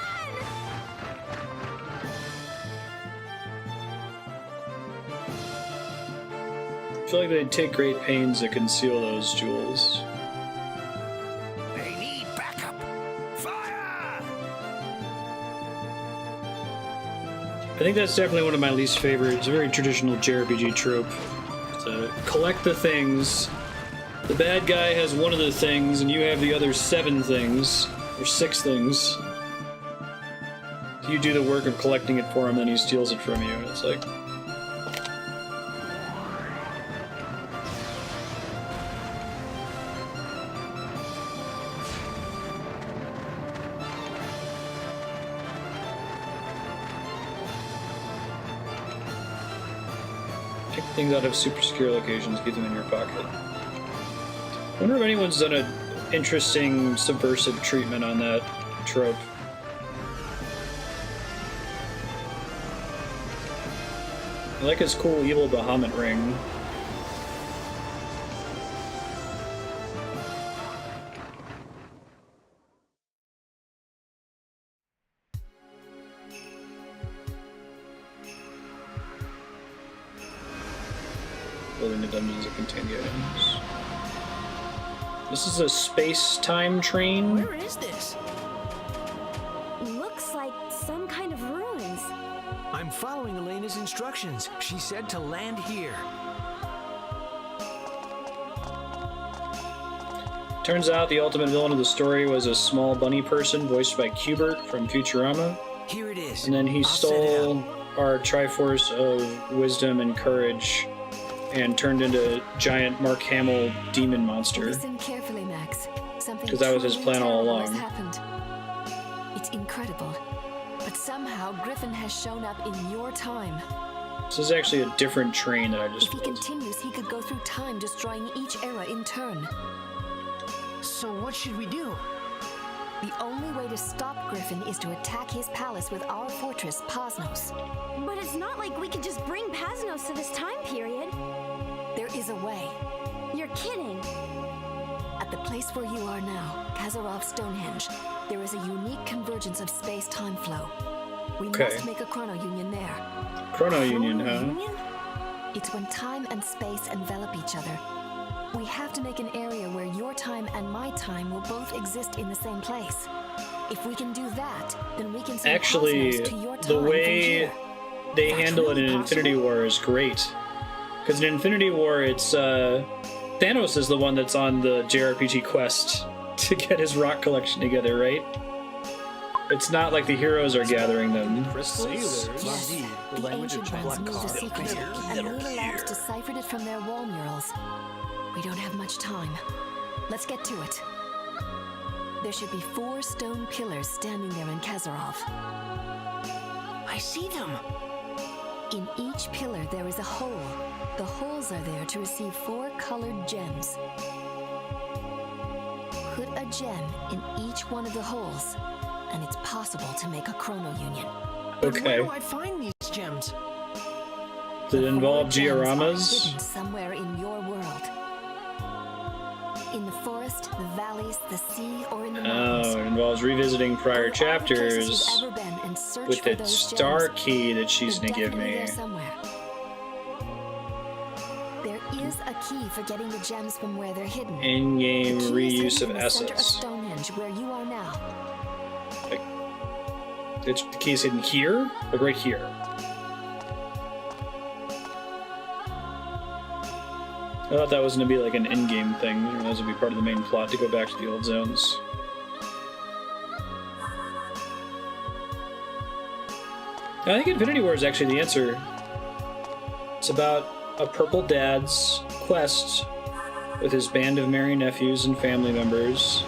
I feel like they'd take great pains to conceal those jewels. They need backup. Fire! I think that's definitely one of my least favorite. It's a very traditional JRPG trope. To collect the things. The bad guy has one of the things, and you have the other 7 things, or 6 things. You do the work of collecting it for him, then he steals it from you. It's like... Pick things out of super secure locations, keep them in your pocket. I wonder if anyone's done an interesting subversive treatment on that trope. I like his cool evil Bahamut ring. Building the dungeons that contain the items. This is a space-time train? Where is this? Looks like some kind of ruins. I'm following Elena's instructions. She said to land here. Turns out the ultimate villain of the story was a small bunny person voiced by Qbert from Futurama. Here it is. And then he I'll set it stole up. our Triforce of wisdom and courage and turned into a giant Mark Hamill demon monster. Listen carefully, Max. Something 'Cause that was his truly plan all terrible along. has happened. It's incredible, but somehow Griffon has shown up in your time. This is actually a different train that I If just he built. continues, he could go through time, destroying each era in turn. So what should we do? The only way to stop Griffon is to attack his palace with our fortress, Paznos. But it's not like we could just bring Paznos to this time period. There is a way. You're kidding. At the place where you are now, Kazarov Stonehenge, there is a unique convergence of space-time flow. We Okay. must make a chrono union there. Chrono Union, huh? Union? It's when time and space envelop each other. We have to make an area where your time and my time will both exist in the same place. If we can do that, then we can send Actually, Paznos to your time the from way here. they That's handle it in really Infinity possible? War is great. Because in Infinity War, it's Thanos is the one that's on the JRPG quest to get his rock collection together, right? It's not like the heroes are gathering them. Yes, the ancient ones knew the secret, and Luna Labs deciphered it from their wall murals. We don't have much time. Let's get to it. There should be 4 stone pillars standing there in Kazarov. I see them. In each pillar there is a hole. The holes are there to receive 4 colored gems. Put a gem in each one of the holes, and it's possible to make a chrono union. But Okay. where do I find these gems? Did it involve Gems are dioramas? hidden somewhere in your world. In the forest, the valleys, the sea, or in the mountains. Oh, it involves revisiting prior Go to all the places chapters you've ever been and search with for the those star gems. key that she's They're gonna give definitely me. there somewhere. There is a key for getting the gems from where they're hidden. In-game The key is reuse hidden of in the center of assets. Stonehenge, where you are now. It's, the key's hidden here? Like right here. I thought that was going to be like an in-game thing. I didn't realize it would be part of the main plot to go back to the old zones. I think Infinity War is actually the answer. It's about a purple dad's quest with his band of merry nephews and family members.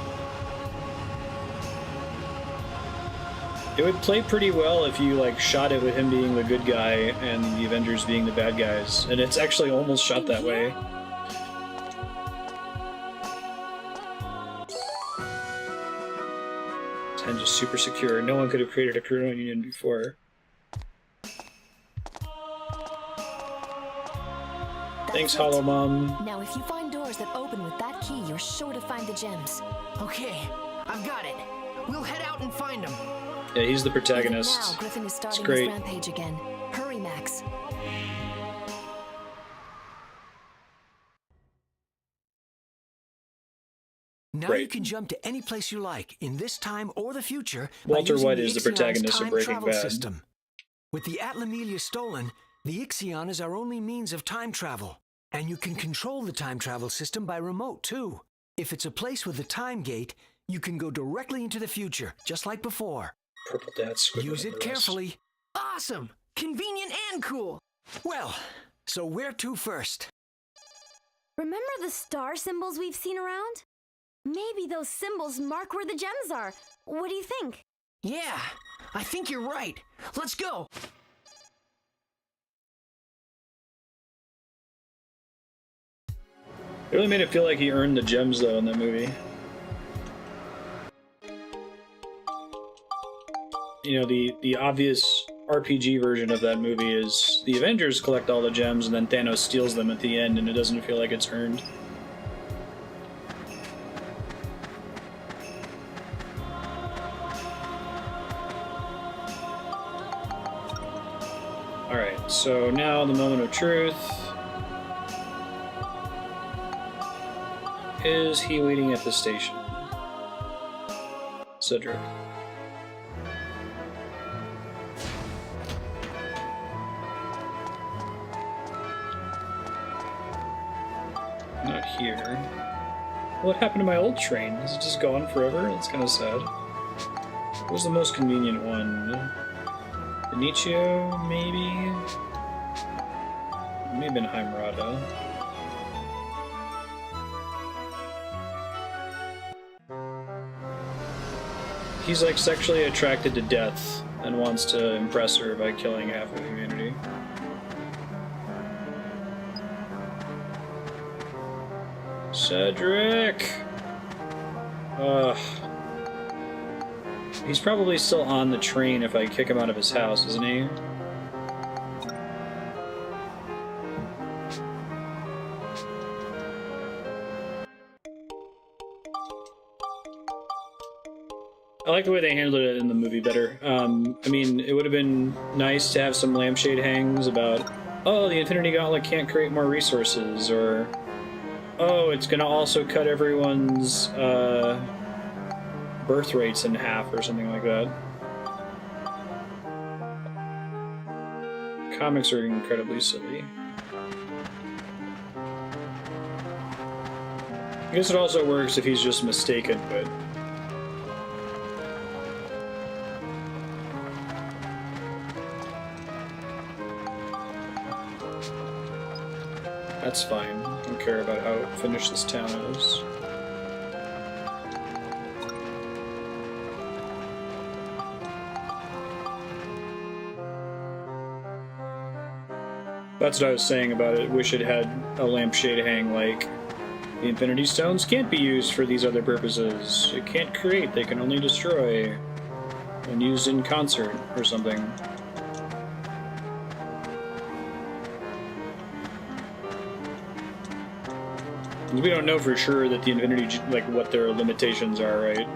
It would play pretty well if you like shot it with him being the good guy and the Avengers being the bad guys, and it's actually almost shot that way. Ten just super secure. No one could have created a criminal union before. Thanks, Hollow Mom. Now, if you find doors that open with that key, you're sure to find the gems. Okay, I've got it. We'll head out and find them. Yeah, he's the protagonist. Even now, Griffon is starting it's great. his rampage again. Hurry, Max. Now you can jump to any place you like, in this time or the future, Walter by using White the is the Ixion's protagonist of time Breaking travel Bad. System. With the Atlamelia stolen, the Ixion is our only means of time travel. And you can control the time travel system by remote, too. If it's a place with a time gate, you can go directly into the future, just like before. Purple Dad Use it carefully. Awesome! Convenient and cool! Well, so where to first? Remember the star symbols we've seen around? Maybe those symbols mark where the gems are. What do you think? Yeah, I think you're right. Let's go! It really made it feel like he earned the gems, though, in that movie. You know, the obvious RPG version of that movie is the Avengers collect all the gems and then Thanos steals them at the end, and it doesn't feel like it's earned. Alright, so now the moment of truth. Is he waiting at the station? Cedric. Not here. What happened to my old train? Is it just gone forever? That's kind of sad. What was the most convenient one? Benicio, maybe? It may have been Heimerada. He's like sexually attracted to death and wants to impress her by killing half of humanity. Cedric! Ugh. He's probably still on the train if I kick him out of his house, isn't he? I like the way they handled it in the movie better. I mean, it would have been nice to have some lampshade hangs about, oh, the Infinity Gauntlet can't create more resources, or, oh, it's gonna also cut everyone's birth rates in half, or something like that. Comics are incredibly silly. I guess it also works if he's just mistaken, but... that's fine. I don't care about how finished this town is. That's what I was saying about it. Wish it had a lampshade hang like, the Infinity Stones can't be used for these other purposes. It can't create, they can only destroy. When used in concert, or something. We don't know for sure that the Infinity, like, what their limitations are, right?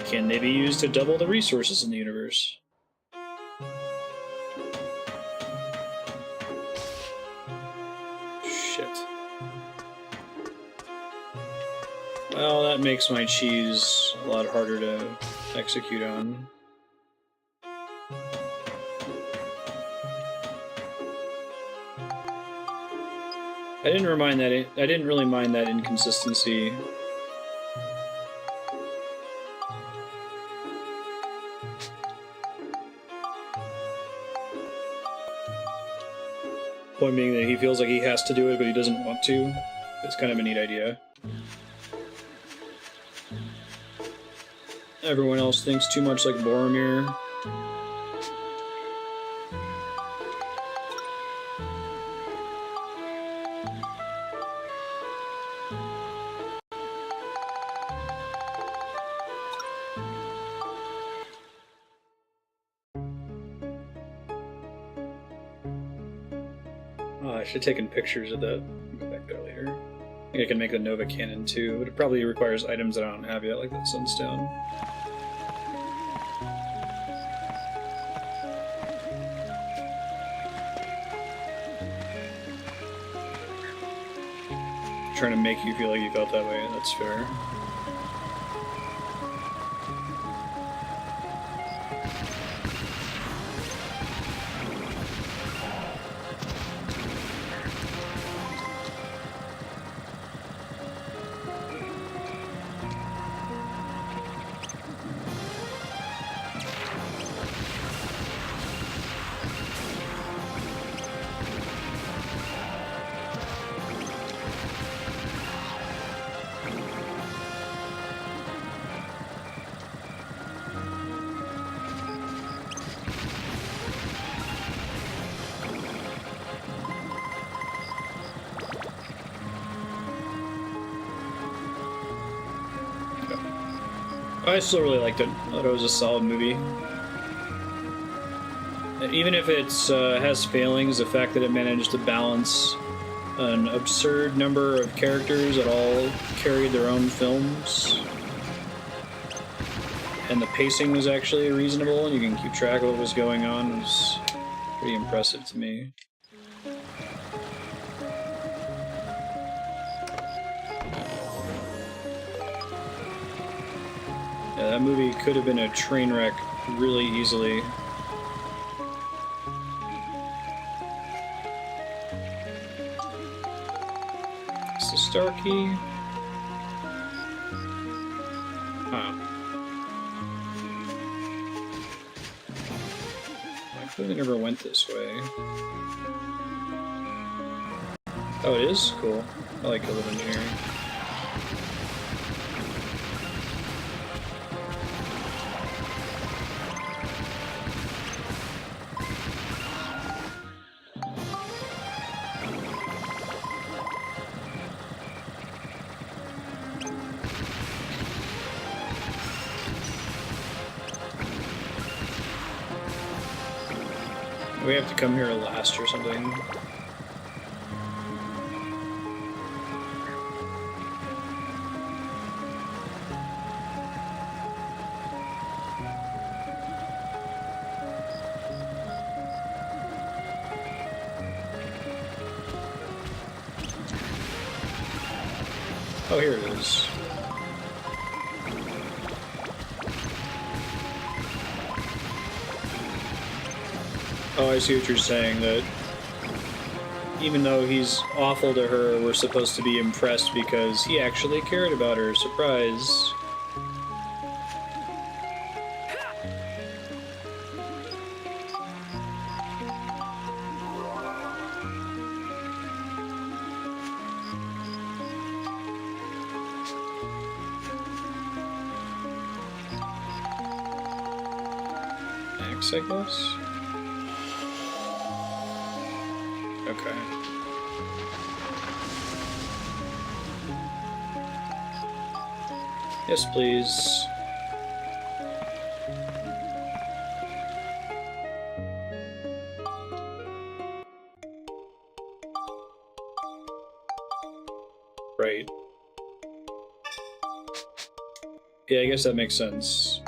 Can they be used to double the resources in the universe? Shit. Well, that makes my cheese a lot harder to execute on. I didn't really mind that inconsistency. point being that he feels like he has to do it, but he doesn't want to. It's kind of a neat idea. Everyone else thinks too much like Boromir. Oh, I should have taken pictures of that. Go back there later. I think I can make the Nova Cannon too, but it probably requires items that I don't have yet, like that Sunstone. Trying to make you feel like you felt that way, that's fair. I still really liked it. I thought it was a solid movie. Even if it has failings, the fact that it managed to balance an absurd number of characters that all carried their own films, and the pacing was actually reasonable, and you can keep track of what was going on, was pretty impressive to me. Yeah, that movie could have been a train wreck really easily. It's the star key. Huh. I clearly never went this way. Oh, it is? Cool. I like Code of Engineering. We have to come here last or something. Oh, here it is. Oh, I see what you're saying, that even though he's awful to her, we're supposed to be impressed because he actually cared about her. Surprise. Enacts, I guess? Okay. Yes, please. Right. Yeah, I guess that makes sense.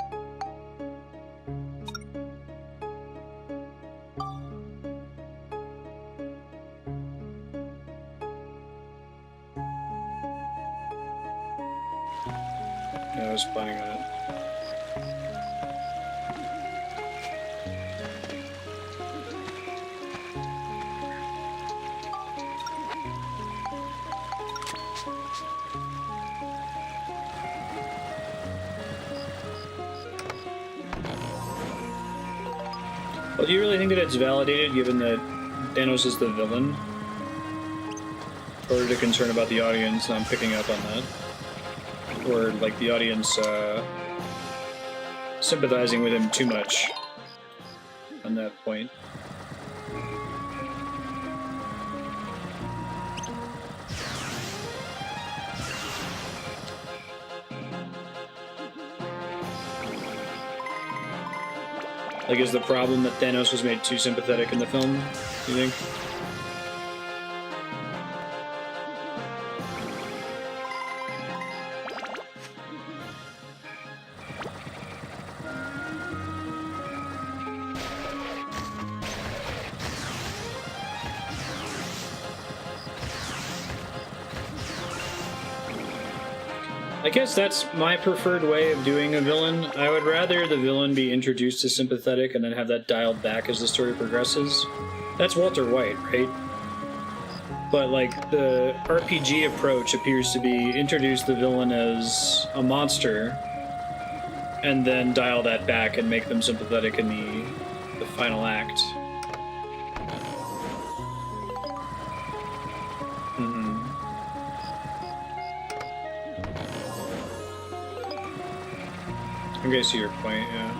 I was planning on it. Well, do you really think that it's validated, given that Thanos is the villain, or to concern about the audience, and I'm picking up on that. Or, like, the audience, sympathizing with him too much on that point. Like, is the problem that Thanos was made too sympathetic in the film, you think? I guess that's my preferred way of doing a villain. I would rather the villain be introduced as sympathetic and then have that dialed back as the story progresses. That's Walter White, right? But, like, the RPG approach appears to be introduce the villain as a monster and then dial that back and make them sympathetic in the final act. I see your point, yeah.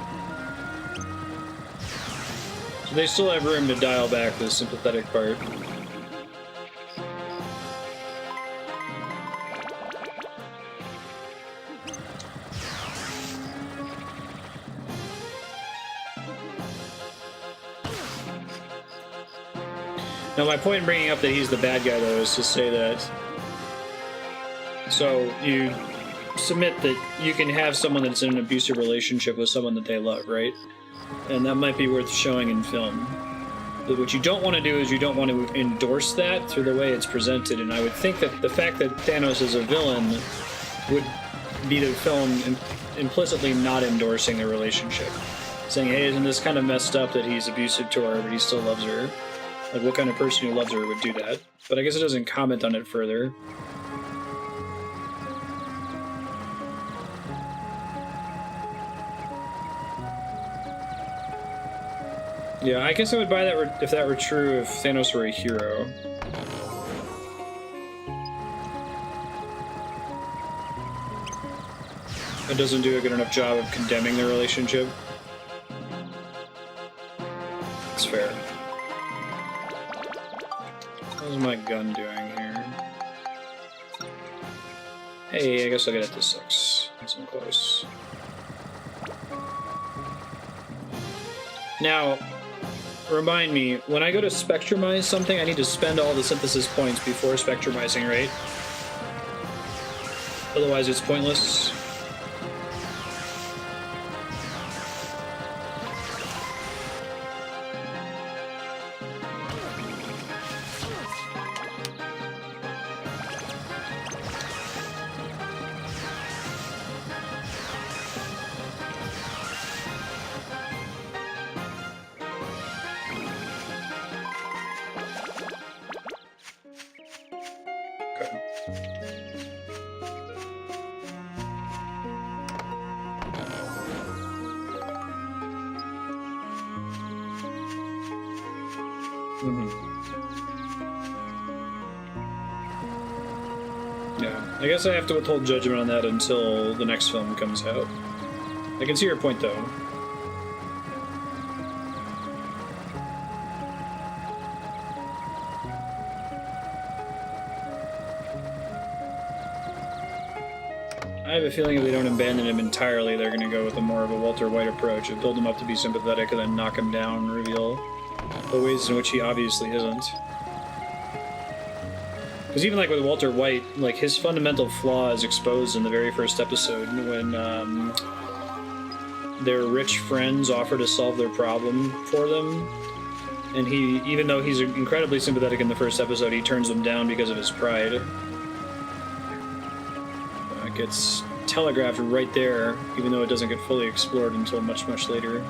So they still have room to dial back the sympathetic part. Now, my point in bringing up that he's the bad guy, though, is to say that... So, you submit that you can have someone that's in an abusive relationship with someone that they love, right? And that might be worth showing in film. But what you don't want to do is you don't want to endorse that through the way it's presented, and I would think that the fact that Thanos is a villain would be the film implicitly not endorsing the relationship. Saying, hey, isn't this kind of messed up that he's abusive to her, but he still loves her? Like, what kind of person who loves her would do that? But I guess it doesn't comment on it further. Yeah, I guess I would buy that if that were true if Thanos were a hero. It doesn't do a good enough job of condemning the relationship. It's fair. How's my gun doing here? Hey, I guess I'll get it to 6. That's close. Now, remind me, when I go to spectrumize something, I need to spend all the synthesis points before spectrumizing, right? Otherwise it's pointless. Yeah, I guess I have to withhold judgment on that until the next film comes out. I can see your point, though. I have a feeling if they don't abandon him entirely, they're going to go with a more of a Walter White approach of build him up to be sympathetic and then knock him down and reveal the ways in which he obviously isn't. Because even like with Walter White, like his fundamental flaw is exposed in the very first episode when their rich friends offer to solve their problem for them. And he, even though he's incredibly sympathetic in the first episode, he turns them down because of his pride. It gets telegraphed right there, even though it doesn't get fully explored until much, much later.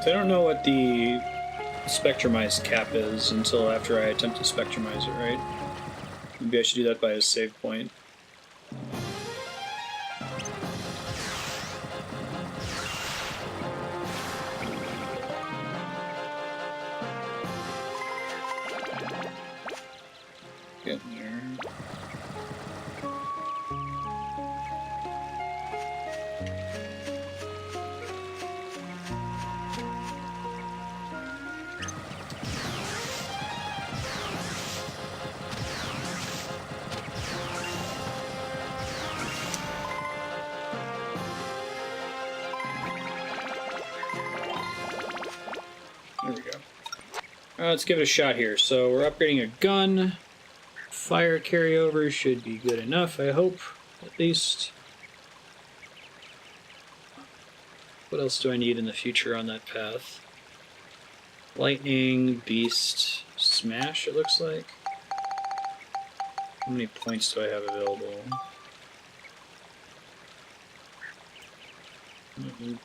I don't know what the spectrumized cap is until after I attempt to spectrumize it, right? Maybe I should do that by a save point. Getting there. There we go. Let's give it a shot here. So we're upgrading a gun. Fire carryover should be good enough, I hope, at least. What else do I need in the future on that path? Lightning, beast, smash, it looks like. How many points do I have available?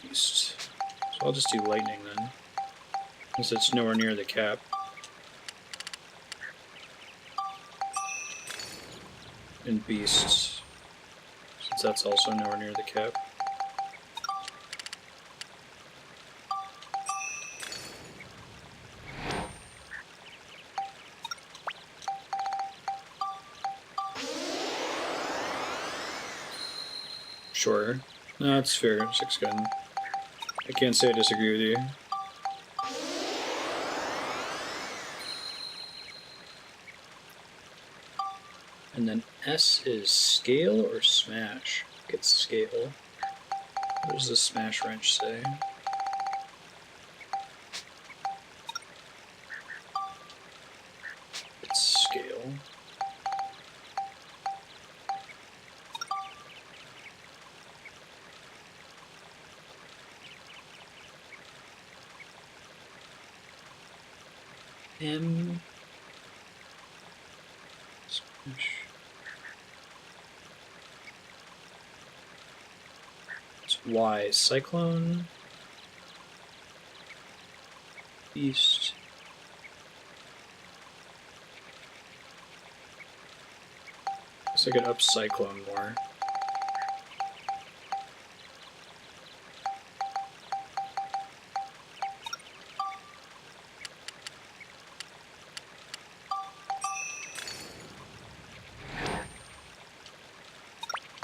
Beast. So I'll just do lightning then, since it's nowhere near the cap. And beast, since that's also nowhere near the cap. Sure. No, that's fair. 6 gun. I can't say I disagree with you. And then S is scale or smash? I think it's scale. What does the smash wrench say? It's scale. M. Smash. It's Y. Cyclone. Beast. Guess I could up Cyclone more.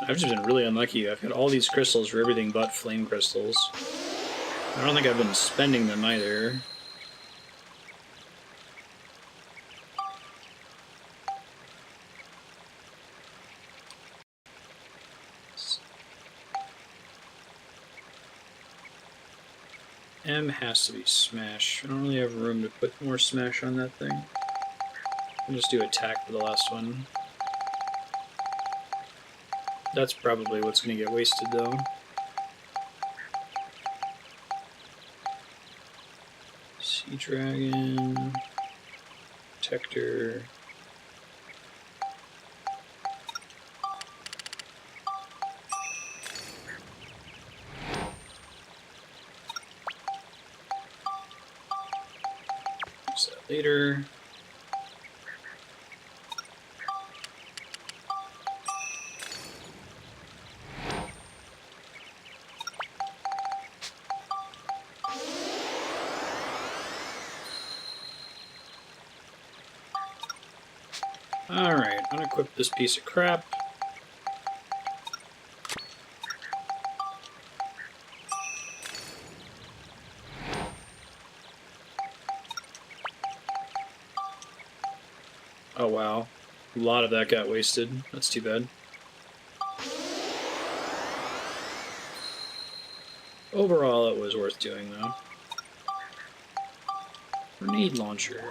I've just been really unlucky. I've had all these crystals for everything but flame crystals. I don't think I've been spending them either. M has to be smash. I don't really have room to put more smash on that thing. I'll just do attack for the last one. That's probably what's going to get wasted, though. Sea Dragon, Protector. Use that later. Alright, unequip this piece of crap. Oh wow, a lot of that got wasted. That's too bad. Overall, it was worth doing, though. Grenade launcher.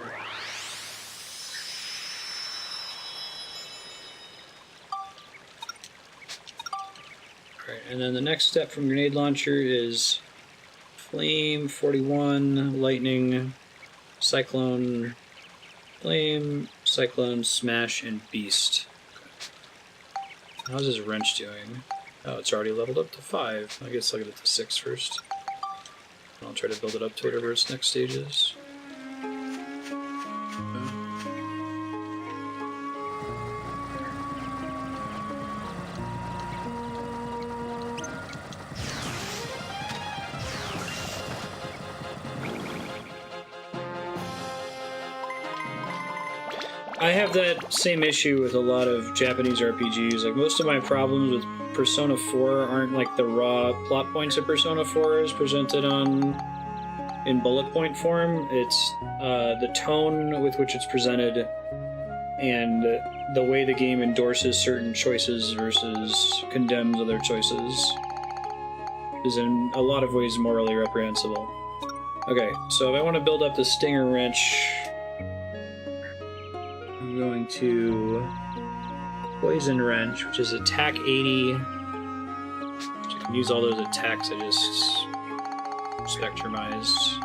Alright, and then the next step from grenade launcher is flame, 41, lightning, cyclone, flame, cyclone, smash, and beast. Okay. How's his wrench doing? Oh, it's already leveled up to 5. I guess I'll get it to 6 first. I'll try to build it up to whatever its next stage is. I have that same issue with a lot of Japanese RPGs. Like, most of my problems with Persona 4 aren't like the raw plot points of Persona 4 is presented in bullet point form. It's the tone with which it's presented and the way the game endorses certain choices versus condemns other choices is in a lot of ways morally reprehensible. Okay, so if I want to build up the Stinger Wrench, I'm going to Poison Wrench, which is attack 80. So I can use all those attacks I just spectrumized.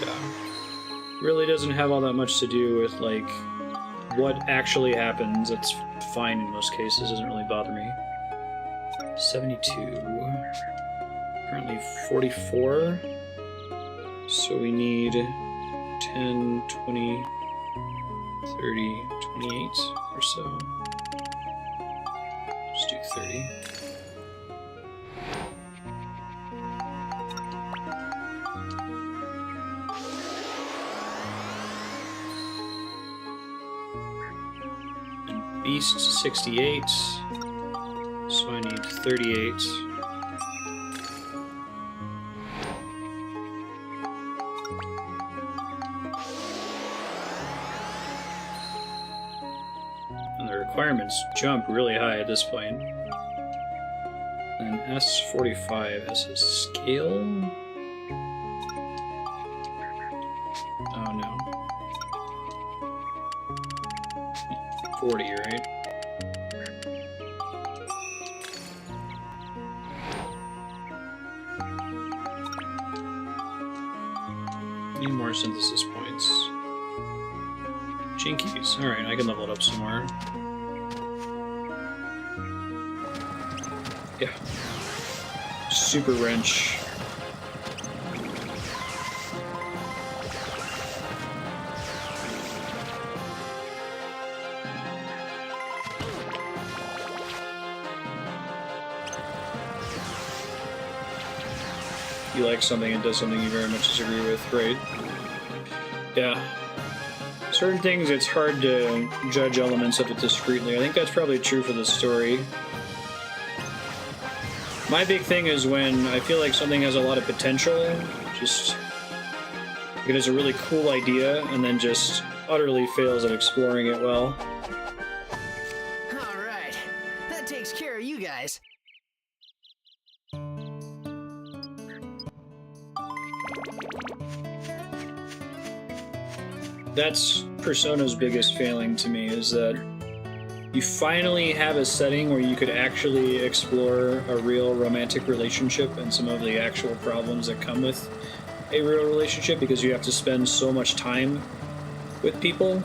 Yeah. Really doesn't have all that much to do with, like, what actually happens. It's fine in most cases, doesn't really bother me. 72. Currently 44. So we need 10, 20, 30, 28 or so. Just do 30. And Beast 68. So I need 38. Requirements jump really high at this point. And S45 as a scale? Oh no. 40, right? Need more synthesis points. Jinkies. Alright, I can level it up some more. Yeah. Super Wrench. You like something and does something you very much disagree with, right? Yeah. Certain things, it's hard to judge elements of it discreetly. I think that's probably true for the story. My big thing is when I feel like something has a lot of potential, just it is a really cool idea, and then just utterly fails at exploring it well. Alright, that takes care of you guys. That's Persona's biggest failing to me, is that you finally have a setting where you could actually explore a real romantic relationship and some of the actual problems that come with a real relationship, because you have to spend so much time with people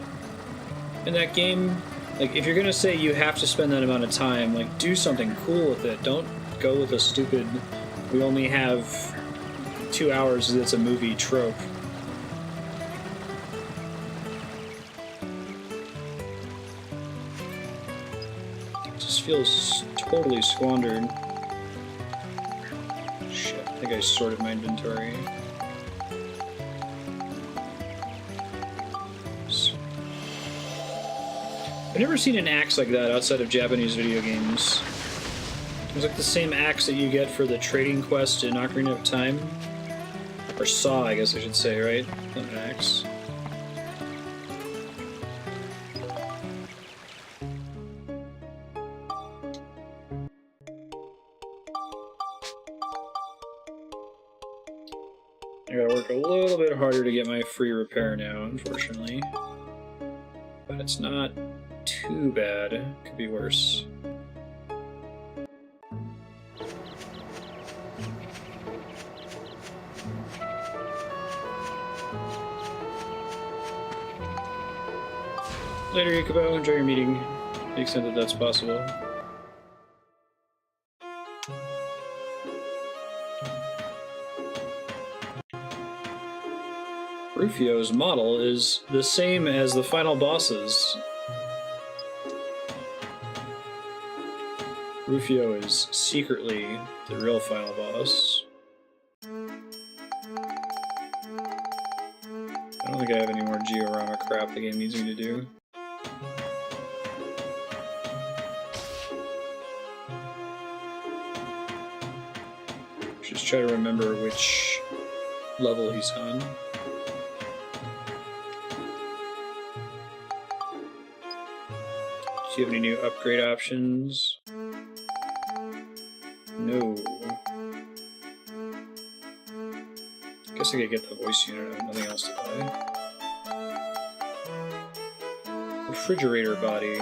in that game. Like, if you're gonna say you have to spend that amount of time, like, do something cool with it. Don't go with a stupid, we only have 2 hours, it's a movie trope. Feels totally squandered. Shit, I think I sorted my inventory. I've never seen an axe like that outside of Japanese video games. It's like the same axe that you get for the trading quest in Ocarina of Time. Or saw, I guess I should say, right? Not an axe. I gotta work a little bit harder to get my free repair now, unfortunately. But it's not too bad. It could be worse. Later, Ikubo. Enjoy your meeting. the extent that that's possible. Rufio's model is the same as the final bosses. Rufio is secretly the real final boss. I don't think I have any more Georama crap the game needs me to do. Just try to remember which level he's on. Do you have any new upgrade options? No. Guess I could get the voice unit. I have nothing else to buy. Refrigerator body.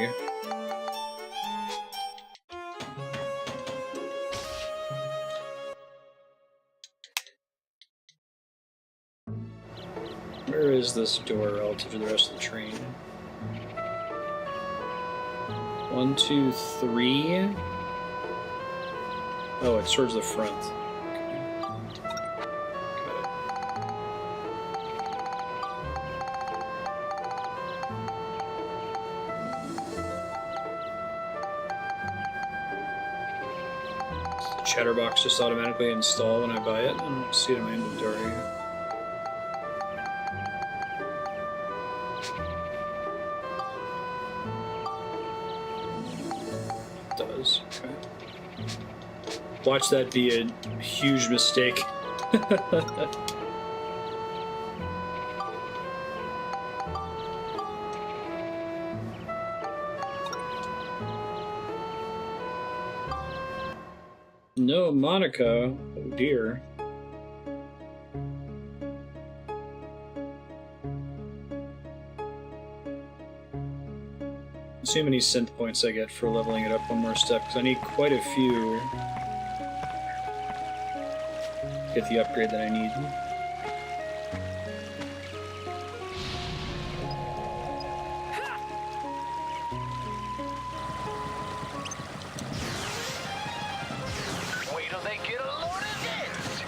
Where is this door relative to the rest of the train? 1, 2, 3. Oh, it's towards the front. The chatterbox just automatically install when I buy it. I don't see it in my inventory. It does. Okay. Watch that be a huge mistake. No, Monica. Oh dear. See how many synth points I get for leveling it up one more step, because I need quite a few to get the upgrade that I need. Wait till they get a load of this!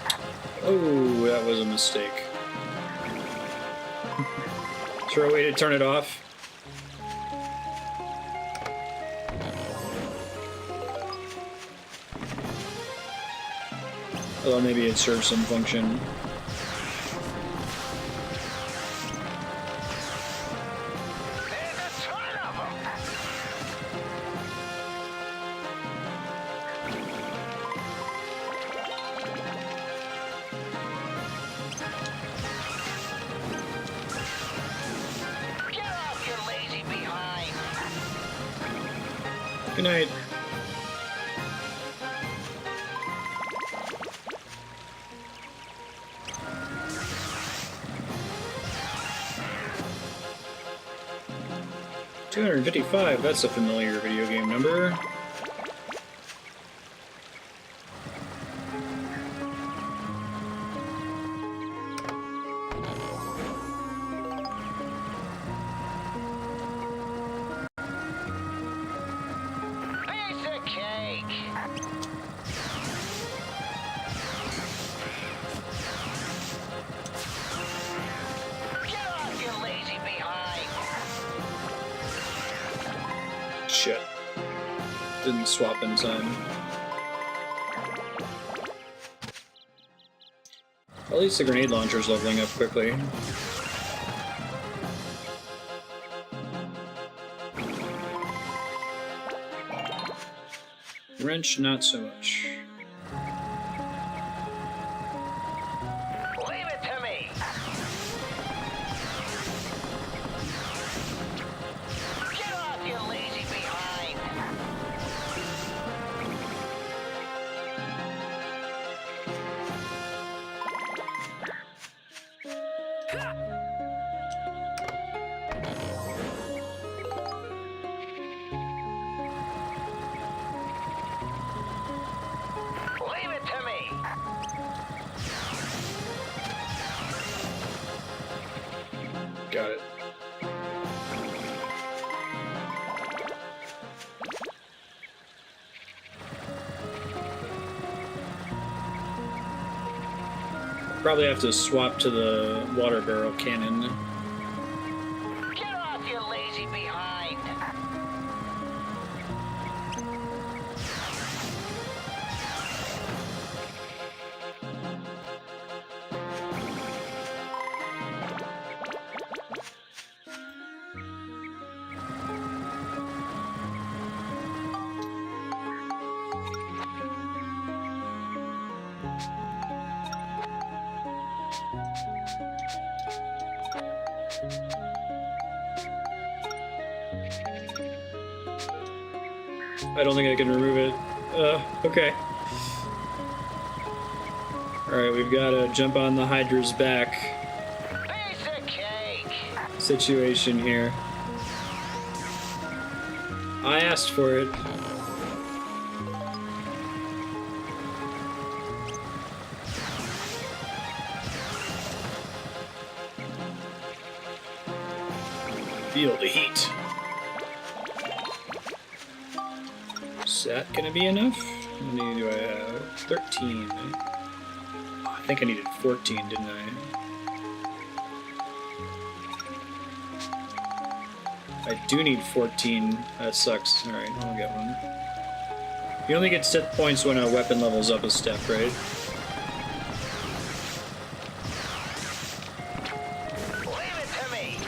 Oh, that was a mistake. Is there a way to turn it off? Well, maybe it serves some function. There's a ton of them! Get off your lazy behind! Good night. $255, that's a familiar video game number. Piece of cake! Get off your lazy behind! Shit. Didn't swap in time. At least the grenade launcher's leveling up quickly. Wrench, not so much. Leave it to me! Get off your lazy behind! Leave it to me! Got it. probably have to swap to the water barrel cannon. Get off, you lazy behind! I don't think I can remove it. Okay. Alright, we've got to jump on the Hydra's back Piece of cake! situation here. I asked for it. Feel the heat. Is that gonna be enough? How many do I have? 13. I think I needed 14, didn't I? I do need 14. That sucks. Alright, I'll get one. You only get set points when a weapon levels up a step, right? Leave it to me!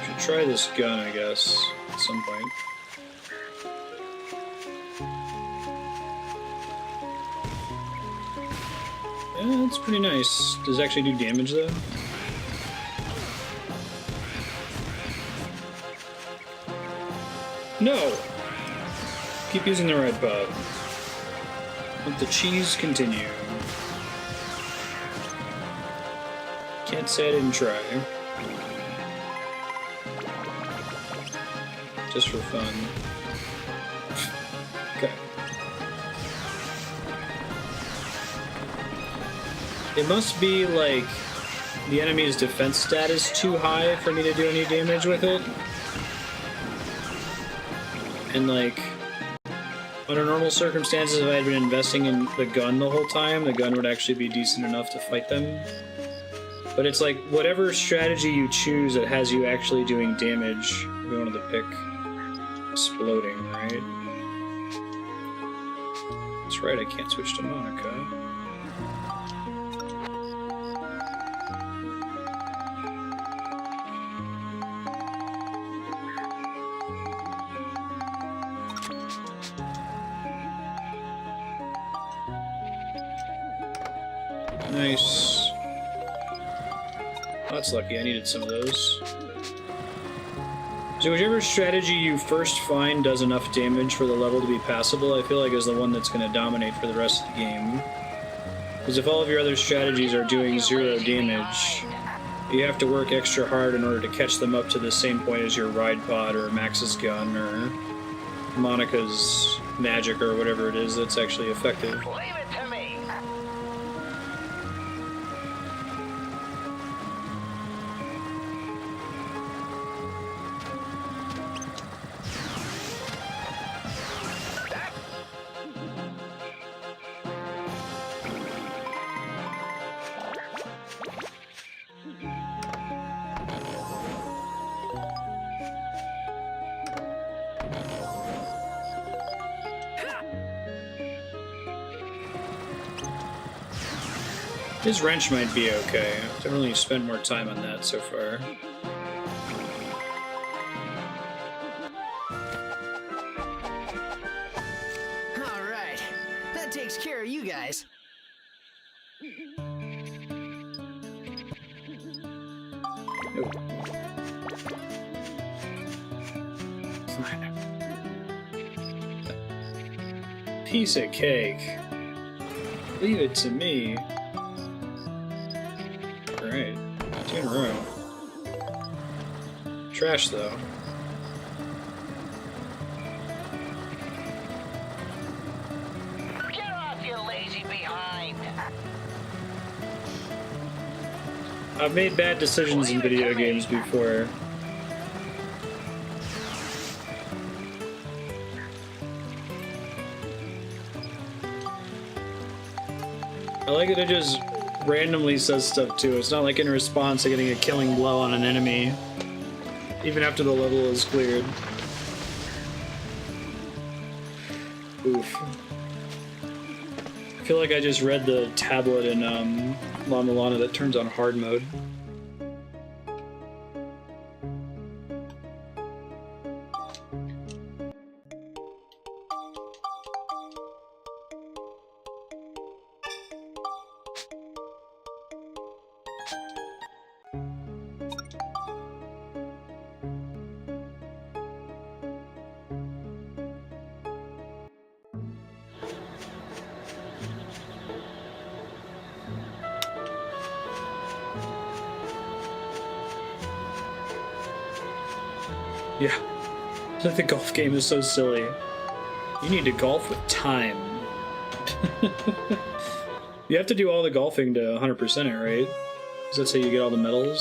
Should try this gun, I guess, at some point. Yeah, it's pretty nice. Does it actually do damage, though? No! Keep using the right button. Let the cheese continue. Can't say I didn't try. Just for fun. Okay. It must be like the enemy's defense stat is too high for me to do any damage with it. And like, under normal circumstances, if I had been investing in the gun the whole time, the gun would actually be decent enough to fight them. But it's like, whatever strategy you choose that has you actually doing damage, we wanted to pick exploding, right? That's right, I can't switch to Monica. Nice. That's lucky, I needed some of those. So whichever strategy you first find does enough damage for the level to be passable, I feel like is the one that's going to dominate for the rest of the game. Because if all of your other strategies are doing 0 damage, you have to work extra hard in order to catch them up to the same point as your ride pod or Max's gun or Monica's magic or whatever it is that's actually effective. Leave it to me! His wrench might be okay. I've definitely spent more time on that so far. Alright, that takes care of you guys. Oh. Piece of cake. Leave it to me. Alright, 2 in a row. Trash, though. Get off, you lazy behind! I've made bad decisions in video games before. I like that it just randomly says stuff too. It's not like in response to getting a killing blow on an enemy, even after the level is cleared. Oof. I feel like I just read the tablet in La Milana that turns on hard mode. Yeah, the golf game is so silly. You need to golf with time. You have to do all the golfing to 100% it, right? Does that say you get all the medals?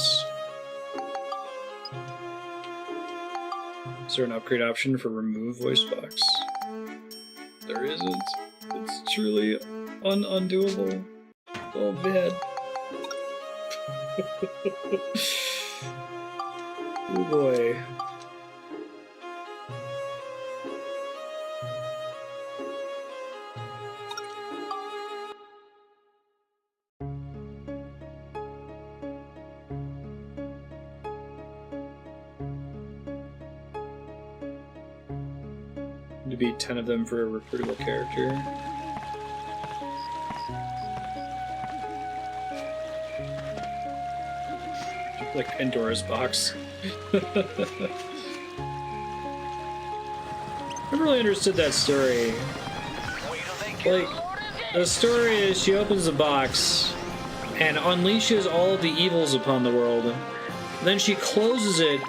Is there an upgrade option for remove voice box? There isn't. It's truly undoable. Oh man. Oh boy. To be 10 of them for a recruitable character. Like Pandora's box. I never really understood that story. Like, the story is she opens the box and unleashes all of the evils upon the world. Then she closes it,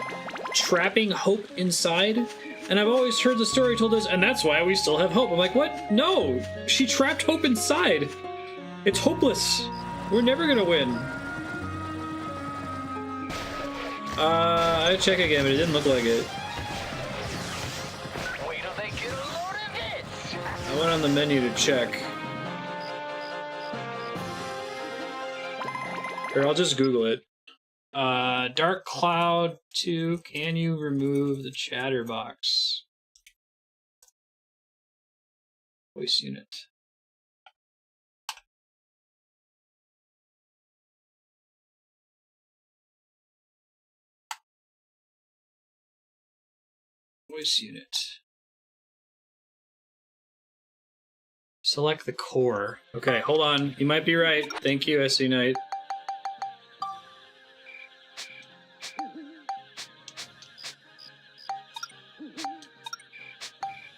trapping hope inside. And I've always heard the story told as, and that's why we still have hope. I'm like, what? No! She trapped hope inside! It's hopeless! We're never gonna win. I'd check again, but it didn't look like it. I went on the menu to check. Here, I'll just Google it. Dark Cloud 2, can you remove the chatterbox? Voice unit. Voice unit. Select the core. Okay, hold on. You might be right. Thank you, SC Knight.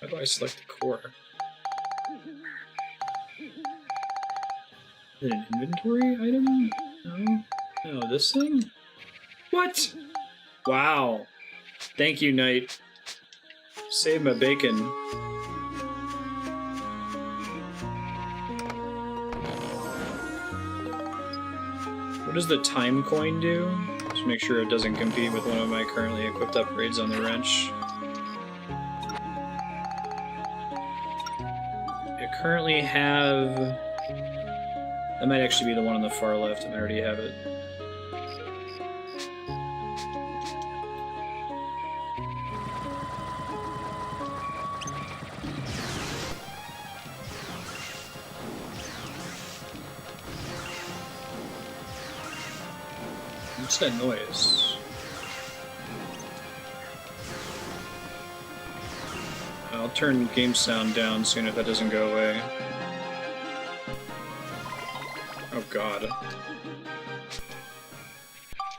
How do I select the core? Is it an inventory item? No? No, this thing? What? Wow. Thank you, Knight. Save my bacon. What does the time coin do? Just make sure it doesn't compete with one of my currently equipped upgrades on the wrench. I currently have... That might actually be the one on the far left, and I already have it. What's that noise? I'll turn game sound down soon if that doesn't go away. Oh god.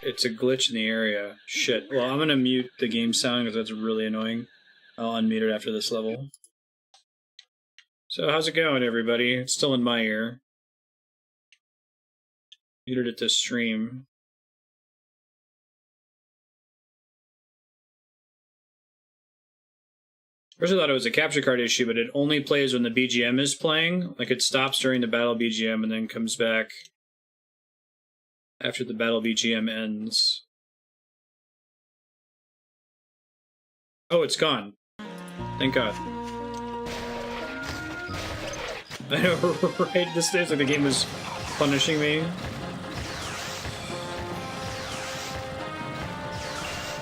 It's a glitch in the area. Shit. Well, I'm gonna mute the game sound because that's really annoying. I'll unmute it after this level. So how's it going, everybody? It's still in my ear. Muted it to stream. First I thought it was a capture card issue, but it only plays when the BGM is playing. Like, it stops during the battle BGM and then comes back after the battle BGM ends. Oh, it's gone. Thank God. I know, right? This is like the game was punishing me.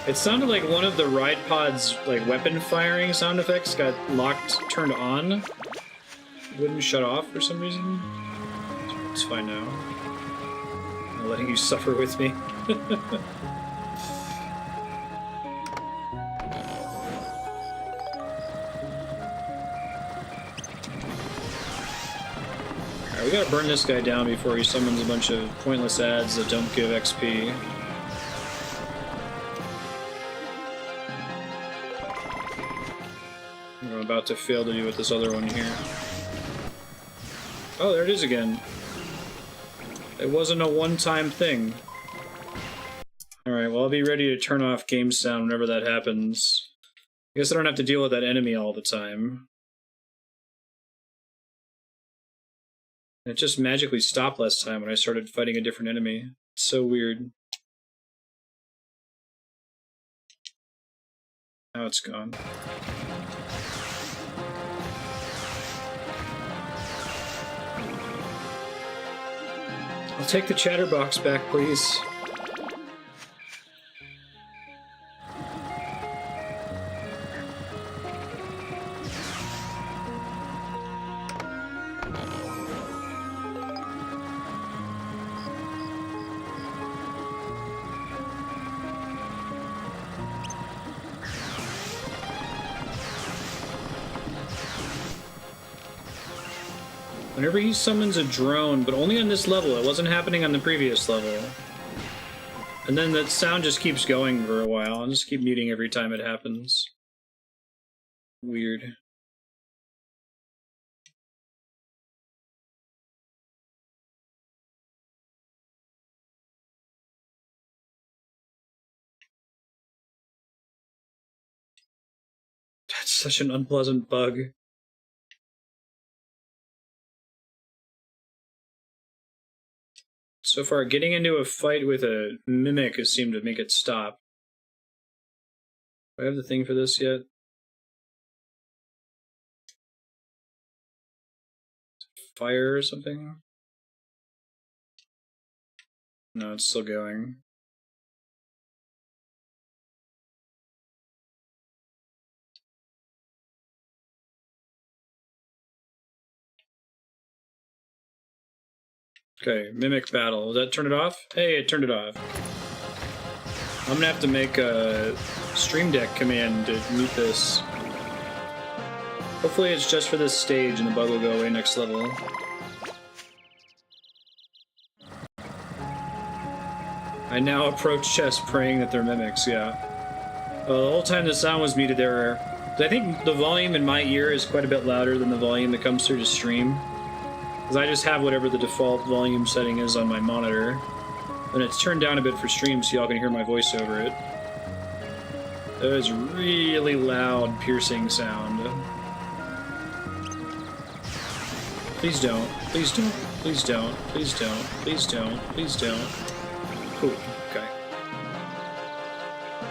It sounded like one of the ride pod's like weapon firing sound effects got turned on. It wouldn't shut off for some reason. It's fine now. I'm letting you suffer with me. Alright, we gotta burn this guy down before he summons a bunch of pointless ads that don't give XP. I'm about to fail to do with this other one here. Oh, there it is again. It wasn't a one-time thing. Alright, well, I'll be ready to turn off game sound whenever that happens. I guess I don't have to deal with that enemy all the time. It just magically stopped last time when I started fighting a different enemy. It's so weird. Now it's gone. I'll take the chatterbox back, please. Whenever he summons a drone, but only on this level, it wasn't happening on the previous level. And then that sound just keeps going for a while. I'll just keep muting every time it happens. Weird. That's such an unpleasant bug. So far, getting into a fight with a mimic has seemed to make it stop. Do I have the thing for this yet? Fire or something? No, it's still going. Okay, mimic battle. Does that turn it off? Hey, it turned it off. I'm gonna have to make a Stream Deck command to mute this. Hopefully it's just for this stage and the bug will go away next level. I now approach chests praying that they're mimics, yeah. The whole time the sound was muted there. I think the volume in my ear is quite a bit louder than the volume that comes through to stream. Because I just have whatever the default volume setting is on my monitor. And it's turned down a bit for stream so y'all can hear my voice over it. That is really loud, piercing sound. Please don't. Please don't. Please don't. Please don't. Please don't. Please don't. Cool. Okay.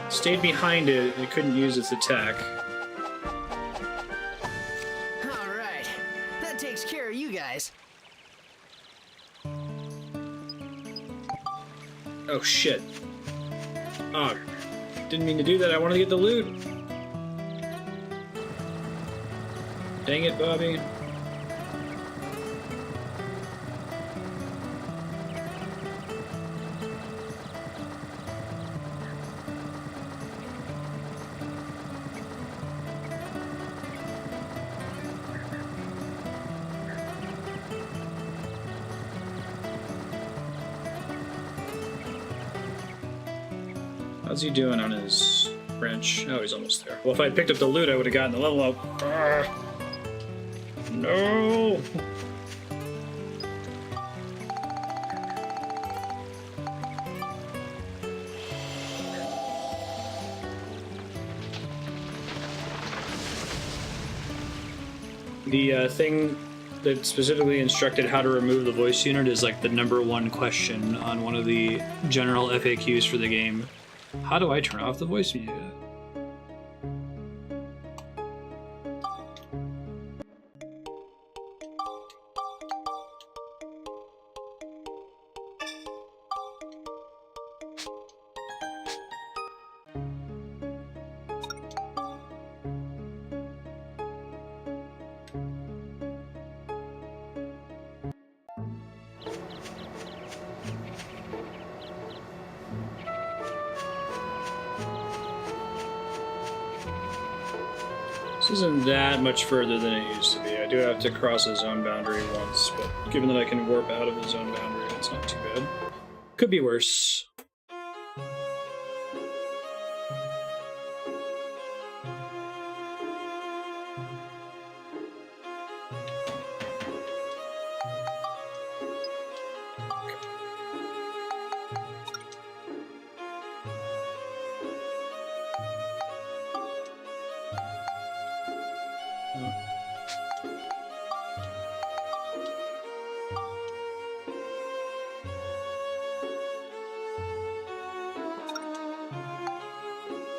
Stayed behind it. It couldn't use its attack. Alright. That takes care of you guys. Oh shit. Oh, didn't mean to do that. I wanted to get the loot. Dang it, Bobby. How's he doing on his wrench? Oh, he's almost there. Well, if I had picked up the loot, I would have gotten the level up. No! The thing that specifically instructed how to remove the voice unit is like the #1 question on one of the general FAQs for the game. How do I turn off the voice unit? isn't that much further than it used to be. I do have to cross a zone boundary once, but given that I can warp out of the zone boundary, it's not too bad. Could be worse.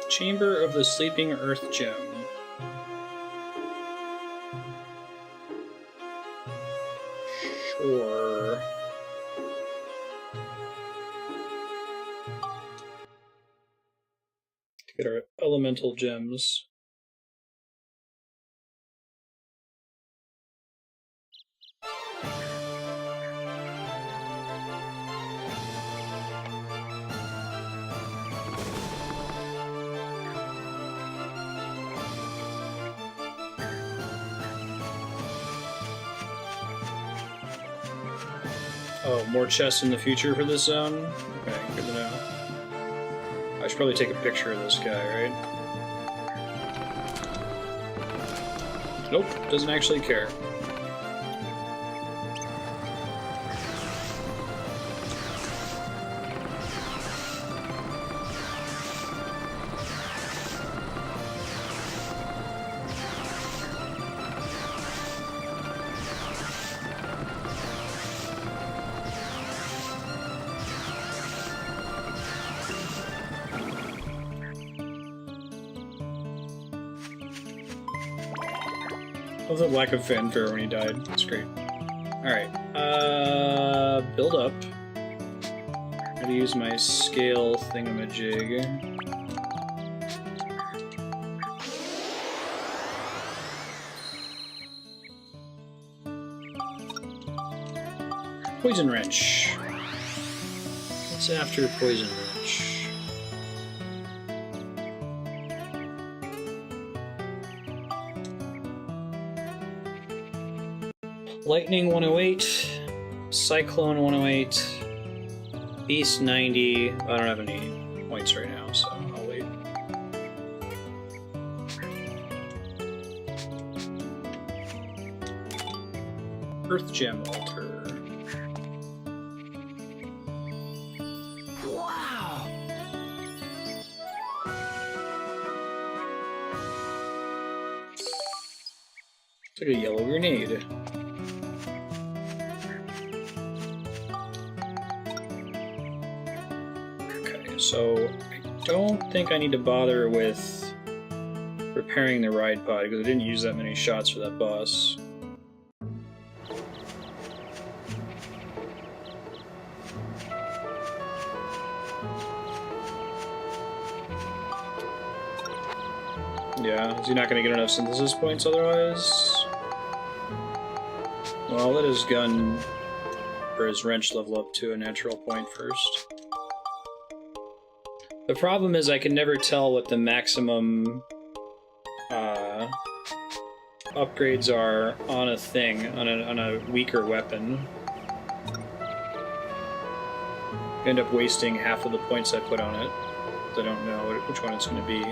Chamber of the Sleeping Earth Gem. Sure. Get our elemental gems. Oh, more chests in the future for this zone? Okay, good to know. I should probably take a picture of this guy, right? Nope, doesn't actually care. I love the lack of fanfare when he died. It's great. Alright. Build up. I'm gonna use my scale thingamajig. Poison Wrench. What's after Poison Wrench? Lightning 108, Cyclone 108, Beast 90. I don't have any points right now, so I'll wait. Earth Gem Altar. Wow! It's like a yellow grenade. So I don't think I need to bother with repairing the ride pod because I didn't use that many shots for that boss. Yeah, is he not going to get enough synthesis points otherwise? Well, I'll let his gun or his wrench level up to a natural point first. The problem is I can never tell what the maximum upgrades are on a thing, on a weaker weapon. I end up wasting half of the points I put on it. I don't know which one it's going to be.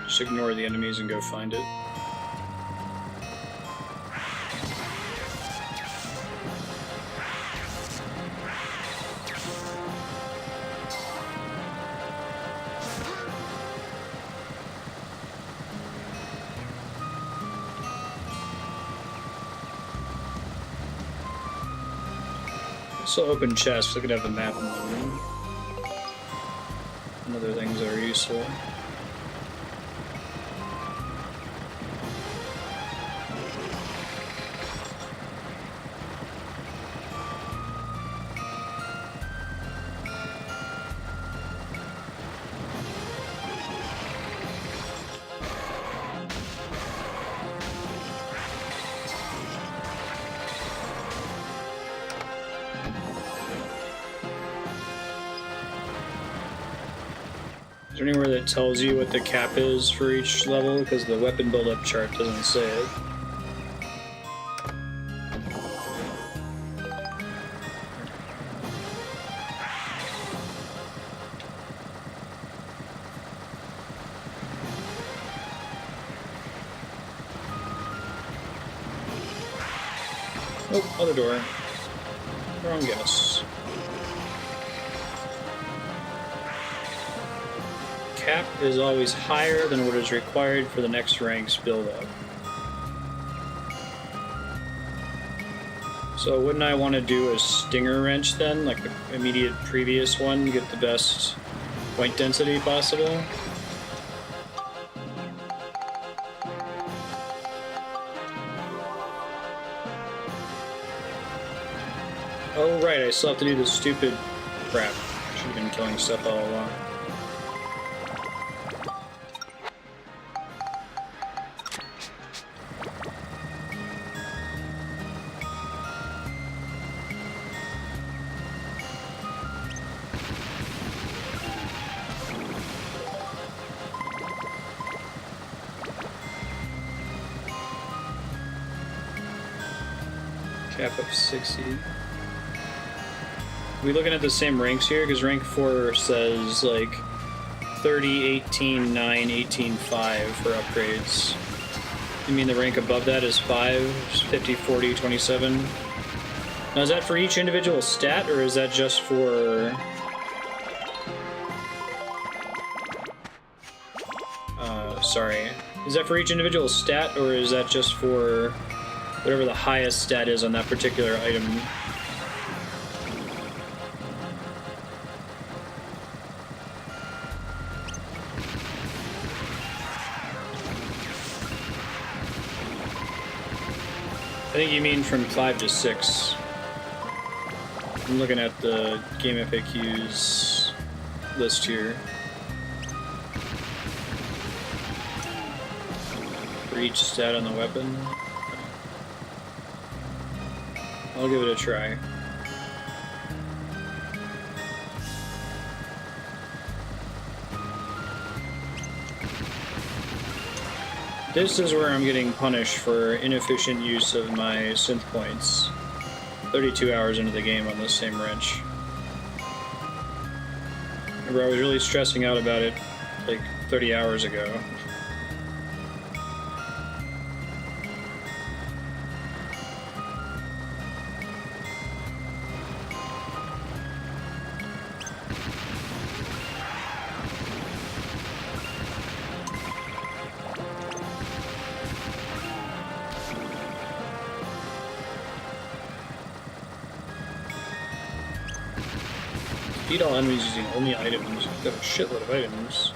Just ignore the enemies and go find it. So open chests, I could have the map in the room. And other things that are useful. there anywhere that tells you what the cap is for each level? Because the weapon build-up chart doesn't say it. Oh, other door. Wrong guess. Cap is always higher than what is required for the next rank's build-up. So wouldn't I want to do a stinger wrench then, like the immediate previous one, to get the best point density possible? Oh right, I still have to do this stupid crap. Should have been killing stuff all along. Cap of 60. Are we looking at the same ranks here? Because rank 4 says like 30, 18, 9, 18, 5 for upgrades. You mean the rank above that is 5, 50, 40, 27? Now is that for each individual stat, or is that just for... sorry. Is that for each individual stat, or is that just for whatever the highest stat is on that particular item? I think you mean from 5 to 6. I'm looking at the game FAQs list here. For each stat on the weapon. I'll give it a try. This is where I'm getting punished for inefficient use of my synth points. 32 hours into the game on this same wrench. Remember, I was really stressing out about it like 30 hours ago. Beat all enemies using only items. I've got a shitload of items.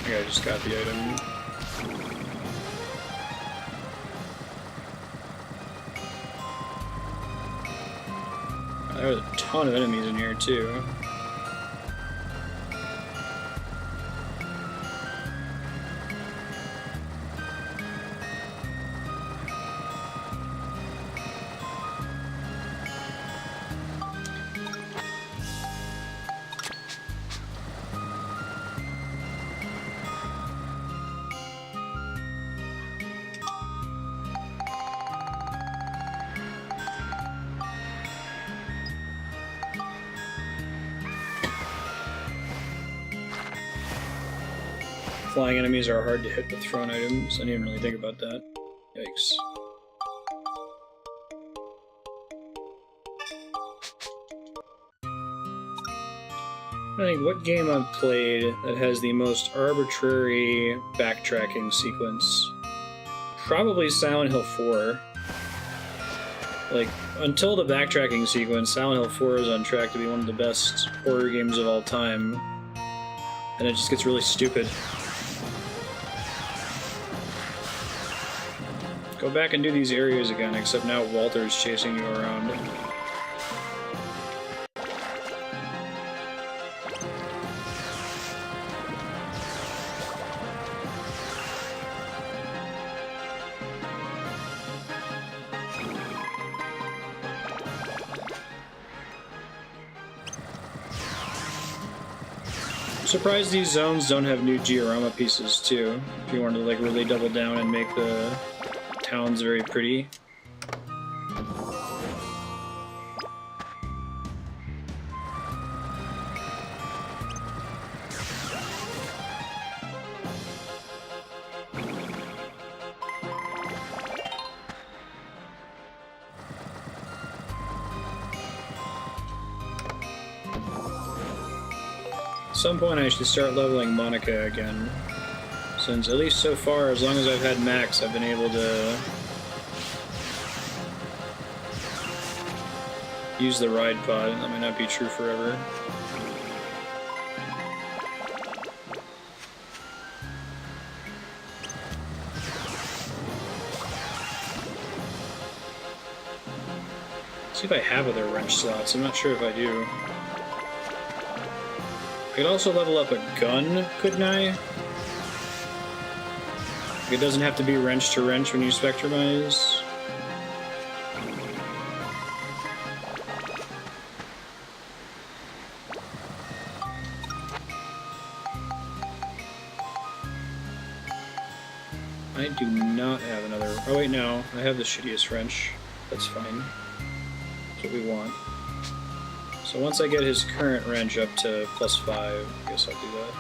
Okay, I just got the item. There's a ton of enemies in here too. Flying enemies are hard to hit with thrown items. I didn't even really think about that. Yikes. I think what game I've played that has the most arbitrary backtracking sequence? Probably Silent Hill 4. Like, until the backtracking sequence, Silent Hill 4 is on track to be one of the best horror games of all time. And it just gets really stupid. Go back and do these areas again, except now Walter's chasing you around. I'm surprised these zones don't have new Georama pieces too. If you wanted to like really double down and make the towns very pretty. At some point I should start leveling Monica again, since at least so far, as long as I've had Max, I've been able to use the ride pod. That might not be true forever. See if I have other wrench slots. I'm not sure if I do. I could also level up a gun, couldn't I? It doesn't have to be wrench to wrench when you spectrumize. I do not have another... Oh wait, no. I have the shittiest wrench. That's fine. That's what we want. So once I get his current wrench up to +5, I guess I'll do that.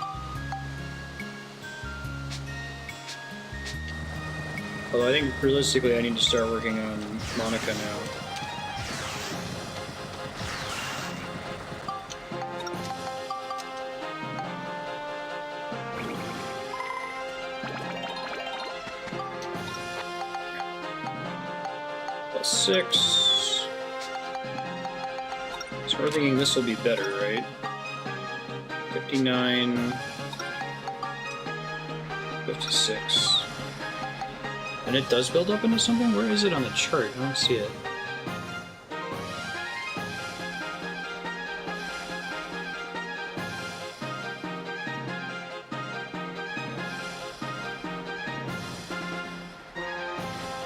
Although I think realistically I need to start working on Monica now. +6. So we're thinking this will be better, right? 59, 56. And it does build up into something? Where is it on the chart? I don't see it.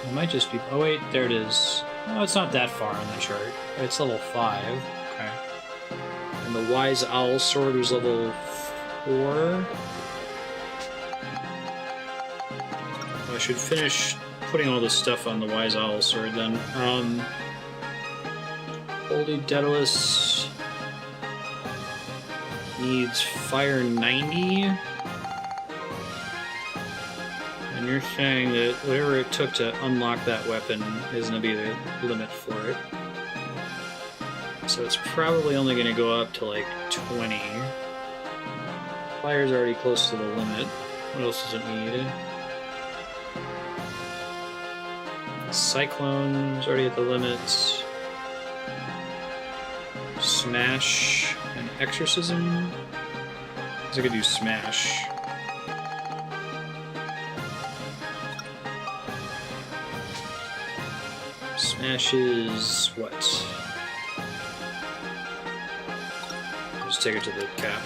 It might just be... Oh wait, there it is. Oh, it's not that far on the chart. It's level 5. Okay. And the Wise Owl Sword was level 4. I should finish putting all this stuff on the Wise Owl Sword then. Holy Daedalus needs Fire 90. And you're saying that whatever it took to unlock that weapon is going to be the limit for it. So it's probably only going to go up to like 20. Fire's already close to the limit. What else does it need? Cyclone's already at the limits. Smash and Exorcism. I guess I could do Smash. Smash is what? Just take it to the cap.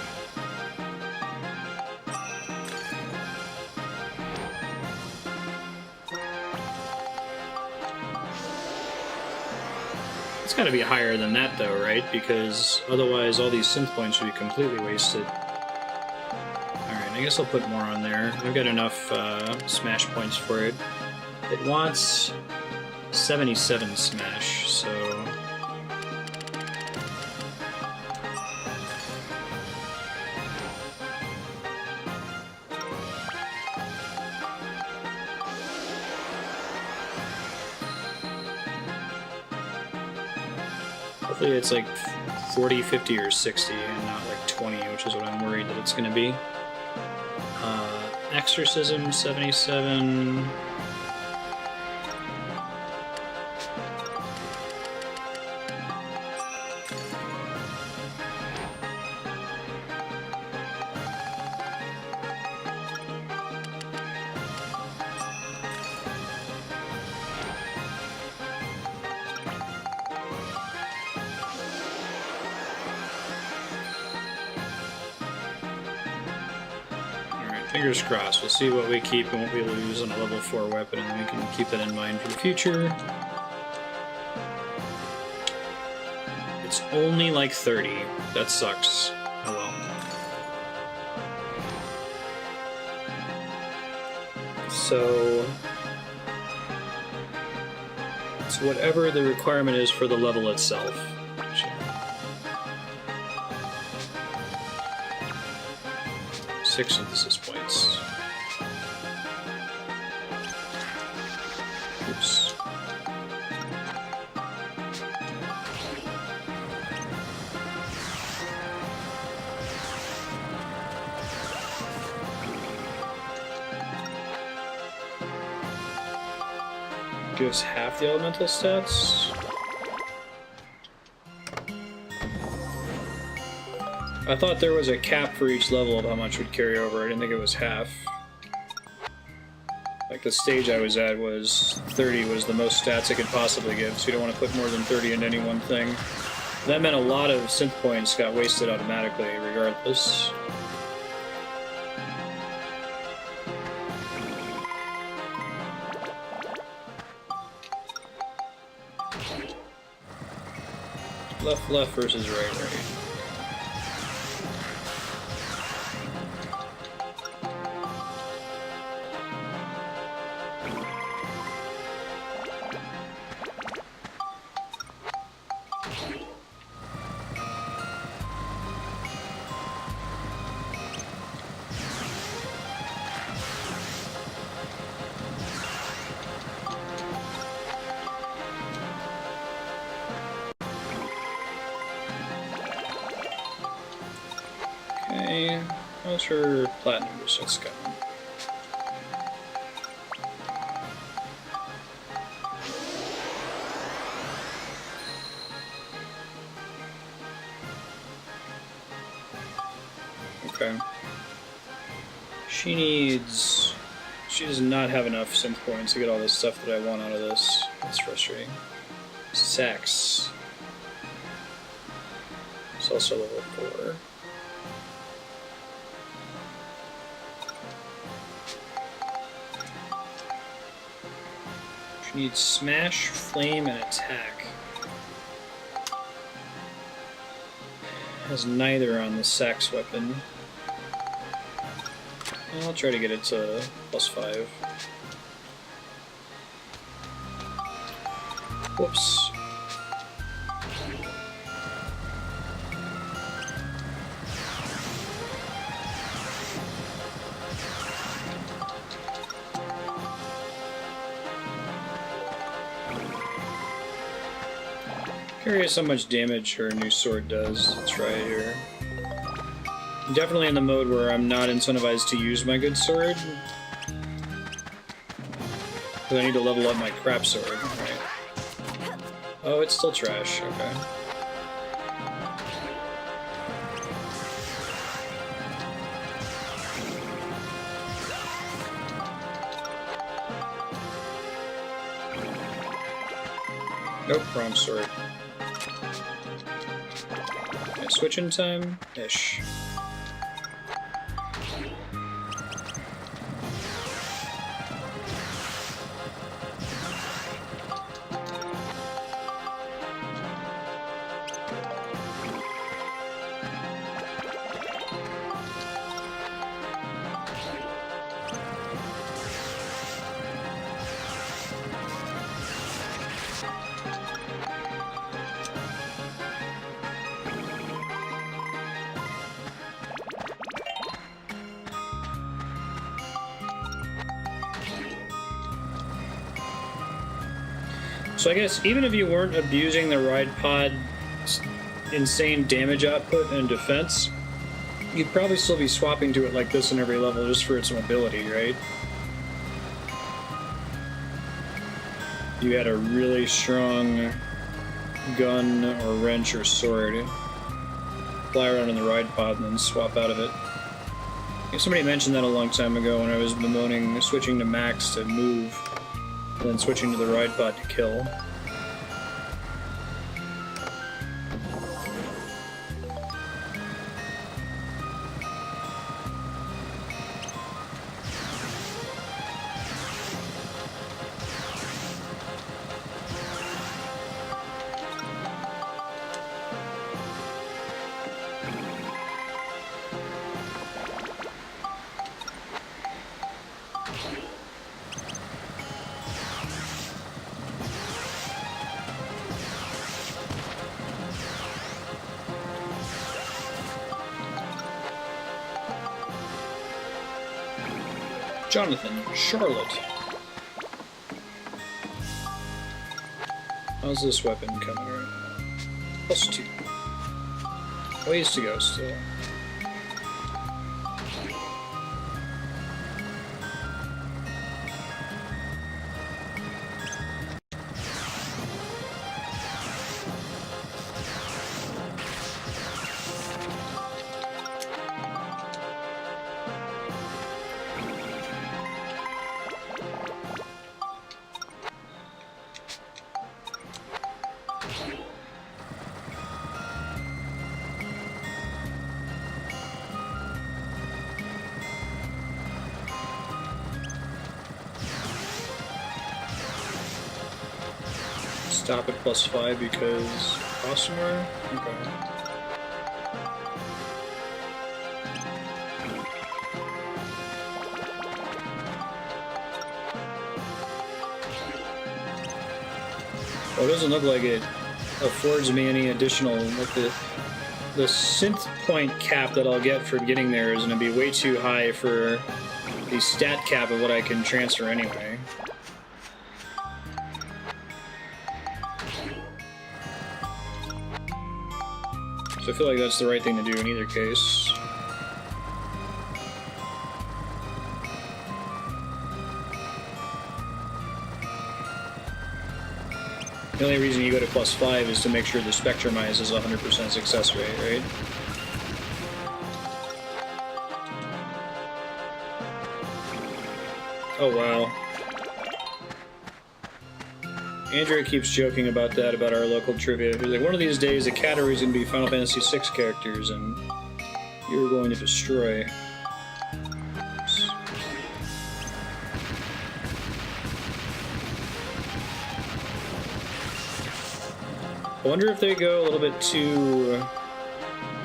It's got to be higher than that though, right? Because otherwise all these synth points would be completely wasted. Alright, I guess I'll put more on there. I've got enough smash points for it. It wants 77 smash, so... Hopefully it's like 40, 50, or 60, and not like 20, which is what I'm worried that it's going to be. Exorcism, 77... Fingers crossed. We'll see what we keep and what we lose on a level 4 weapon, and then we can keep that in mind for the future. It's only like 30. That sucks. Oh well. So it's whatever the requirement is for the level itself. 6 synthesis points. Oops. Gives half the elemental stats. I thought there was a cap for each level of how much would carry over. I didn't think it was half. Like the stage I was at was 30 was the most stats I could possibly give, so you don't want to put more than 30 into any one thing. That meant a lot of synth points got wasted automatically, regardless. Left versus right. Okay, how's her platinum resets going? Okay. She does not have enough synth points to get all this stuff that I want out of this. That's frustrating. Sex. It's also level 4. She needs Smash, Flame, and Attack. Has neither on the Sax weapon. I'll try to get it to +5. Whoops. Curious how much damage her new sword does. Let's try it here. I'm definitely in the mode where I'm not incentivized to use my good sword. Because I need to level up my crap sword. Right. Oh, it's still trash. Okay. Nope, wrong sword. Switching time-ish. So I guess even if you weren't abusing the ride pod's insane damage output and defense, you'd probably still be swapping to it like this in every level just for its mobility, right? You had a really strong gun or wrench or sword, fly around in the ride pod and then swap out of it. I think somebody mentioned that a long time ago when I was bemoaning switching to max to move, and then switching to the ride pod to kill. Jonathan, Charlotte. How's this weapon coming right now? +2. Ways to go still. Stop at +5 because Osmer? Okay. Well, it doesn't look like it affords me any additional, like the synth point cap that I'll get for getting there is going to be way too high for the stat cap of what I can transfer anyway. So I feel like that's the right thing to do in either case. The only reason you go to +5 is to make sure the Spectrumize is 100% success rate, right? Oh wow. Andrea keeps joking about that, about our local trivia. He's like, one of these days the category is going to be Final Fantasy VI characters, and you're going to destroy. Oops. I wonder if they go a little bit too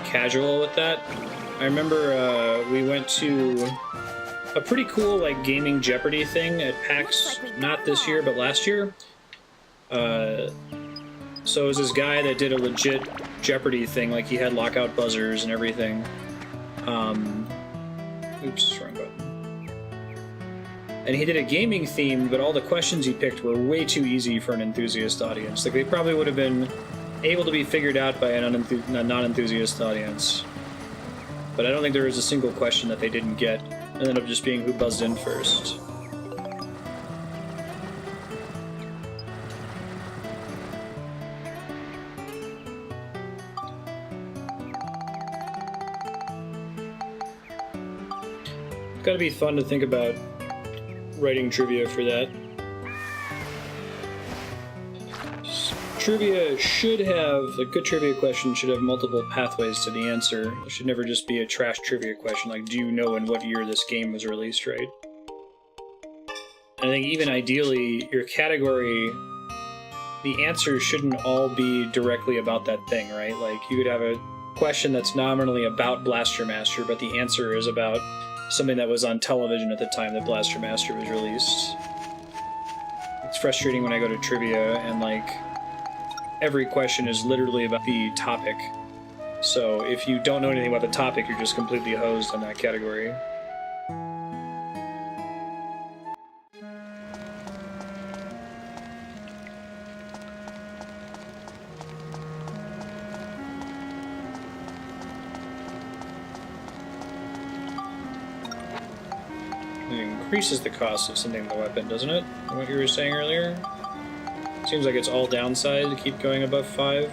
casual with that. I remember we went to a pretty cool like gaming Jeopardy thing at PAX, not this year, but last year. So it was this guy that did a legit Jeopardy thing, like he had lockout buzzers and everything. Oops, wrong button. And he did a gaming theme, but all the questions he picked were way too easy for an enthusiast audience. Like they probably would have been able to be figured out by a non-enthusiast audience. But I don't think there was a single question that they didn't get. It ended up just being who buzzed in first. Gotta be fun to think about writing trivia for that. Trivia should have, a good trivia question should have multiple pathways to the answer. It should never just be a trash trivia question, like do you know in what year this game was released, right? And I think even ideally, your category, the answers shouldn't all be directly about that thing, right? Like you could have a question that's nominally about Blaster Master, but the answer is about something that was on television at the time that Blaster Master was released. It's frustrating when I go to trivia and like every question is literally about the topic. So if you don't know anything about the topic, you're just completely hosed in that category. It increases the cost of sending the weapon, doesn't it? What you were saying earlier? Seems like it's all downside to keep going above 5.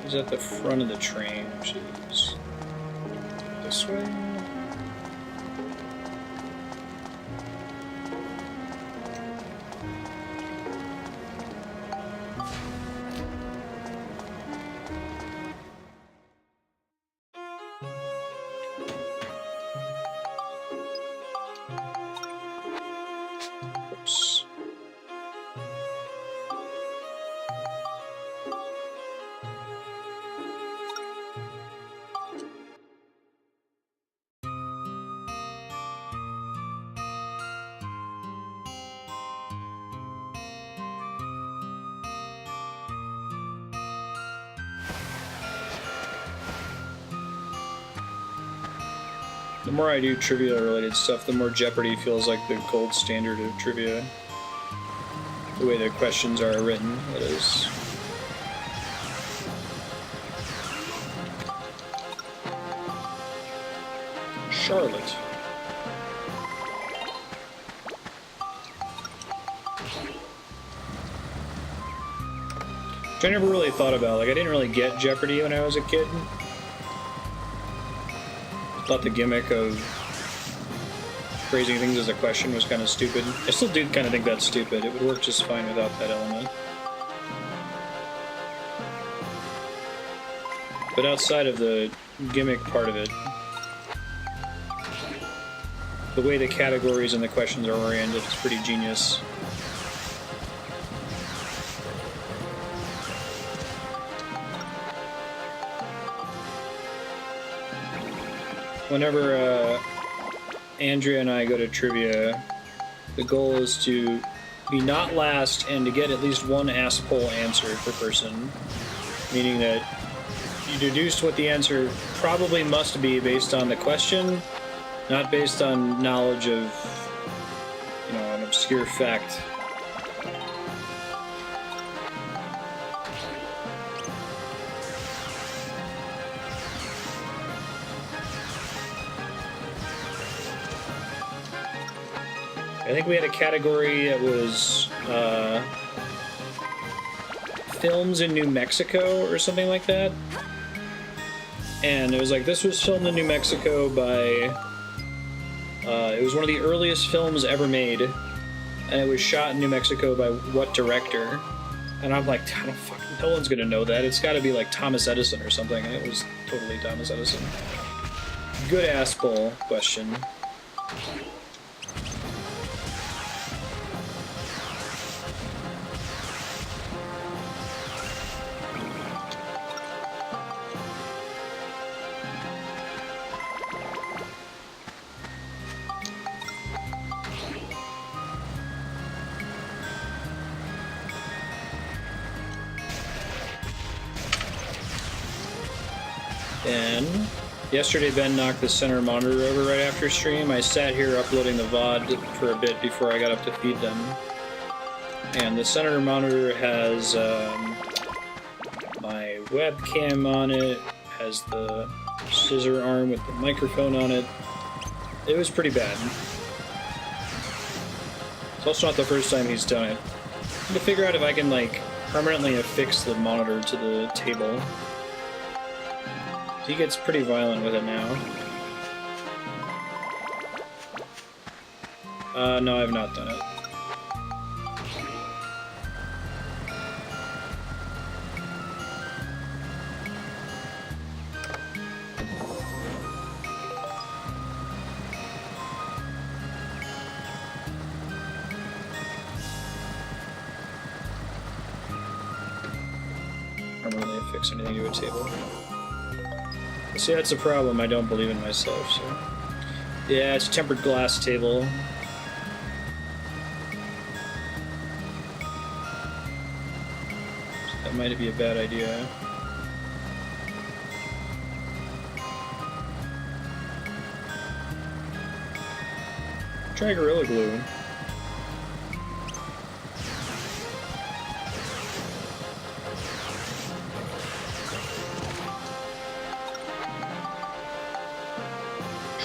He's at the front of the train, which is this way. The more I do trivia-related stuff, the more Jeopardy feels like the gold standard of trivia. The way the questions are written, that is. Charlotte. Which I never really thought about. Like, I didn't really get Jeopardy when I was a kid. Thought the gimmick of phrasing things as a question was kind of stupid. I still do kind of think that's stupid. It would work just fine without that element. But outside of the gimmick part of it, the way the categories and the questions are oriented is pretty genius. Whenever Andrea and I go to trivia, the goal is to be not last and to get at least one ask poll answered per person, meaning that you deduced what the answer probably must be based on the question, not based on knowledge of, you know, an obscure fact. I think we had a category that was films in New Mexico or something like that. And it was like, this was filmed in New Mexico by... it was one of the earliest films ever made. And it was shot in New Mexico by what director? And I'm like, I don't fucking... No one's gonna know that. It's gotta be like Thomas Edison or something. And it was totally Thomas Edison. Good ass poll question. Then, yesterday Ben knocked the center monitor over right after stream. I sat here uploading the VOD for a bit before I got up to feed them. And the center monitor has my webcam on it, has the scissor arm with the microphone on it. It was pretty bad. It's also not the first time he's done it. I'm gonna figure out if I can, like, permanently affix the monitor to the table. He gets pretty violent with it now. No, I've not done it. I don't really affix anything to a table. See, that's a problem. I don't believe in myself, so... Yeah, it's a tempered glass table. So that might be a bad idea. Try Gorilla Glue.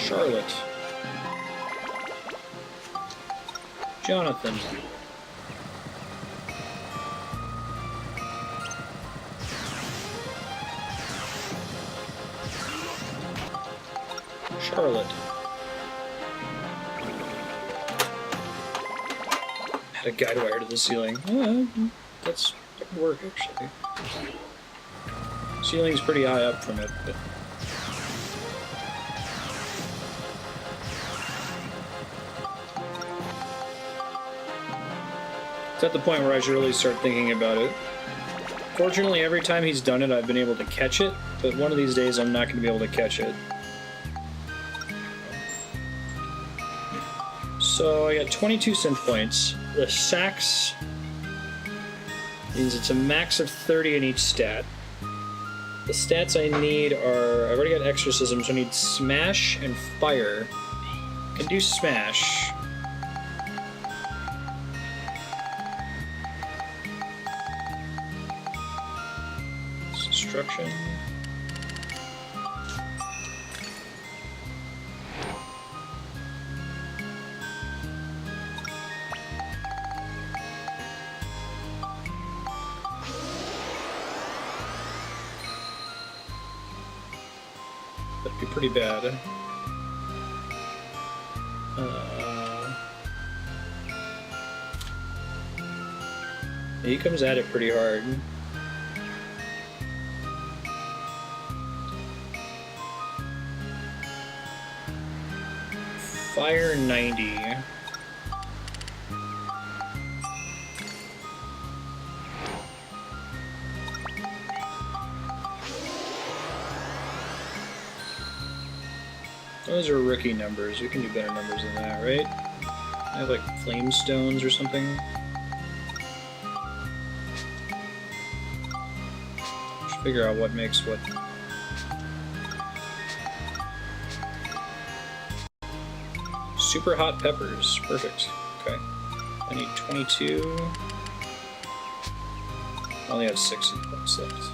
Charlotte. Jonathan. Charlotte. Had a guide wire to the ceiling. That could work, actually. Ceiling's pretty high up from it, but... It's at the point where I should really start thinking about it. Fortunately, every time he's done it, I've been able to catch it, but one of these days I'm not going to be able to catch it. So I got 22 synth points. The sax means it's a max of 30 in each stat. The stats I need are... I've already got exorcism, so I need smash and fire. I can do smash. Destruction. That'd be pretty bad. He comes at it pretty hard. Fire 90. Those are rookie numbers. We can do better numbers than that, right? I have like flame stones or something. Just figure out what makes what. Super hot peppers. Perfect. Okay. I need 22. I only have 60 bucks left.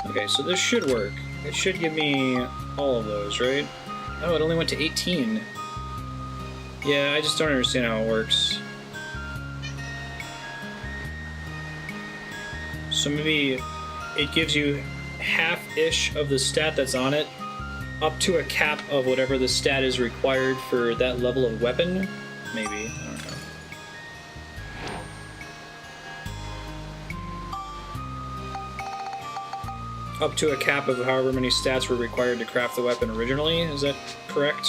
Okay, so this should work. It should give me all of those, right? Oh, it only went to 18. Yeah, I just don't understand how it works. So maybe it gives you half-ish of the stat that's on it, up to a cap of whatever the stat is required for that level of weapon? Maybe, I don't know. Up to a cap of however many stats were required to craft the weapon originally, is that correct?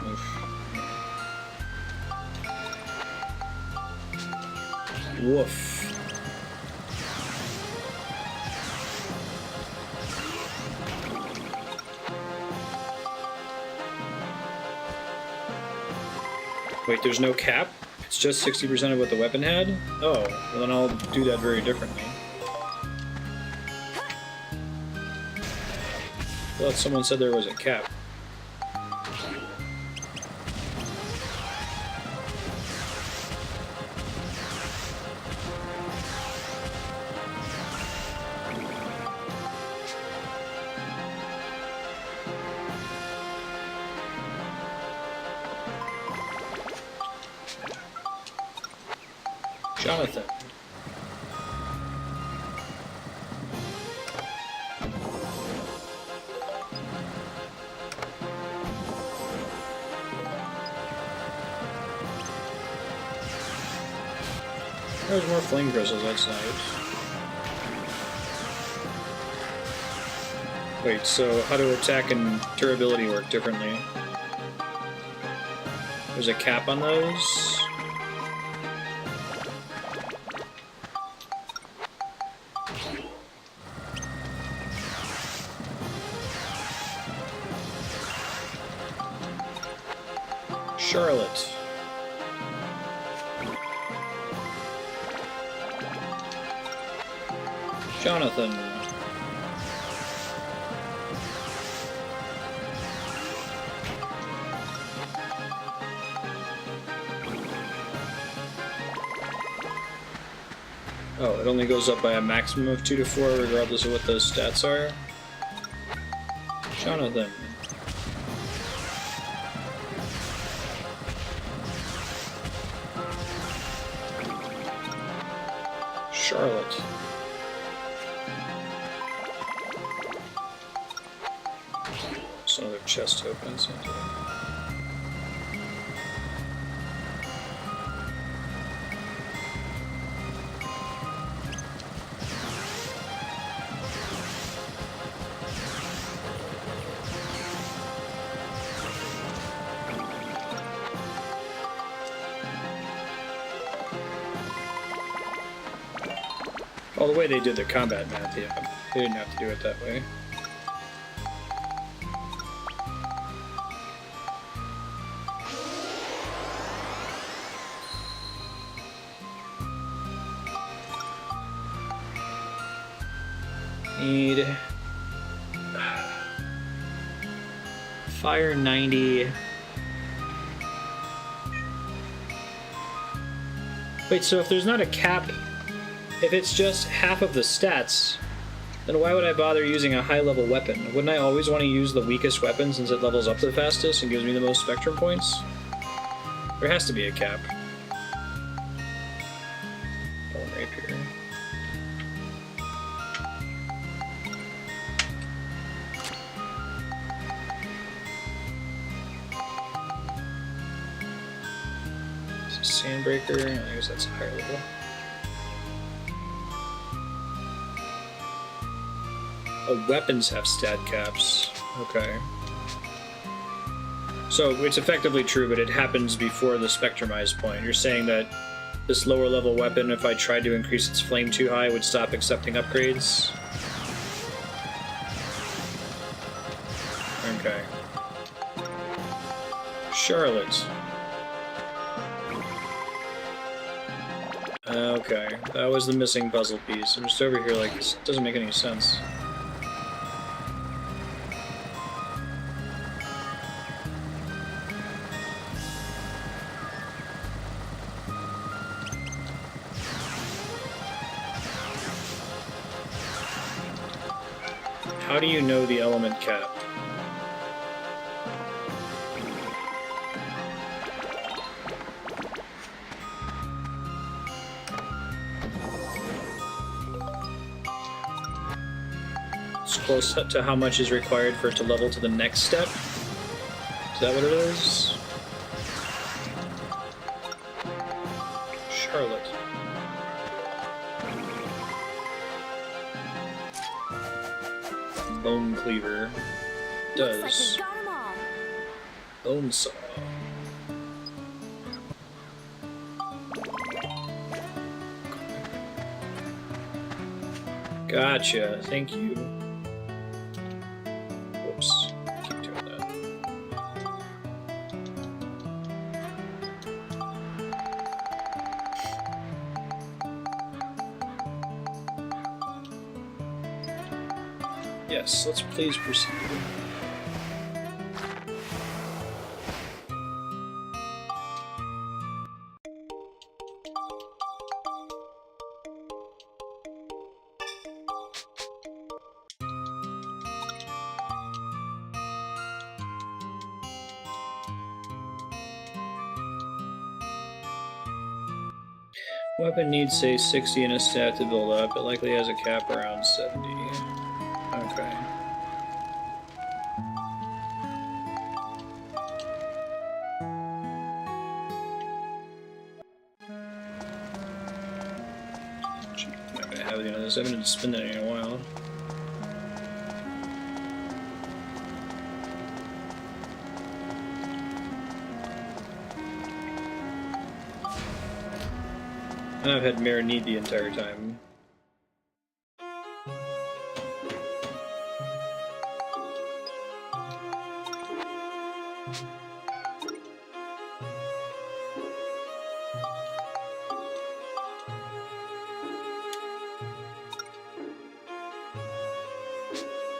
Oof. Woof. Wait, there's no cap? It's just 60% of what the weapon had? Oh, well then I'll do that very differently. I thought someone said there was a cap. Jonathan. There's more flame crystals outside. Wait, so how do attack and durability work differently? There's a cap on those? Charlotte. Jonathan. Oh, it only goes up by a maximum of 2 to 4 regardless of what those stats are. Jonathan. Charlotte. Some other chest opens. Oh, the way they did the combat math, yeah. They didn't have to do it that way. Need fire 90. Wait, so if there's not a cap, if it's just half of the stats, then why would I bother using a high-level weapon? Wouldn't I always want to use the weakest weapon since it levels up the fastest and gives me the most spectrum points? There has to be a cap. Bone rapier. Sandbreaker, I guess that's a higher level. Oh, weapons have stat caps. Okay. So it's effectively true, but it happens before the spectrumized point. You're saying that this lower level weapon, if I tried to increase its flame too high, would stop accepting upgrades? Okay. Charlotte. Okay, that was the missing puzzle piece. I'm just over here like, this doesn't make any sense. How do you know the element cap? Close to how much is required for it to level to the next step? Is that what it is? Charlotte. Bone cleaver. Does. Looks like we got 'em all. Bone saw. Gotcha, thank you. Whoops, keep doing that. Yes, let's please proceed. Weapon needs, say, 60 in a stat to build up. It likely has a cap around 70. Okay. I'm not gonna have any of this. I haven't spent it in a while. And I've had Mare need the entire time.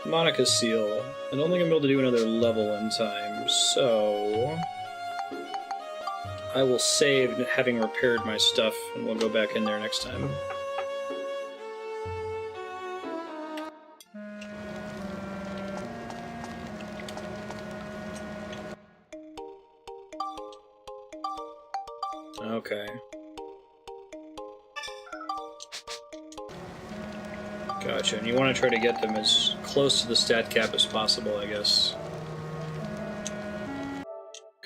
Monica's seal. I don't think I'm able to do another level in time, so I will save having repaired my stuff, and we'll go back in there next time. Okay. Gotcha, and you want to try to get them as close to the stat cap as possible, I guess.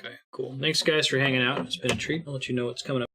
Okay, cool. Thanks, guys, for hanging out. It's been a treat. I'll let you know what's coming up.